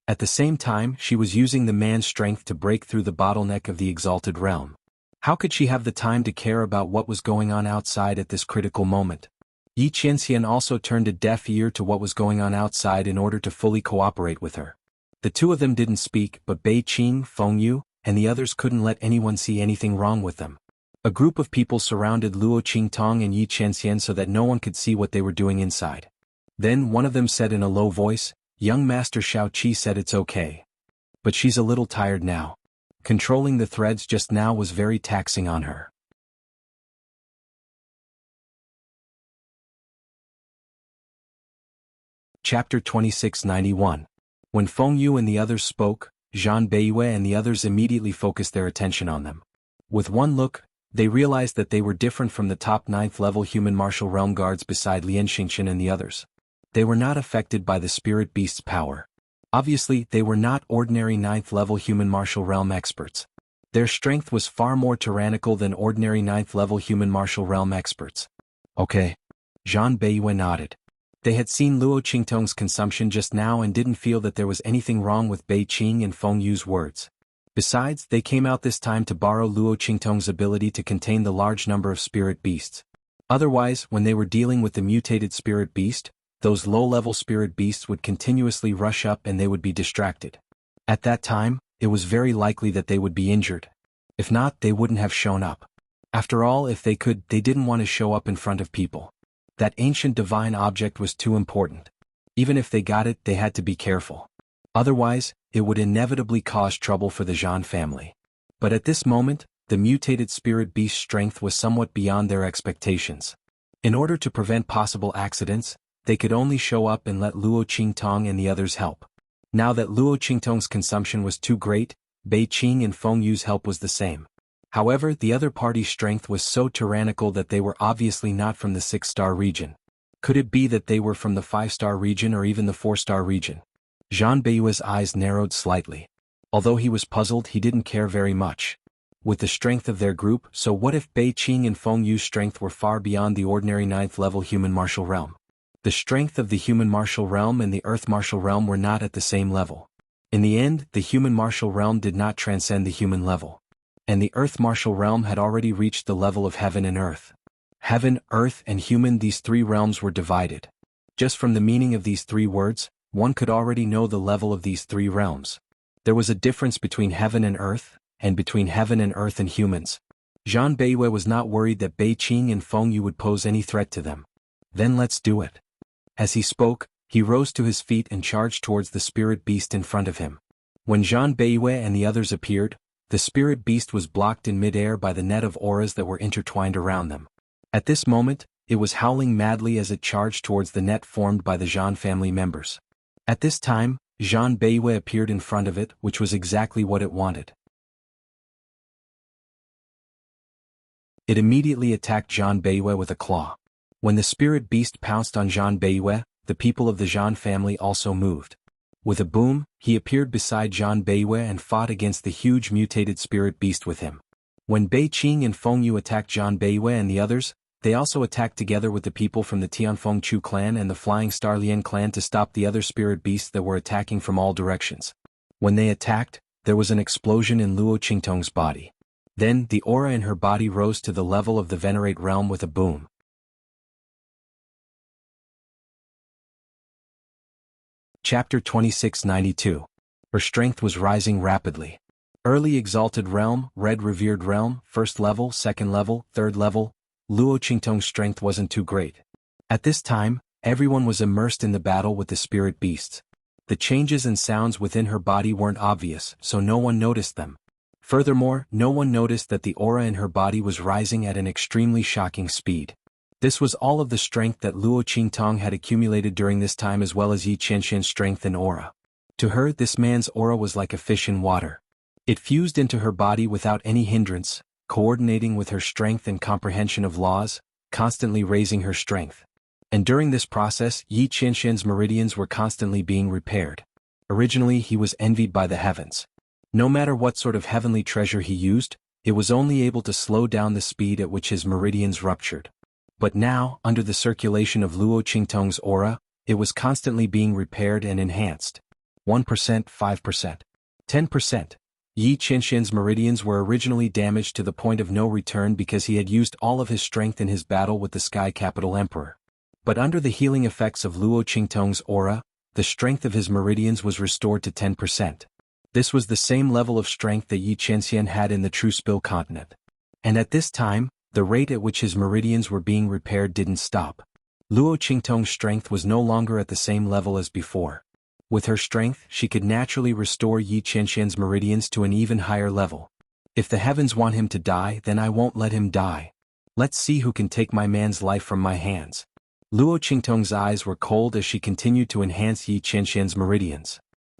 At the same time, she was using the man's strength to break through the bottleneck of the Exalted Realm. How could she have the time to care about what was going on outside at this critical moment? Yi Qianxian also turned a deaf ear to what was going on outside in order to fully cooperate with her. The two of them didn't speak, but Beiqing, Fengyu, and the others couldn't let anyone see anything wrong with them. A group of people surrounded Luo Qingtong and Yi Qianxian so that no one could see what they were doing inside. Then one of them said in a low voice, "Young Master Shao Qi said it's okay. But she's a little tired now. Controlling the threads just now was very taxing on her." Chapter 2691. When Fengyu and the others spoke, Zhan Beiyue and the others immediately focused their attention on them. With one look, they realized that they were different from the top 9th level human martial realm guards beside Lian Xingqian and the others. They were not affected by the spirit beast's power. Obviously, they were not ordinary 9th level human martial realm experts. Their strength was far more tyrannical than ordinary 9th level human martial realm experts. Okay. Zhan Beiyue nodded. They had seen Luo Qingtong's consumption just now and didn't feel that there was anything wrong with Beiqing and Fengyu's words. Besides, they came out this time to borrow Luo Qingtong's ability to contain the large number of spirit beasts. Otherwise, when they were dealing with the mutated spirit beast, those low-level spirit beasts would continuously rush up and they would be distracted. At that time, it was very likely that they would be injured. If not, they wouldn't have shown up. After all, if they could, they didn't want to show up in front of people. That ancient divine object was too important. Even if they got it, they had to be careful. Otherwise, it would inevitably cause trouble for the Zhan family. But at this moment, the mutated spirit beast's strength was somewhat beyond their expectations. In order to prevent possible accidents, they could only show up and let Luo Qingtong and the others help. Now that Luo Qingtong's consumption was too great, Beiqing and Fengyu's help was the same. However, the other party's strength was so tyrannical that they were obviously not from the 6-star region. Could it be that they were from the 5-star region or even the 4-star region? Zhan Beiyue's eyes narrowed slightly. Although he was puzzled, he didn't care very much. With the strength of their group, so what if Beiqing and Fengyu's strength were far beyond the ordinary 9th level human martial realm? The strength of the human martial realm and the earth martial realm were not at the same level. In the end, the human martial realm did not transcend the human level. And the earth martial realm had already reached the level of heaven and earth. Heaven, earth, and human, these three realms were divided. Just from the meaning of these three words, one could already know the level of these three realms. There was a difference between heaven and earth, and between heaven and earth and humans. Zhang Beiyue was not worried that Bei Qing and Feng Yu would pose any threat to them. Then let's do it. As he spoke, he rose to his feet and charged towards the spirit beast in front of him. When Zhang Beiyue and the others appeared, the spirit beast was blocked in midair by the net of auras that were intertwined around them. At this moment, it was howling madly as it charged towards the net formed by the Zhang family members. At this time, Zhang Beiyue appeared in front of it, which was exactly what it wanted. It immediately attacked Zhang Beiyue with a claw. When the spirit beast pounced on Zhang Beiyue, the people of the Zhang family also moved. With a boom, he appeared beside Zhang Beiyue and fought against the huge mutated spirit beast with him. When Bei Qing and Feng Yu attacked Zhang Beiyue and the others, they also attacked together with the people from the Tianfeng Chu clan and the Flying Star Lian clan to stop the other spirit beasts that were attacking from all directions. When they attacked, there was an explosion in Luo Qingtong's body. Then, the aura in her body rose to the level of the Venerate realm with a boom. Chapter 2692. Her strength was rising rapidly. Early Exalted Realm, Red Revered Realm, First Level, Second Level, Third Level, Luo Qingtong's strength wasn't too great. At this time, everyone was immersed in the battle with the spirit beasts. The changes and sounds within her body weren't obvious, so no one noticed them. Furthermore, no one noticed that the aura in her body was rising at an extremely shocking speed. This was all of the strength that Luo Qingtong had accumulated during this time as well as Yi Qianxian's strength and aura. To her, this man's aura was like a fish in water. It fused into her body without any hindrance, coordinating with her strength and comprehension of laws, constantly raising her strength. And during this process, Yi Qianxian's meridians were constantly being repaired. Originally he was envied by the heavens. No matter what sort of heavenly treasure he used, it was only able to slow down the speed at which his meridians ruptured. But now, under the circulation of Luo Qingtong's aura, it was constantly being repaired and enhanced. 1%, 5%, 10%. Yi Qianxian's meridians were originally damaged to the point of no return because he had used all of his strength in his battle with the Sky Capital Emperor. But under the healing effects of Luo Qingtong's aura, the strength of his meridians was restored to 10%. This was the same level of strength that Yi Qianxian had in the True Spill continent. And at this time, the rate at which his meridians were being repaired didn't stop. Luo Qingtong's strength was no longer at the same level as before. With her strength, she could naturally restore Yi Qianxian's meridians to an even higher level. If the heavens want him to die, then I won't let him die. Let's see who can take my man's life from my hands. Luo Qingtong's eyes were cold as she continued to enhance Yi Qianxian's meridians.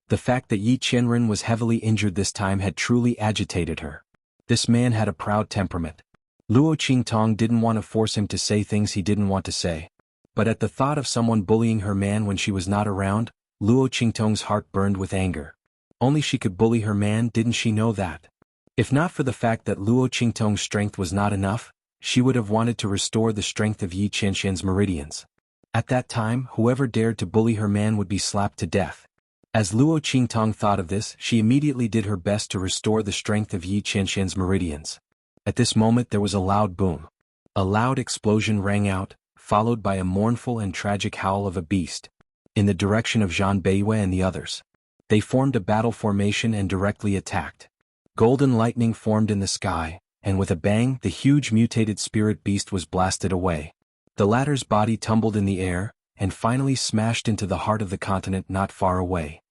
The fact that Yi Qianren was heavily injured this time had truly agitated her. This man had a proud temperament. Luo Qingtong didn't want to force him to say things he didn't want to say. But at the thought of someone bullying her man when she was not around, Luo Qingtong's heart burned with anger. Only she could bully her man, didn't she know that? If not for the fact that Luo Qingtong's strength was not enough, she would have wanted to restore the strength of Yi Qianxian's meridians. At that time, whoever dared to bully her man would be slapped to death. As Luo Qingtong thought of this, she immediately did her best to restore the strength of Yi Qianxian's meridians. At this moment there was a loud boom. A loud explosion rang out, followed by a mournful and tragic howl of a beast. In the direction of Zhang Beiyue and the others. They formed a battle formation and directly attacked. Golden lightning formed in the sky, and with a bang the huge mutated spirit beast was blasted away. The latter's body tumbled in the air, and finally smashed into the heart of the continent not far away.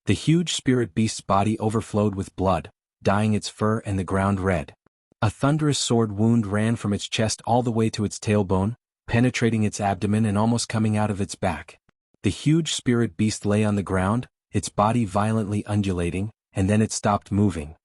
The huge spirit beast's body overflowed with blood, dyeing its fur and the ground red. A thunderous sword wound ran from its chest all the way to its tailbone, penetrating its abdomen and almost coming out of its back. The huge spirit beast lay on the ground, its body violently undulating, and then it stopped moving.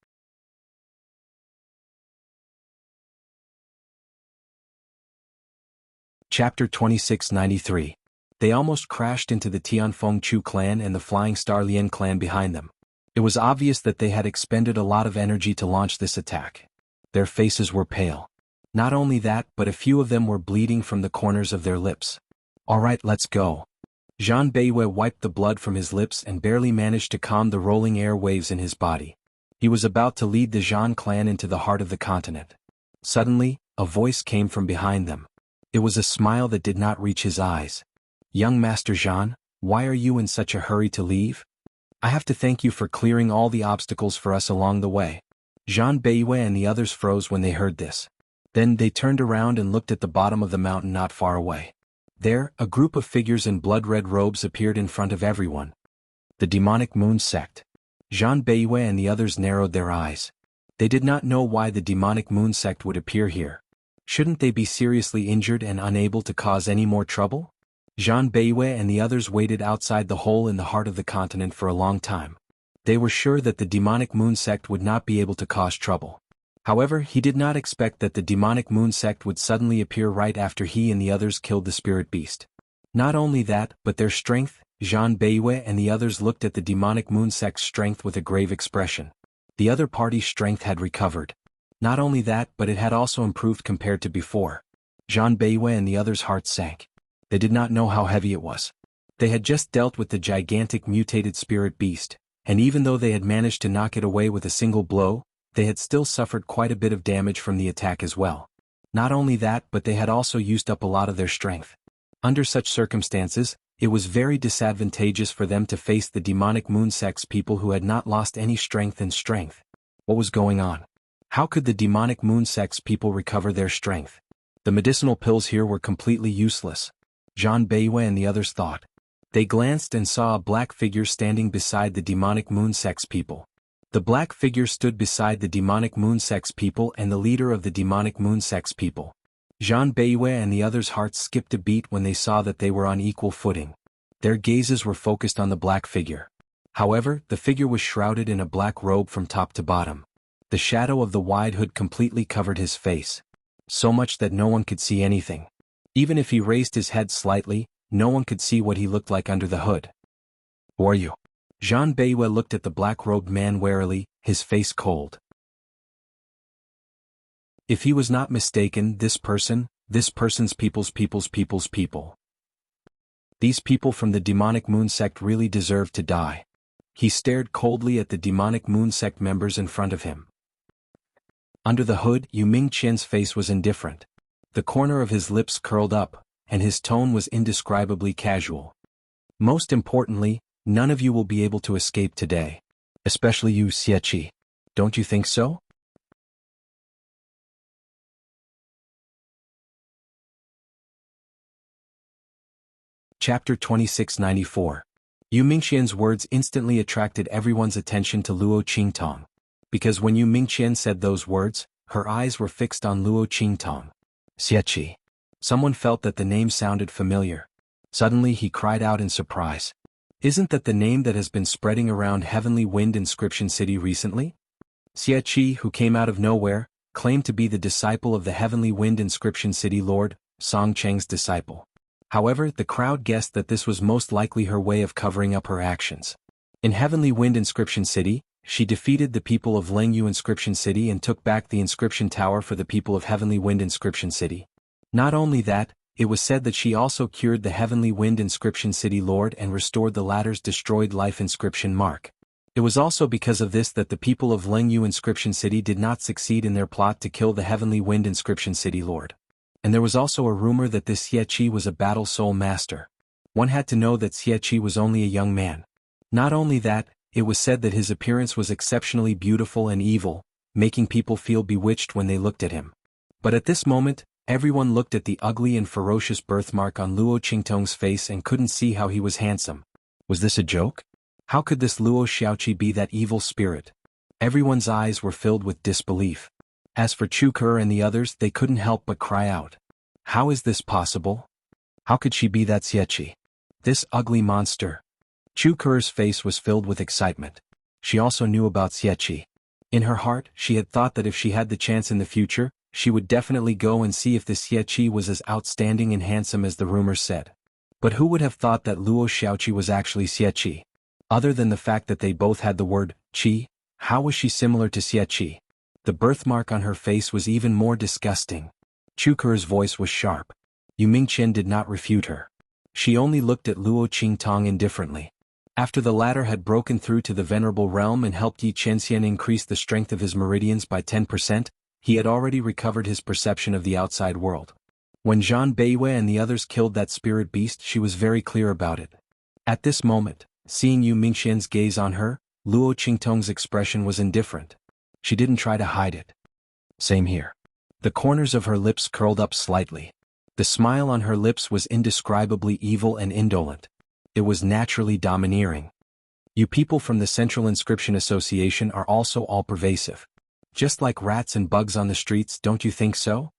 Chapter 2693. They almost crashed into the Tianfeng Chu clan and the Flying Star Lian clan behind them. It was obvious that they had expended a lot of energy to launch this attack. Their faces were pale. Not only that, but a few of them were bleeding from the corners of their lips. Alright, let's go. Zhang Beiyue wiped the blood from his lips and barely managed to calm the rolling air waves in his body. He was about to lead the Zhang clan into the heart of the continent. Suddenly, a voice came from behind them. It was a smile that did not reach his eyes. "Young Master Zhan, why are you in such a hurry to leave? I have to thank you for clearing all the obstacles for us along the way." Zhan Beiyue and the others froze when they heard this. Then they turned around and looked at the bottom of the mountain not far away. There, a group of figures in blood-red robes appeared in front of everyone. The demonic moon sect. Zhan Beiyue and the others narrowed their eyes. They did not know why the demonic moon sect would appear here. Shouldn't they be seriously injured and unable to cause any more trouble? Zhan Beiyue and the others waited outside the hole in the heart of the continent for a long time. They were sure that the demonic moon sect would not be able to cause trouble. However, he did not expect that the demonic moon sect would suddenly appear right after he and the others killed the spirit beast. Not only that, but their strength. Zhan Beiyue and the others looked at the demonic moon sect's strength with a grave expression. The other party's strength had recovered. Not only that, but it had also improved compared to before. Zhan Beiyue and the others' hearts sank. They did not know how heavy it was. They had just dealt with the gigantic mutated spirit beast, and even though they had managed to knock it away with a single blow, they had still suffered quite a bit of damage from the attack as well. Not only that, but they had also used up a lot of their strength. Under such circumstances, it was very disadvantageous for them to face the demonic moon sect's people who had not lost any strength and strength. What was going on? How could the demonic moon sect's people recover their strength? The medicinal pills here were completely useless. Zhan Beiyue and the others thought. They glanced and saw a black figure standing beside the demonic moon sect's people. The black figure stood beside the demonic moon sect's people and the leader of the demonic moon sect's people. Zhan Beiyue and the others' hearts skipped a beat when they saw that they were on equal footing. Their gazes were focused on the black figure. However, the figure was shrouded in a black robe from top to bottom. The shadow of the wide hood completely covered his face. So much that no one could see anything. Even if he raised his head slightly, no one could see what he looked like under the hood. "Who are you?" Zhan Beiyue looked at the black-robed man warily, his face cold. If he was not mistaken, this person's people's people. These people from the demonic moon sect really deserved to die. He stared coldly at the demonic moon sect members in front of him. Under the hood, Yu Mingqian's face was indifferent. The corner of his lips curled up, and his tone was indescribably casual. "Most importantly, none of you will be able to escape today. Especially you, Xieqi. Don't you think so?" Chapter 2694. Yu Mingqian's words instantly attracted everyone's attention to Luo Qingtong. Because when Yu Mingqian said those words, her eyes were fixed on Luo Qingtong. "Xieqi." Someone felt that the name sounded familiar. Suddenly he cried out in surprise. "Isn't that the name that has been spreading around Heavenly Wind Inscription City recently?" Xieqi, who came out of nowhere, claimed to be the disciple of the Heavenly Wind Inscription City Lord, Song Cheng's disciple. However, the crowd guessed that this was most likely her way of covering up her actions. In Heavenly Wind Inscription City, she defeated the people of Lengyu Inscription City and took back the Inscription Tower for the people of Heavenly Wind Inscription City. Not only that, it was said that she also cured the Heavenly Wind Inscription City Lord and restored the latter's destroyed life inscription mark. It was also because of this that the people of Lengyu Inscription City did not succeed in their plot to kill the Heavenly Wind Inscription City Lord. And there was also a rumor that this Xieqi was a battle soul master. One had to know that Xieqi was only a young man. Not only that, it was said that his appearance was exceptionally beautiful and evil, making people feel bewitched when they looked at him. But at this moment, everyone looked at the ugly and ferocious birthmark on Luo Qingtong's face and couldn't see how he was handsome. Was this a joke? How could this Luo Xiaoqi be that evil spirit? Everyone's eyes were filled with disbelief. As for Chu Ke and the others, they couldn't help but cry out. How is this possible? How could she be that Xieqi? This ugly monster. Chu Ke's face was filled with excitement. She also knew about Xieqi. In her heart, she had thought that if she had the chance in the future, she would definitely go and see if this Xieqi was as outstanding and handsome as the rumors said. But who would have thought that Luo Xiaoqi was actually Xieqi? Other than the fact that they both had the word qi, how was she similar to Xieqi? The birthmark on her face was even more disgusting. Chu Ke's voice was sharp. Yu Mingqian did not refute her. She only looked at Luo Qingtong indifferently. After the latter had broken through to the Venerable Realm and helped Yi Chenxian increase the strength of his meridians by 10%, he had already recovered his perception of the outside world. When Zhang Beiyue and the others killed that spirit beast, she was very clear about it. At this moment, seeing Yu Mingqian's gaze on her, Luo Qingtong's expression was indifferent. She didn't try to hide it. Same here. The corners of her lips curled up slightly. The smile on her lips was indescribably evil and indolent. It was naturally domineering. You people from the Central Inscription Association are also all-pervasive. Just like rats and bugs on the streets, don't you think so?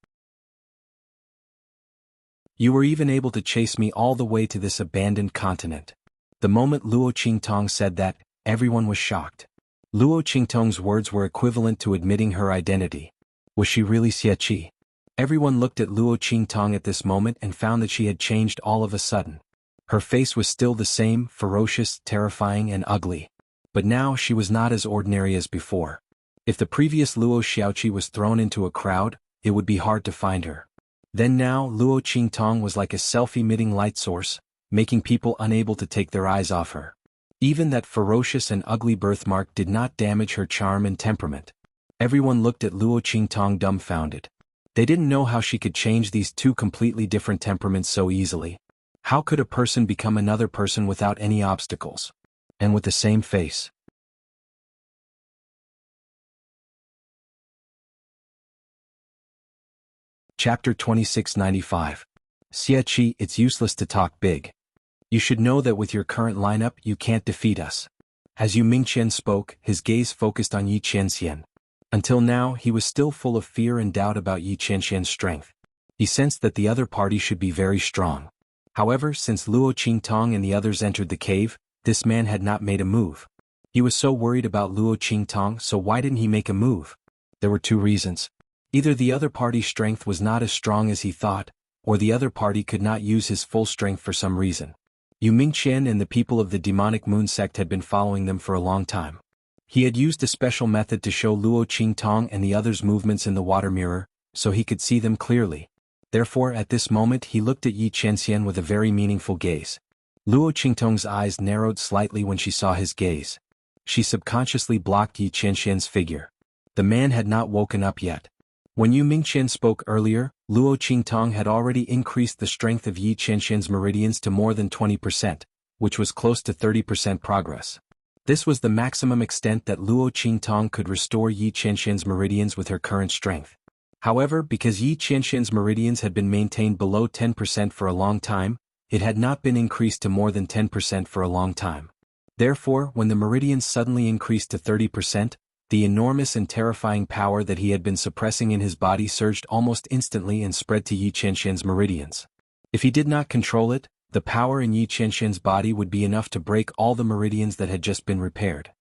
You were even able to chase me all the way to this abandoned continent. The moment Luo Qingtong said that, everyone was shocked. Luo Qingtong's words were equivalent to admitting her identity. Was she really Xie Qi? Everyone looked at Luo Qingtong at this moment and found that she had changed all of a sudden. Her face was still the same, ferocious, terrifying and ugly. But now she was not as ordinary as before. If the previous Luo Xiaoqi was thrown into a crowd, it would be hard to find her. Then now Luo Qingtong was like a self-emitting light source, making people unable to take their eyes off her. Even that ferocious and ugly birthmark did not damage her charm and temperament. Everyone looked at Luo Qingtong dumbfounded. They didn't know how she could change these two completely different temperaments so easily. How could a person become another person without any obstacles? And with the same face? Chapter 2695. Xie Qi, it's useless to talk big. You should know that with your current lineup you can't defeat us. As Yu Mingqian spoke, his gaze focused on Yi Qianxian. Until now he was still full of fear and doubt about Yi Qianxian's strength. He sensed that the other party should be very strong. However, since Luo Qingtong and the others entered the cave, this man had not made a move. He was so worried about Luo Qingtong, so why didn't he make a move? There were two reasons. Either the other party's strength was not as strong as he thought, or the other party could not use his full strength for some reason. Yu Mingqian and the people of the demonic moon sect had been following them for a long time. He had used a special method to show Luo Qingtong and the others' movements in the water mirror, so he could see them clearly. Therefore at this moment he looked at Yi Qianxian with a very meaningful gaze. Luo Qingtong's eyes narrowed slightly when she saw his gaze. She subconsciously blocked Yi Qianxian's figure. The man had not woken up yet. When Yu Mingqian spoke earlier, Luo Qingtong had already increased the strength of Yi Qianxian's meridians to more than 20%, which was close to 30% progress. This was the maximum extent that Luo Qingtong could restore Yi Qianxian's meridians with her current strength. However, because Yi Qianxian's meridians had been maintained below 10% for a long time, it had not been increased to more than 10% for a long time. Therefore, when the meridians suddenly increased to 30%, the enormous and terrifying power that he had been suppressing in his body surged almost instantly and spread to Yi Qianxian's meridians. If he did not control it, the power in Yi Qianxian's body would be enough to break all the meridians that had just been repaired.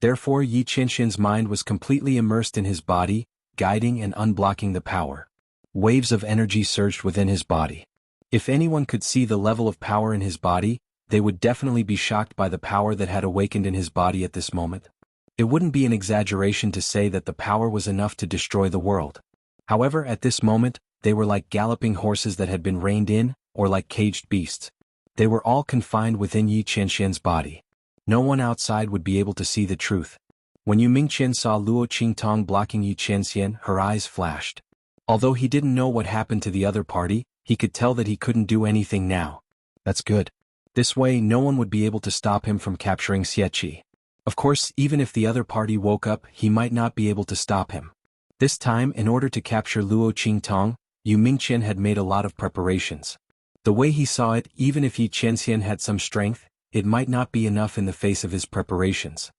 Therefore Yi Qianxian's mind was completely immersed in his body, guiding and unblocking the power. Waves of energy surged within his body. If anyone could see the level of power in his body, they would definitely be shocked by the power that had awakened in his body at this moment. It wouldn't be an exaggeration to say that the power was enough to destroy the world. However, at this moment, they were like galloping horses that had been reined in, or like caged beasts. They were all confined within Yi Qianxian's body. No one outside would be able to see the truth. When Yu Mingqian saw Luo Qingtong blocking Yi Qianxian, her eyes flashed. Although he didn't know what happened to the other party, he could tell that he couldn't do anything now. That's good. This way no one would be able to stop him from capturing Xie Qi. Of course, even if the other party woke up, he might not be able to stop him. This time, in order to capture Luo Qingtong, Yu Mingqian had made a lot of preparations. The way he saw it, even if Yi Qianxian had some strength, it might not be enough in the face of his preparations.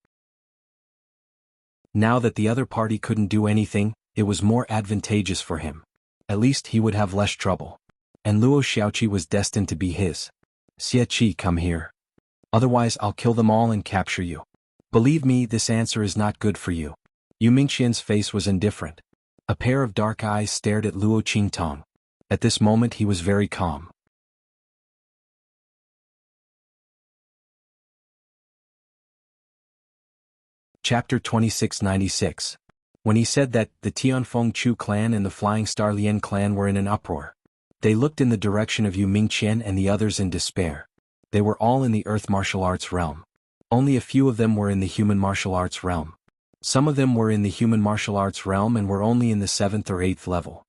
Now that the other party couldn't do anything, it was more advantageous for him. At least he would have less trouble. And Luo Xiaoqi was destined to be his. Xie Qi, come here. Otherwise I'll kill them all and capture you. Believe me, this answer is not good for you. Yu Mingqian's face was indifferent. A pair of dark eyes stared at Luo Qingtong. At this moment he was very calm. Chapter 2696. When he said that, the Tianfeng Chu clan and the Flying Star Lian clan were in an uproar. They looked in the direction of Yu Mingqian and the others in despair. They were all in the earth martial arts realm. Only a few of them were in the human martial arts realm. Some of them were in the human martial arts realm and were only in the 7th or 8th level.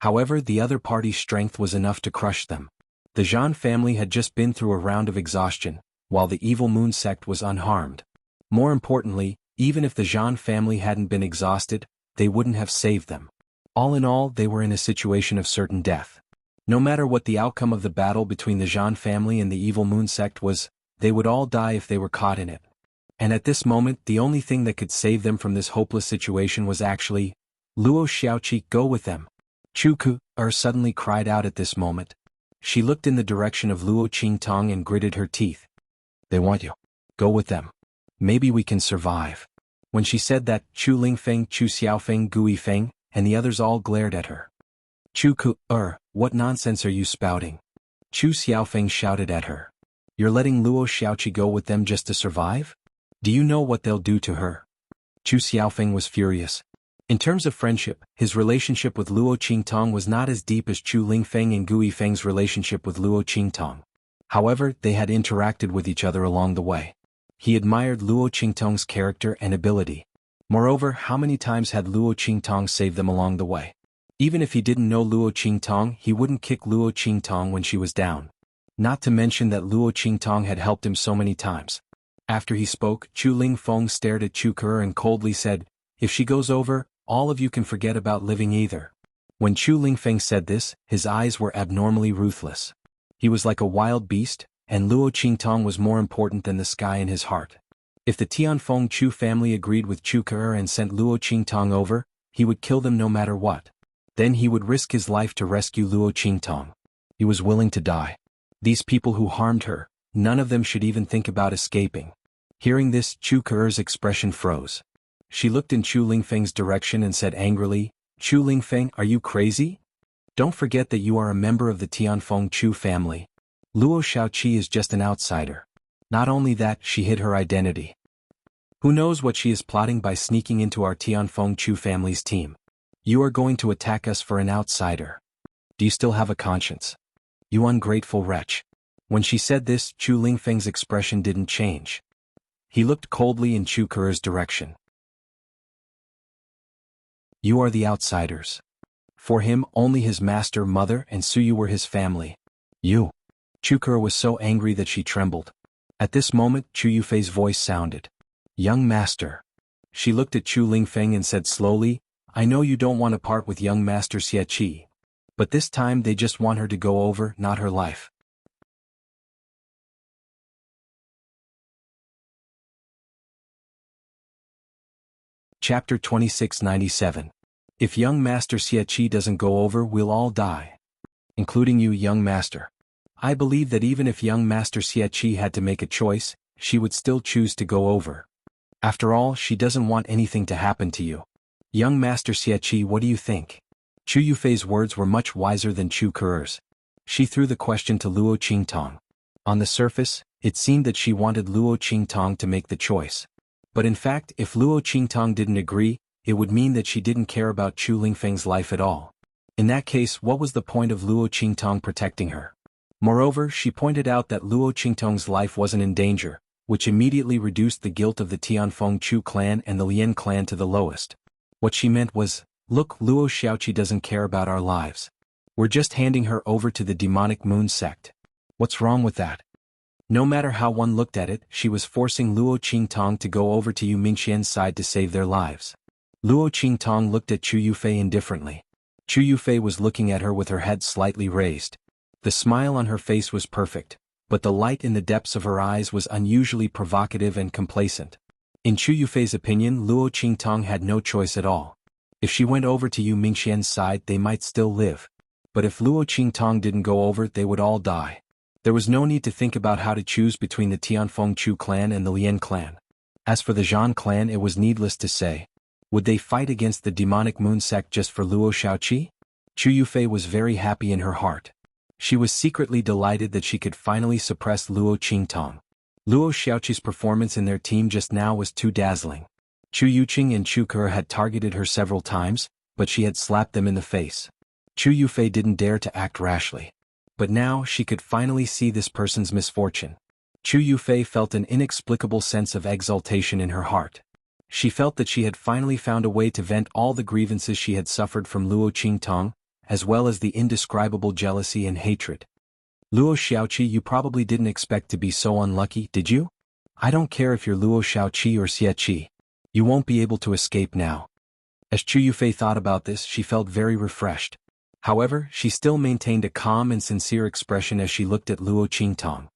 However, the other party's strength was enough to crush them. The Zhan family had just been through a round of exhaustion, while the evil moon sect was unharmed. More importantly, even if the Zhan family hadn't been exhausted, they wouldn't have saved them. All in all, they were in a situation of certain death. No matter what the outcome of the battle between the Zhan family and the evil moon sect was, they would all die if they were caught in it. And at this moment, the only thing that could save them from this hopeless situation was actually, Luo Xiaoqi, go with them. Chu Ke suddenly cried out at this moment. She looked in the direction of Luo Qingtong and gritted her teeth. They want you. Go with them. Maybe we can survive. When she said that, Chu Lingfeng, Chu Xiaofeng, Gu Yifeng, and the others all glared at her. Chu Ke, what nonsense are you spouting? Chu Xiaofeng shouted at her. You're letting Luo Xiaoqi go with them just to survive? Do you know what they'll do to her? Chu Xiaofeng was furious. In terms of friendship, his relationship with Luo Qingtong was not as deep as Chu Lingfeng and Gu Yifeng's relationship with Luo Qingtong. However, they had interacted with each other along the way. He admired Luo Qingtong's character and ability. Moreover, how many times had Luo Qingtong saved them along the way? Even if he didn't know Luo Qingtong, he wouldn't kick Luo Qingtong when she was down. Not to mention that Luo Qingtong had helped him so many times. After he spoke, Chu Lingfeng stared at Chu Ke and coldly said, if she goes over, all of you can forget about living either. When Chu Lingfeng said this, his eyes were abnormally ruthless. He was like a wild beast, and Luo Qingtong was more important than the sky in his heart. If the Tianfeng Chu family agreed with Chu Ke and sent Luo Qingtong over, he would kill them no matter what. Then he would risk his life to rescue Luo Qingtong. He was willing to die. These people who harmed her, none of them should even think about escaping. Hearing this, Chu Ke's expression froze. She looked in Chu Lingfeng's direction and said angrily, Chu Lingfeng, are you crazy? Don't forget that you are a member of the Tianfeng Chu family. Luo Xiaoqi is just an outsider. Not only that, she hid her identity. Who knows what she is plotting by sneaking into our Tianfeng Chu family's team? You are going to attack us for an outsider. Do you still have a conscience? You ungrateful wretch. When she said this, Chu Lingfeng's expression didn't change. He looked coldly in Chu Ke's direction. You are the outsiders. For him, only his master, mother, and Suyu were his family. You. Chu Ke was so angry that she trembled. At this moment, Chu Yufei's voice sounded. Young master. She looked at Chu Lingfeng and said slowly, I know you don't want to part with young master Xie. But this time they just want her to go over, not her life. Chapter 2697. If young master Xie doesn't go over, we'll all die. Including you, young master. I believe that even if young master Xie had to make a choice, she would still choose to go over. After all, she doesn't want anything to happen to you. Young master Xie, what do you think? Chu Yufei's words were much wiser than Chu Ke's. She threw the question to Luo Qingtong. On the surface, it seemed that she wanted Luo Qingtong to make the choice. But in fact, if Luo Qingtong didn't agree, it would mean that she didn't care about Chu Lingfeng's life at all. In that case, what was the point of Luo Qingtong protecting her? Moreover, she pointed out that Luo Qingtong's life wasn't in danger, which immediately reduced the guilt of the Tianfeng Chu clan and the Lian clan to the lowest. What she meant was, look, Luo Xiaoqi doesn't care about our lives. We're just handing her over to the demonic moon sect. What's wrong with that? No matter how one looked at it, she was forcing Luo Qingtong to go over to Yu Mingxian's side to save their lives. Luo Qingtong looked at Chu Yufei indifferently. Chu Yufei was looking at her with her head slightly raised. The smile on her face was perfect, but the light in the depths of her eyes was unusually provocative and complacent. In Chu Yufei's opinion, Luo Qingtong had no choice at all. If she went over to Yu Mingxian's side, they might still live. But if Luo Qingtong didn't go over, they would all die. There was no need to think about how to choose between the Tianfeng Chu clan and the Lian clan. As for the Zhan clan, it was needless to say. Would they fight against the demonic moon sect just for Luo Xiaoqi? Chu Yufei was very happy in her heart. She was secretly delighted that she could finally suppress Luo Qingtong. Luo Xiaoqi's performance in their team just now was too dazzling. Chu Yuqing and Chu Ke had targeted her several times, but she had slapped them in the face. Chu Yufei didn't dare to act rashly. But now she could finally see this person's misfortune. Chu Yufei felt an inexplicable sense of exultation in her heart. She felt that she had finally found a way to vent all the grievances she had suffered from Luo Qingtong, as well as the indescribable jealousy and hatred. Luo Xiaoqi, you probably didn't expect to be so unlucky, did you? I don't care if you're Luo Xiaoqi or Xie Qi. You won't be able to escape now. As Chu Yufei thought about this, she felt very refreshed. However, she still maintained a calm and sincere expression as she looked at Luo Qingtong.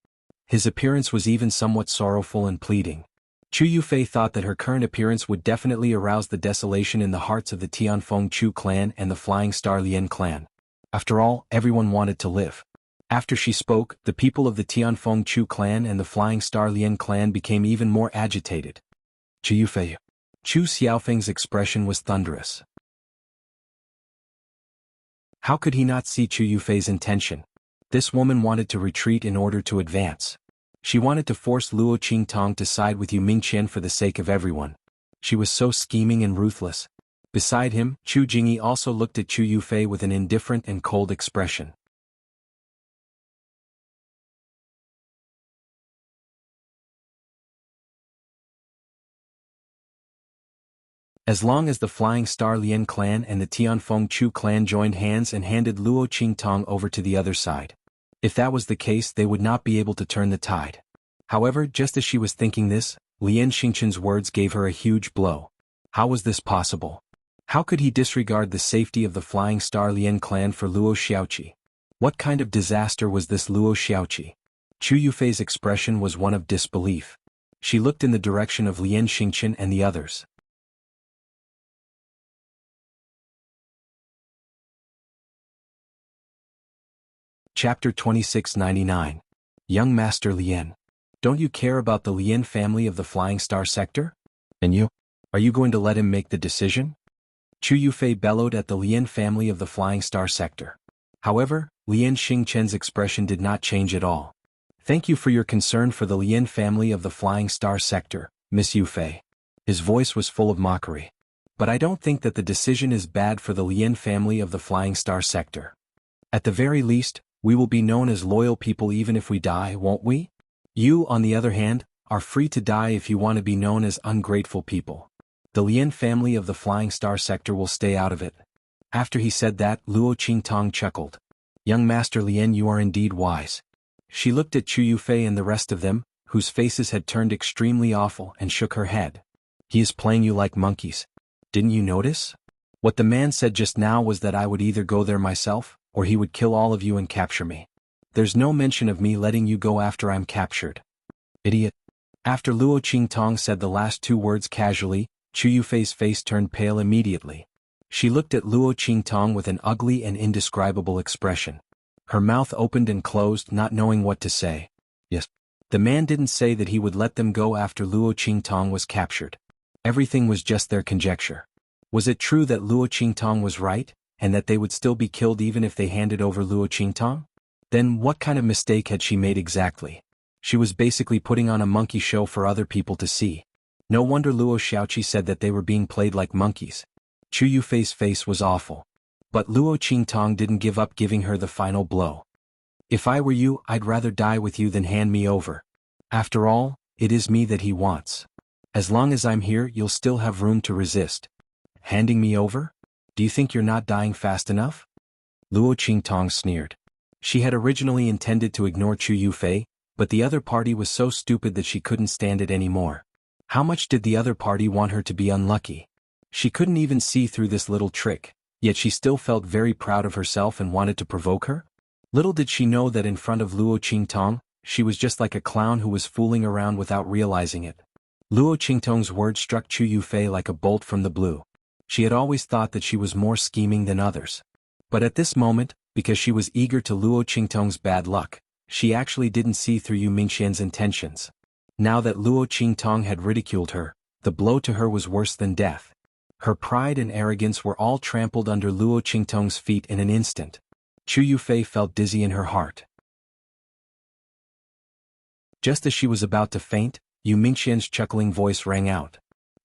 His appearance was even somewhat sorrowful and pleading. Chu Yufei thought that her current appearance would definitely arouse the desolation in the hearts of the Tianfeng Chu clan and the Flying Star Lien clan. After all, everyone wanted to live. After she spoke, the people of the Tianfeng Chu clan and the Flying Star Lien clan became even more agitated. Chu Yufei. Chu Xiaofeng's expression was thunderous. How could he not see Chu Yufei's intention? This woman wanted to retreat in order to advance. She wanted to force Luo Qingtong to side with Yu Mingqian for the sake of everyone. She was so scheming and ruthless. Beside him, Chu Jingyi also looked at Chu Yufei with an indifferent and cold expression. As long as the Flying Star Lien clan and the Tianfeng Chu clan joined hands and handed Luo Qingtong over to the other side. If that was the case, they would not be able to turn the tide. However, just as she was thinking this, Lien Xingchen's words gave her a huge blow. How was this possible? How could he disregard the safety of the Flying Star Lien clan for Luo Xiaoqi? What kind of disaster was this Luo Xiaoqi? Chu Yufei's expression was one of disbelief. She looked in the direction of Lien Xingchen and the others. Chapter 2699. Young Master Lien. Don't you care about the Lien family of the Flying Star sector? And you? Are you going to let him make the decision? Chu Yufei bellowed at the Lien family of the Flying Star sector. However, Lien Xingchen's expression did not change at all. Thank you for your concern for the Lien family of the Flying Star sector, Miss Yufei. His voice was full of mockery. But I don't think that the decision is bad for the Lien family of the Flying Star sector. At the very least, we will be known as loyal people even if we die, won't we? You, on the other hand, are free to die if you want to be known as ungrateful people. The Lien family of the Flying Star sector will stay out of it. After he said that, Luo Qingtong chuckled. Young Master Lien, you are indeed wise. She looked at Chu Yufei and the rest of them, whose faces had turned extremely awful, and shook her head. He is playing you like monkeys. Didn't you notice? What the man said just now was that I would either go there myself, or he would kill all of you and capture me. There's no mention of me letting you go after I'm captured. Idiot. After Luo Qingtong said the last two words casually, Chu Yufei's face turned pale immediately. She looked at Luo Qingtong with an ugly and indescribable expression. Her mouth opened and closed, not knowing what to say. Yes. The man didn't say that he would let them go after Luo Qingtong was captured. Everything was just their conjecture. Was it true that Luo Qingtong was right, and that they would still be killed even if they handed over Luo Qingtong? Then what kind of mistake had she made exactly? She was basically putting on a monkey show for other people to see. No wonder Luo Xiaoqi said that they were being played like monkeys. Chu Yufei's face was awful. But Luo Qingtong didn't give up giving her the final blow. If I were you, I'd rather die with you than hand me over. After all, it is me that he wants. As long as I'm here, you'll still have room to resist. Handing me over? Do you think you're not dying fast enough? Luo Qingtong sneered. She had originally intended to ignore Chu Yufei, but the other party was so stupid that she couldn't stand it anymore. How much did the other party want her to be unlucky? She couldn't even see through this little trick, yet she still felt very proud of herself and wanted to provoke her? Little did she know that in front of Luo Qingtong, she was just like a clown who was fooling around without realizing it. Luo Qingtong's words struck Chu Yufei like a bolt from the blue. She had always thought that she was more scheming than others. But at this moment, because she was eager to Luo Qingtong's bad luck, she actually didn't see through Yu Mingxian's intentions. Now that Luo Qingtong had ridiculed her, the blow to her was worse than death. Her pride and arrogance were all trampled under Luo Qingtong's feet in an instant. Chu Yufei felt dizzy in her heart. Just as she was about to faint, Yu Mingxian's chuckling voice rang out.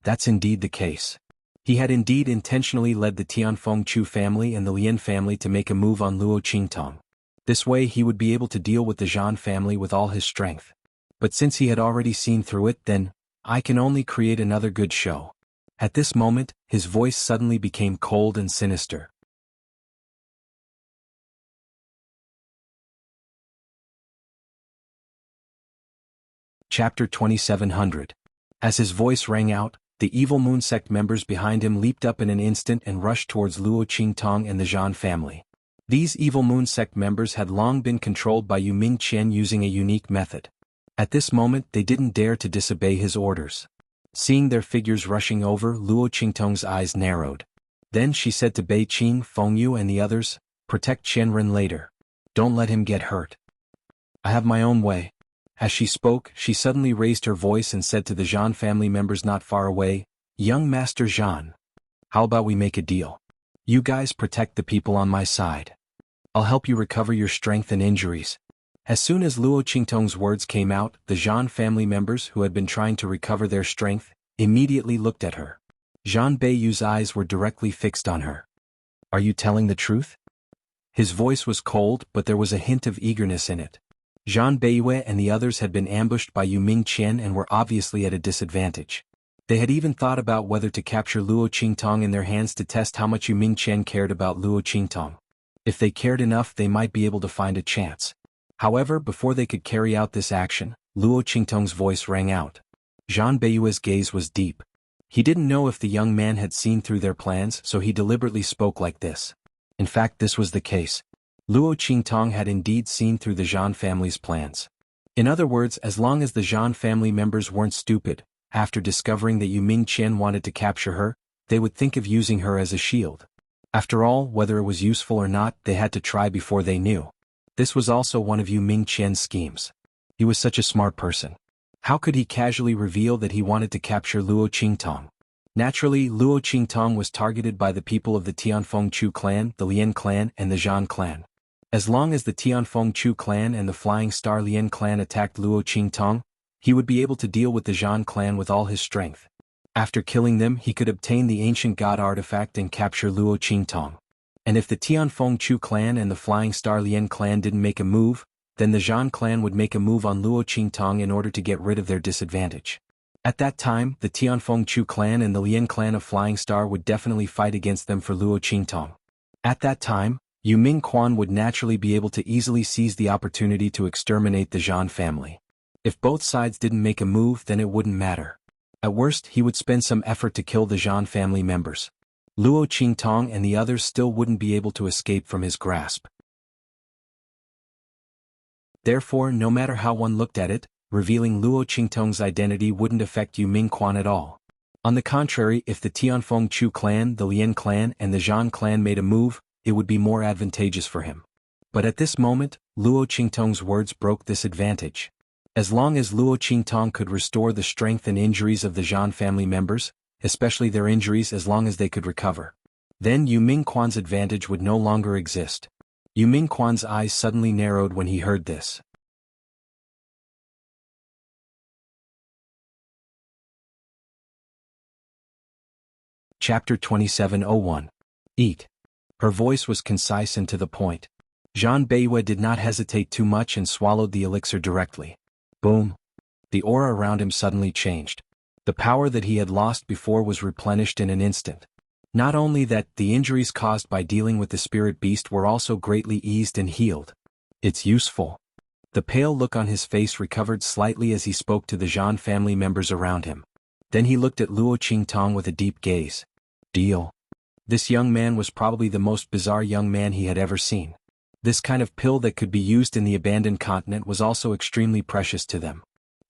That's indeed the case. He had indeed intentionally led the Tianfeng Chu family and the Lien family to make a move on Luo Qingtong. This way he would be able to deal with the Zhan family with all his strength. But since he had already seen through it, then, I can only create another good show. At this moment, his voice suddenly became cold and sinister. Chapter 2700. As his voice rang out, the evil moon sect members behind him leaped up in an instant and rushed towards Luo Qingtong and the Zhan family. These evil moon sect members had long been controlled by Yu Mingqian using a unique method. At this moment they didn't dare to disobey his orders. Seeing their figures rushing over, Luo Qingtong's eyes narrowed. Then she said to Bei Qing, Fengyu and the others, "Protect Qianren later. Don't let him get hurt. I have my own way." As she spoke, she suddenly raised her voice and said to the Zhan family members not far away, "Young Master Zhan. How about we make a deal? You guys protect the people on my side. I'll help you recover your strength and injuries." As soon as Luo Qingtong's words came out, the Zhan family members who had been trying to recover their strength immediately looked at her. Zhan Beiyu's eyes were directly fixed on her. "Are you telling the truth?" His voice was cold, but there was a hint of eagerness in it. Zhan Beiyue and the others had been ambushed by Yu Mingqian and were obviously at a disadvantage. They had even thought about whether to capture Luo Qingtong in their hands to test how much Yu Mingqian cared about Luo Qingtong. If they cared enough, they might be able to find a chance. However, before they could carry out this action, Luo Qingtong's voice rang out. Zhan Beiyue's gaze was deep. He didn't know if the young man had seen through their plans, so he deliberately spoke like this. In fact, this was the case. Luo Qingtong had indeed seen through the Zhan family's plans. In other words, as long as the Zhan family members weren't stupid, after discovering that Yu Mingqian wanted to capture her, they would think of using her as a shield. After all, whether it was useful or not, they had to try before they knew. This was also one of Yu Mingqian's schemes. He was such a smart person. How could he casually reveal that he wanted to capture Luo Qingtong? Naturally, Luo Qingtong was targeted by the people of the Tianfeng Chu clan, the Lian clan, and the Zhan clan. As long as the Tianfeng Chu clan and the Flying Star Lian clan attacked Luo Qingtong, he would be able to deal with the Zhan clan with all his strength. After killing them, he could obtain the ancient god artifact and capture Luo Qingtong. And if the Tianfeng Chu clan and the Flying Star Lian clan didn't make a move, then the Zhan clan would make a move on Luo Qingtong in order to get rid of their disadvantage. At that time, the Tianfeng Chu clan and the Lian clan of Flying Star would definitely fight against them for Luo Qingtong. At that time, Yu Mingqian would naturally be able to easily seize the opportunity to exterminate the Zhan family. If both sides didn't make a move, then it wouldn't matter. At worst, he would spend some effort to kill the Zhan family members. Luo Qingtong and the others still wouldn't be able to escape from his grasp. Therefore, no matter how one looked at it, revealing Luo Qingtong's identity wouldn't affect Yu Mingqian at all. On the contrary, if the Tianfeng Chu clan, the Lian clan, and the Zhan clan made a move, it would be more advantageous for him. But at this moment, Luo Qingtong's words broke this advantage. As long as Luo Qingtong could restore the strength and injuries of the Zhan family members, especially their injuries as long as they could recover, then Yu Mingqian's advantage would no longer exist. Yu Mingqian's eyes suddenly narrowed when he heard this. Chapter 2701. Eat. Her voice was concise and to the point. Zhan Beiyue did not hesitate too much and swallowed the elixir directly. Boom. The aura around him suddenly changed. The power that he had lost before was replenished in an instant. Not only that, the injuries caused by dealing with the spirit beast were also greatly eased and healed. It's useful. The pale look on his face recovered slightly as he spoke to the Zhan family members around him. Then he looked at Luo Qingtong with a deep gaze. Deal. This young man was probably the most bizarre young man he had ever seen. This kind of pill that could be used in the abandoned continent was also extremely precious to them.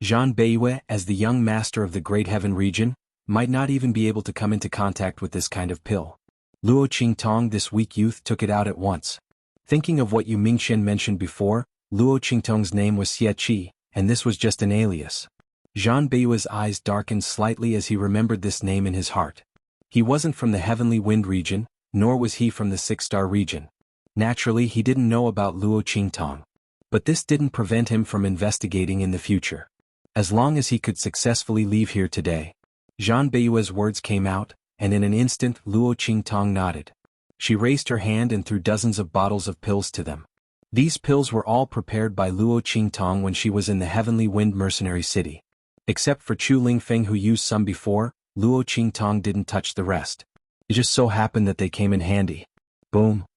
Zhan Beiyue, as the young master of the Great Heaven region, might not even be able to come into contact with this kind of pill. Luo Qingtong, this weak youth, took it out at once. Thinking of what Yu Mingqian mentioned before, Luo Qingtong's name was Xie Qi, and this was just an alias. Zhan Beiyue's eyes darkened slightly as he remembered this name in his heart. He wasn't from the Heavenly Wind region, nor was he from the Six-Star region. Naturally, he didn't know about Luo Qingtong. But this didn't prevent him from investigating in the future. As long as he could successfully leave here today. Zhan Beiyue's words came out, and in an instant Luo Qingtong nodded. She raised her hand and threw dozens of bottles of pills to them. These pills were all prepared by Luo Qingtong when she was in the Heavenly Wind Mercenary City. Except for Chu Lingfeng, who used some before, Luo Qingtong didn't touch the rest. It just so happened that they came in handy. Boom.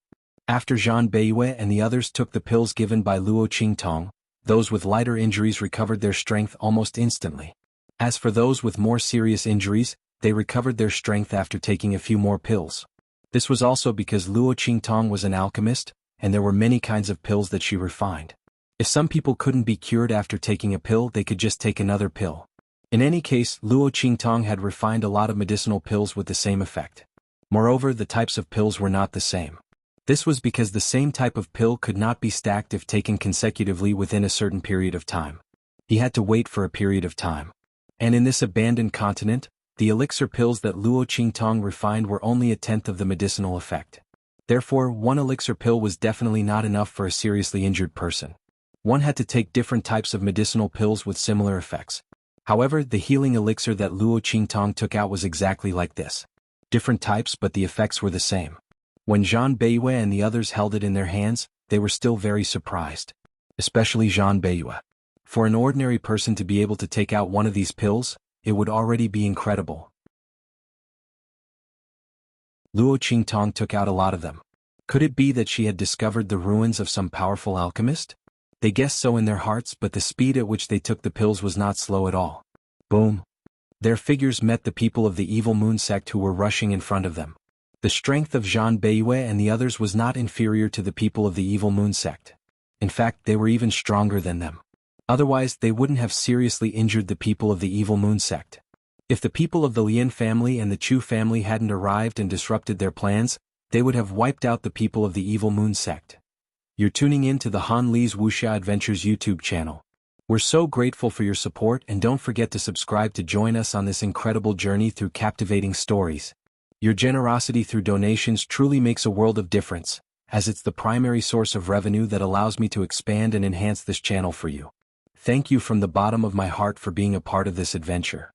After Zhan Beiyue and the others took the pills given by Luo Qingtong, Those with lighter injuries recovered their strength almost instantly. As for those with more serious injuries, they recovered their strength after taking a few more pills. This was also because Luo Qingtong was an alchemist, and there were many kinds of pills that she refined. If some people couldn't be cured after taking a pill, they could just take another pill. In any case, Luo Qingtong had refined a lot of medicinal pills with the same effect. Moreover, the types of pills were not the same. This was because the same type of pill could not be stacked if taken consecutively within a certain period of time. He had to wait for a period of time. And in this abandoned continent, the elixir pills that Luo Qingtong refined were only a tenth of the medicinal effect. Therefore, one elixir pill was definitely not enough for a seriously injured person. One had to take different types of medicinal pills with similar effects. However, the healing elixir that Luo Qingtong took out was exactly like this. Different types, but the effects were the same. When Zhang Beiyue and the others held it in their hands, they were still very surprised. Especially Zhang Beiyue. For an ordinary person to be able to take out one of these pills, it would already be incredible. Luo Qingtong took out a lot of them. Could it be that she had discovered the ruins of some powerful alchemist? They guessed so in their hearts, but the speed at which they took the pills was not slow at all. Boom! Their figures met the people of the Evil Moon sect who were rushing in front of them. The strength of Zhang Beiyue and the others was not inferior to the people of the Evil Moon sect. In fact, they were even stronger than them. Otherwise, they wouldn't have seriously injured the people of the Evil Moon sect. If the people of the Lian family and the Chu family hadn't arrived and disrupted their plans, they would have wiped out the people of the Evil Moon sect. You're tuning in to the Han Li's Wuxia Adventures YouTube channel. We're so grateful for your support, and don't forget to subscribe to join us on this incredible journey through captivating stories. Your generosity through donations truly makes a world of difference, as it's the primary source of revenue that allows me to expand and enhance this channel for you. Thank you from the bottom of my heart for being a part of this adventure.